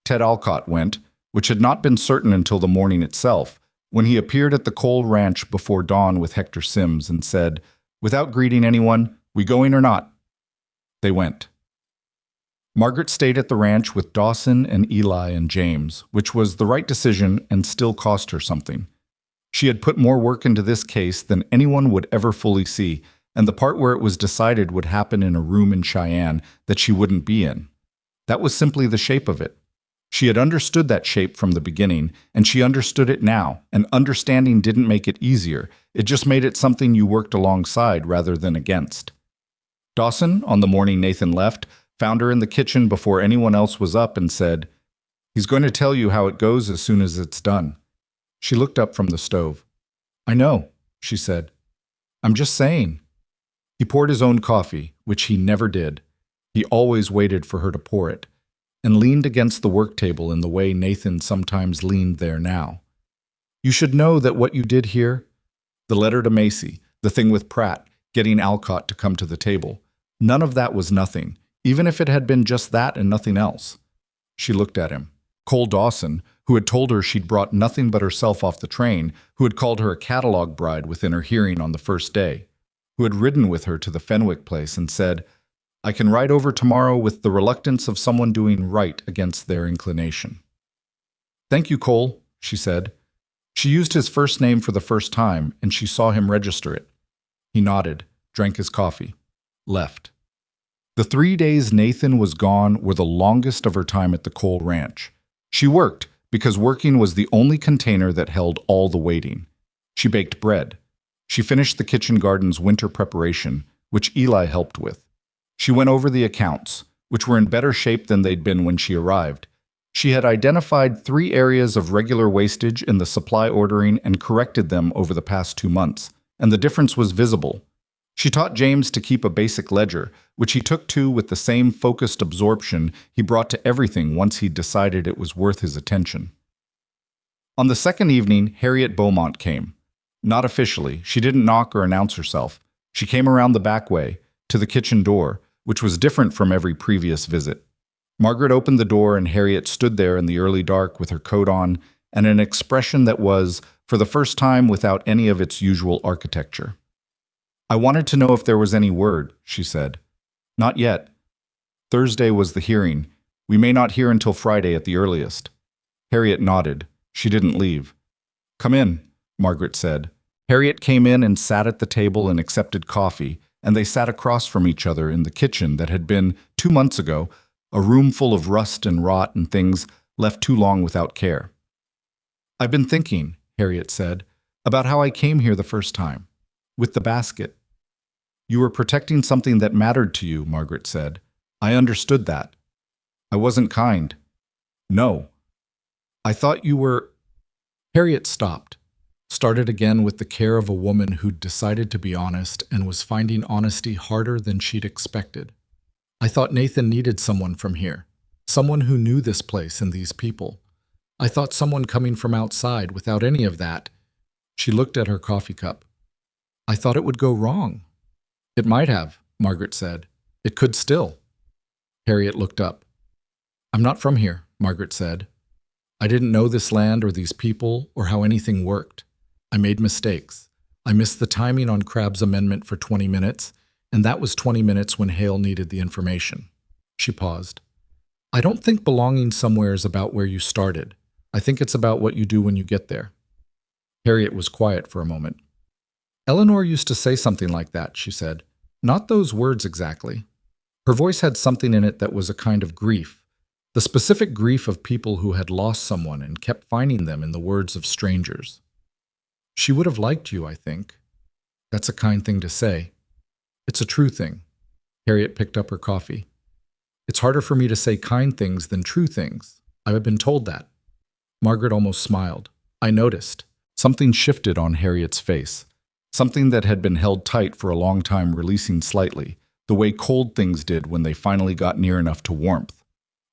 Ted Alcott went, which had not been certain until the morning itself, when he appeared at the Cole Ranch before dawn with Hector Sims and said, without greeting anyone, "We going or not?" They went. Margaret stayed at the ranch with Dawson and Eli and James, which was the right decision and still cost her something. She had put more work into this case than anyone would ever fully see, and the part where it was decided would happen in a room in Cheyenne that she wouldn't be in. That was simply the shape of it. She had understood that shape from the beginning, and she understood it now, and understanding didn't make it easier. It just made it something you worked alongside rather than against. Dawson, on the morning Nathan left, found her in the kitchen before anyone else was up and said, "He's going to tell you how it goes as soon as it's done." She looked up from the stove. "I know," she said. "I'm just saying." He poured his own coffee, which he never did. He always waited for her to pour it, and leaned against the work table in the way Nathan sometimes leaned there now. "You should know that what you did here, the letter to Macy, the thing with Pratt, getting Alcott to come to the table, none of that was nothing, even if it had been just that and nothing else." She looked at him. Cole Dawson, who had told her she'd brought nothing but herself off the train, who had called her a catalog bride within her hearing on the first day, who had ridden with her to the Fenwick place and said, "I can ride over tomorrow with the reluctance of someone doing right against their inclination." "Thank you, Cole," she said. She used his first name for the first time, and she saw him register it. He nodded, drank his coffee, left. The 3 days Nathan was gone were the longest of her time at the Cole Ranch. She worked, because working was the only container that held all the waiting. She baked bread. She finished the kitchen garden's winter preparation, which Eli helped with. She went over the accounts, which were in better shape than they'd been when she arrived. She had identified 3 areas of regular wastage in the supply ordering and corrected them over the past 2 months, and the difference was visible. She taught James to keep a basic ledger, which he took to with the same focused absorption he brought to everything once he'd decided it was worth his attention. On the second evening, Harriet Beaumont came. Not officially, she didn't knock or announce herself. She came around the back way, to the kitchen door, which was different from every previous visit. Margaret opened the door and Harriet stood there in the early dark with her coat on and an expression that was, for the first time, without any of its usual architecture. "I wanted to know if there was any word," she said. "Not yet. Thursday was the hearing. We may not hear until Friday at the earliest." Harriet nodded. She didn't leave. "Come in," Margaret said. Harriet came in and sat at the table and accepted coffee, and they sat across from each other in the kitchen that had been, 2 months ago, a room full of rust and rot and things left too long without care. "I've been thinking," Harriet said, "about how I came here the first time. With the basket." "You were protecting something that mattered to you," Margaret said. "I understood that." "I wasn't kind." "No. I thought you were—" Harriet stopped, started again with the care of a woman who'd decided to be honest and was finding honesty harder than she'd expected. "I thought Nathan needed someone from here, someone who knew this place and these people. I thought someone coming from outside without any of that." She looked at her coffee cup. "I thought it would go wrong." "It might have," Margaret said. "It could still." Harriet looked up. "I'm not from here," Margaret said. "I didn't know this land or these people or how anything worked. I made mistakes. I missed the timing on Crab's amendment for 20 minutes, and that was 20 minutes when Hale needed the information." She paused. "I don't think belonging somewhere is about where you started. I think it's about what you do when you get there." Harriet was quiet for a moment. "Eleanor used to say something like that," she said. "Not those words exactly." Her voice had something in it that was a kind of grief, the specific grief of people who had lost someone and kept finding them in the words of strangers. "She would have liked you, I think." "That's a kind thing to say." "It's a true thing." Harriet picked up her coffee. "It's harder for me to say kind things than true things. I've been told that." Margaret almost smiled. "I noticed." Something shifted on Harriet's face. Something that had been held tight for a long time releasing slightly, the way cold things did when they finally got near enough to warmth.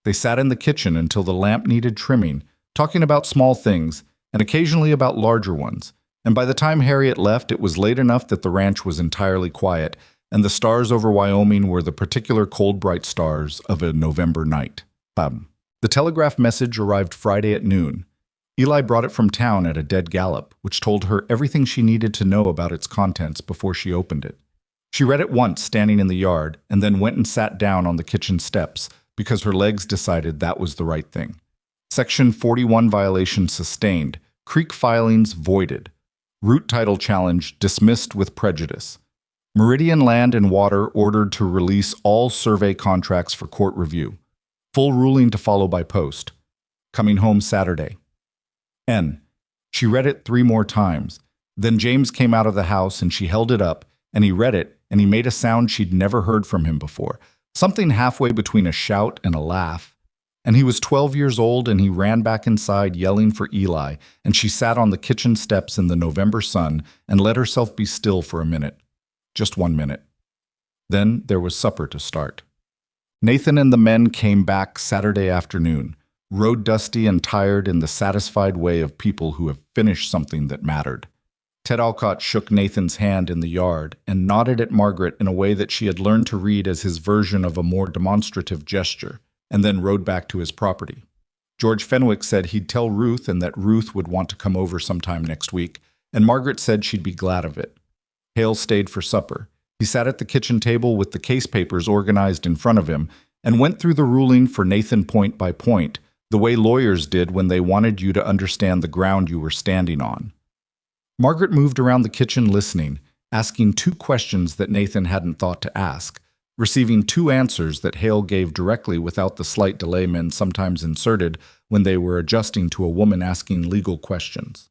They sat in the kitchen until the lamp needed trimming, talking about small things, and occasionally about larger ones. And by the time Harriet left, it was late enough that the ranch was entirely quiet, and the stars over Wyoming were the particular cold, bright stars of a November night. The telegraph message arrived Friday at noon. Eli brought it from town at a dead gallop, which told her everything she needed to know about its contents before she opened it. She read it once standing in the yard, and then went and sat down on the kitchen steps, because her legs decided that was the right thing. Section 41 violation sustained. Creek filings voided. Root title challenge dismissed with prejudice. Meridian Land and Water ordered to release all survey contracts for court review. Full ruling to follow by post. Coming home Saturday. N. She read it 3 more times. Then James came out of the house and she held it up, and he read it, and he made a sound she'd never heard from him before. Something halfway between a shout and a laugh. And he was 12 years old, and he ran back inside yelling for Eli, and she sat on the kitchen steps in the November sun and let herself be still for a minute. Just 1 minute. Then there was supper to start. Nathan and the men came back Saturday afternoon, road dusty and tired in the satisfied way of people who have finished something that mattered. Ted Alcott shook Nathan's hand in the yard and nodded at Margaret in a way that she had learned to read as his version of a more demonstrative gesture, and then rode back to his property. George Fenwick said he'd tell Ruth and that Ruth would want to come over sometime next week, and Margaret said she'd be glad of it. Hale stayed for supper. He sat at the kitchen table with the case papers organized in front of him and went through the ruling for Nathan point by point, the way lawyers did when they wanted you to understand the ground you were standing on. Margaret moved around the kitchen listening, asking 2 questions that Nathan hadn't thought to ask, receiving 2 answers that Hale gave directly without the slight delay men sometimes inserted when they were adjusting to a woman asking legal questions.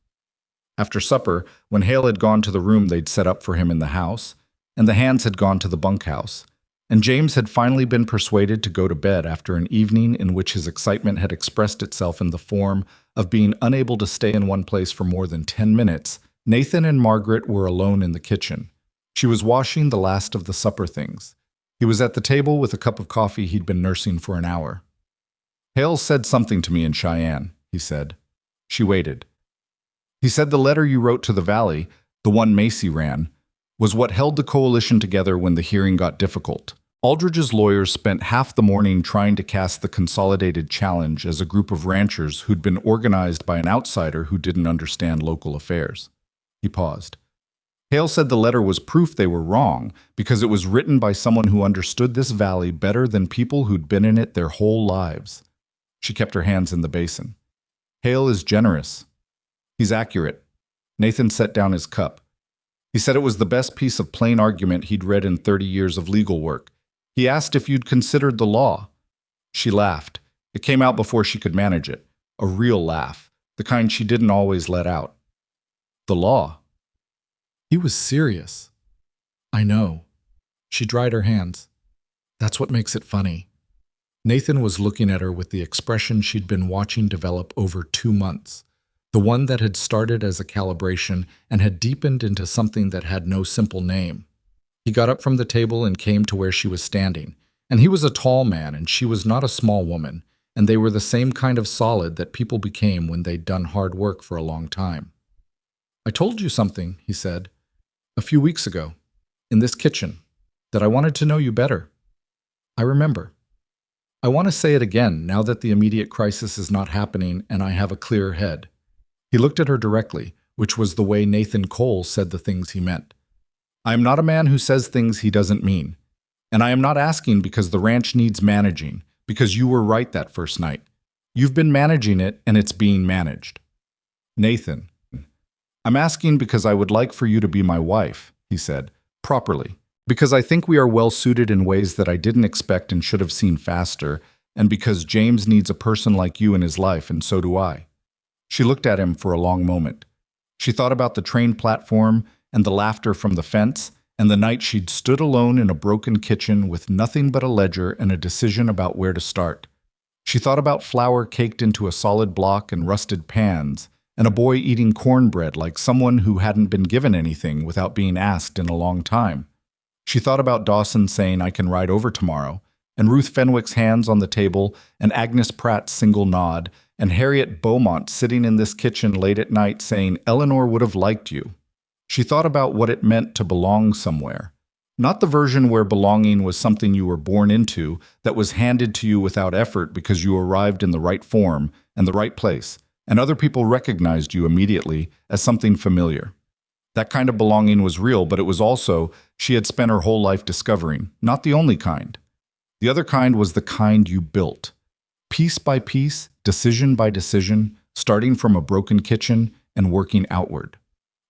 After supper, when Hale had gone to the room they'd set up for him in the house, and the hands had gone to the bunkhouse, and James had finally been persuaded to go to bed after an evening in which his excitement had expressed itself in the form of being unable to stay in one place for more than 10 minutes, Nathan and Margaret were alone in the kitchen. She was washing the last of the supper things. He was at the table with a cup of coffee he'd been nursing for an hour. "Hale said something to me in Cheyenne," he said. She waited. "He said the letter you wrote to the Valley, the one Macy ran, was what held the coalition together when the hearing got difficult. Aldridge's lawyers spent half the morning trying to cast the Consolidated Challenge as a group of ranchers who'd been organized by an outsider who didn't understand local affairs." He paused. Hale said the letter was proof they were wrong because it was written by someone who understood this valley better than people who'd been in it their whole lives. She kept her hands in the basin. "Hale is generous. He's accurate." Nathan set down his cup. He said it was the best piece of plain argument he'd read in 30 years of legal work. He asked if you'd considered the law. She laughed. It came out before she could manage it. A real laugh, the kind she didn't always let out. The law. He was serious. I know. She dried her hands. That's what makes it funny. Nathan was looking at her with the expression she'd been watching develop over 2 months. The one that had started as a calibration and had deepened into something that had no simple name. He got up from the table and came to where she was standing. And he was a tall man and she was not a small woman, and they were the same kind of solid that people became when they'd done hard work for a long time. I told you something, he said, a few weeks ago, in this kitchen, that I wanted to know you better. I remember. I want to say it again now that the immediate crisis is not happening and I have a clearer head. He looked at her directly, which was the way Nathan Cole said the things he meant. I am not a man who says things he doesn't mean. And I am not asking because the ranch needs managing, because you were right that first night. You've been managing it and it's being managed. Nathan, I'm asking because I would like for you to be my wife, he said, properly. Because I think we are well suited in ways that I didn't expect and should have seen faster, and because James needs a person like you in his life, and so do I. She looked at him for a long moment. She thought about the train platform and the laughter from the fence, and the night she'd stood alone in a broken kitchen with nothing but a ledger and a decision about where to start. She thought about flour caked into a solid block and rusted pans, and a boy eating cornbread like someone who hadn't been given anything without being asked in a long time. She thought about Dawson saying, I can ride over tomorrow, and Ruth Fenwick's hands on the table, and Agnes Pratt's single nod, and Harriet Beaumont sitting in this kitchen late at night saying, Eleanor would have liked you. She thought about what it meant to belong somewhere. Not the version where belonging was something you were born into that was handed to you without effort because you arrived in the right form and the right place, and other people recognized you immediately as something familiar. That kind of belonging was real, but it was also, she had spent her whole life discovering, not the only kind. The other kind was the kind you built. Piece by piece, decision by decision, starting from a broken kitchen and working outward.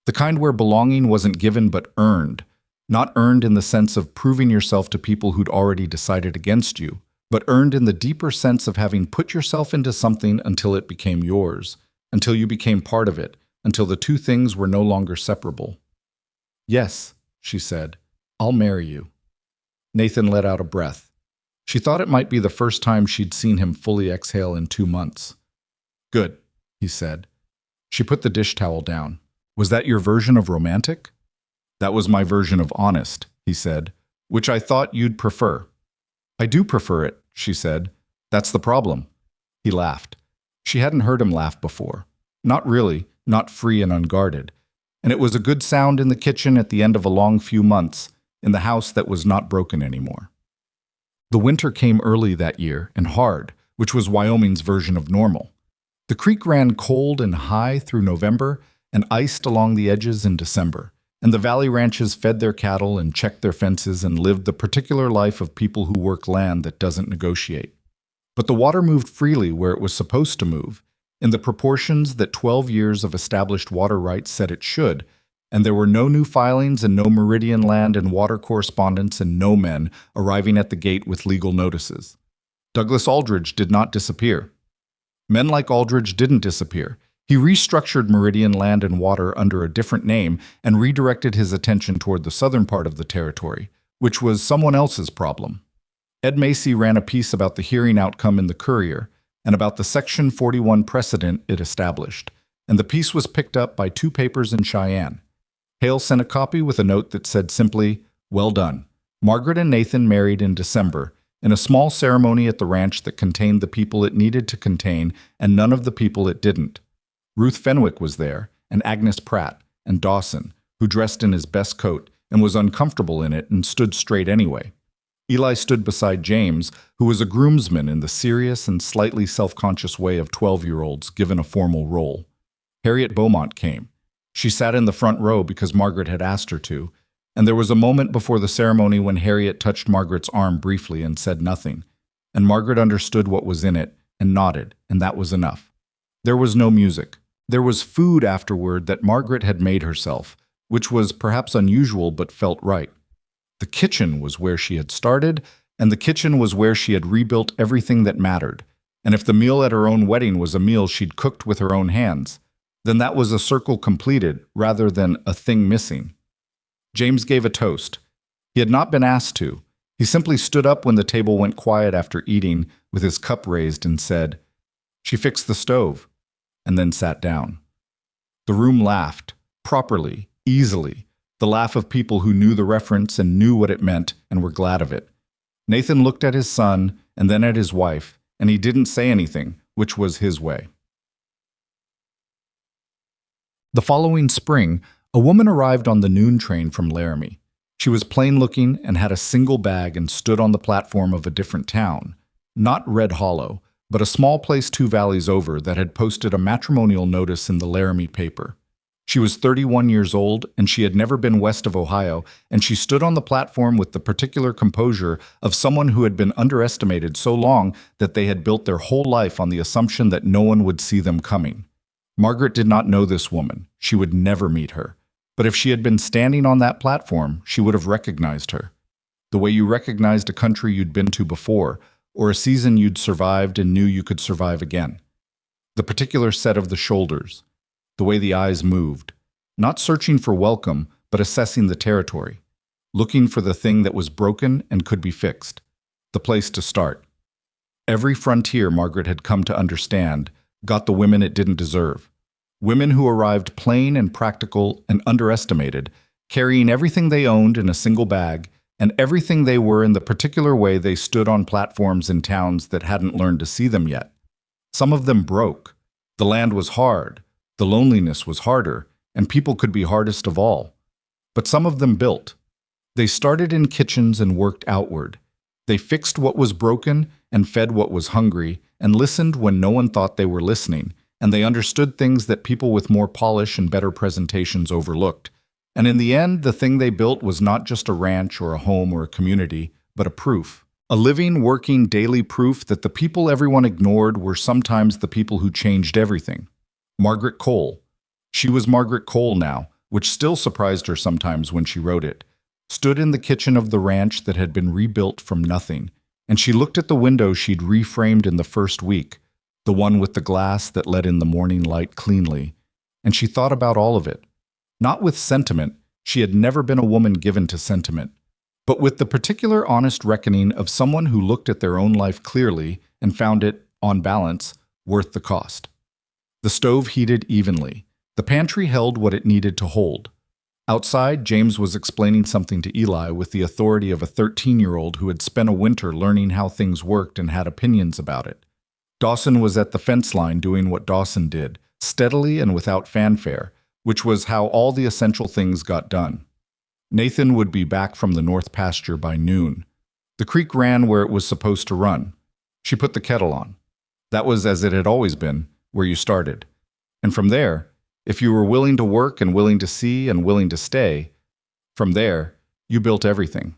The kind where belonging wasn't given but earned, not earned in the sense of proving yourself to people who'd already decided against you, but earned in the deeper sense of having put yourself into something until it became yours, until you became part of it, until the two things were no longer separable. Yes, she said, I'll marry you. Nathan let out a breath. She thought it might be the first time she'd seen him fully exhale in 2 months. Good, he said. She put the dish towel down. Was that your version of romantic? That was my version of honest, he said, which I thought you'd prefer. I do prefer it, she said. That's the problem. He laughed. She hadn't heard him laugh before. Not really, not free and unguarded. And it was a good sound in the kitchen at the end of a long few months, in the house that was not broken anymore. The winter came early that year and hard, which was Wyoming's version of normal. The creek ran cold and high through November and iced along the edges in December, and the valley ranches fed their cattle and checked their fences and lived the particular life of people who work land that doesn't negotiate. But the water moved freely where it was supposed to move, in the proportions that 12 years of established water rights said it should, and there were no new filings and no meridian land and water correspondence and no men arriving at the gate with legal notices. Douglas Aldrich did not disappear. Men like Aldrich didn't disappear. He restructured Meridian land and water under a different name and redirected his attention toward the southern part of the territory, which was someone else's problem. Ed Macy ran a piece about the hearing outcome in the Courier and about the Section 41 precedent it established, and the piece was picked up by 2 papers in Cheyenne. Hale sent a copy with a note that said simply, "Well done. Margaret and Nathan married in December, in a small ceremony at the ranch that contained the people it needed to contain and none of the people it didn't. Ruth Fenwick was there, and Agnes Pratt, and Dawson, who dressed in his best coat and was uncomfortable in it and stood straight anyway. Eli stood beside James, who was a groomsman in the serious and slightly self-conscious way of 12-year-olds given a formal role. Harriet Beaumont came. She sat in the front row because Margaret had asked her to, and there was a moment before the ceremony when Harriet touched Margaret's arm briefly and said nothing, and Margaret understood what was in it and nodded, and that was enough. There was no music. There was food afterward that Margaret had made herself, which was perhaps unusual but felt right. The kitchen was where she had started, and the kitchen was where she had rebuilt everything that mattered. And if the meal at her own wedding was a meal she'd cooked with her own hands, then that was a circle completed rather than a thing missing. James gave a toast. He had not been asked to. He simply stood up when the table went quiet after eating, with his cup raised, and said, "She fixed the stove," and then sat down. The room laughed, properly, easily, the laugh of people who knew the reference and knew what it meant and were glad of it. Nathan looked at his son and then at his wife, and he didn't say anything, which was his way. The following spring, a woman arrived on the noon train from Laramie. She was plain-looking and had a single bag and stood on the platform of a different town, not Red Hollow, but a small place 2 valleys over that had posted a matrimonial notice in the Laramie paper. She was 31 years old, and she had never been west of Ohio, and she stood on the platform with the particular composure of someone who had been underestimated so long that they had built their whole life on the assumption that no one would see them coming. Margaret did not know this woman. She would never meet her. But if she had been standing on that platform, she would have recognized her. The way you recognized a country you'd been to before, or a season you'd survived and knew you could survive again. The particular set of the shoulders, the way the eyes moved, not searching for welcome, but assessing the territory, looking for the thing that was broken and could be fixed, the place to start. Every frontier Margaret had come to understand got the women it didn't deserve. Women who arrived plain and practical and underestimated, carrying everything they owned in a single bag and everything they were in the particular way they stood on platforms in towns that hadn't learned to see them yet. Some of them broke. The land was hard. The loneliness was harder, and people could be hardest of all. But some of them built. They started in kitchens and worked outward. They fixed what was broken and fed what was hungry and listened when no one thought they were listening, and they understood things that people with more polish and better presentations overlooked. And in the end, the thing they built was not just a ranch or a home or a community, but a proof. A living, working, daily proof that the people everyone ignored were sometimes the people who changed everything. Margaret Cole. She was Margaret Cole now, which still surprised her sometimes when she wrote it. Stood in the kitchen of the ranch that had been rebuilt from nothing, and she looked at the window she'd reframed in the first week, the one with the glass that let in the morning light cleanly, and she thought about all of it. Not with sentiment, she had never been a woman given to sentiment, but with the particular honest reckoning of someone who looked at their own life clearly and found it, on balance, worth the cost. The stove heated evenly. The pantry held what it needed to hold. Outside, James was explaining something to Eli with the authority of a 13-year-old who had spent a winter learning how things worked and had opinions about it. Dawson was at the fence line doing what Dawson did, steadily and without fanfare, which was how all the essential things got done. Nathan would be back from the north pasture by noon. The creek ran where it was supposed to run. She put the kettle on. That was as it had always been, where you started. And from there, if you were willing to work and willing to see and willing to stay, from there, you built everything.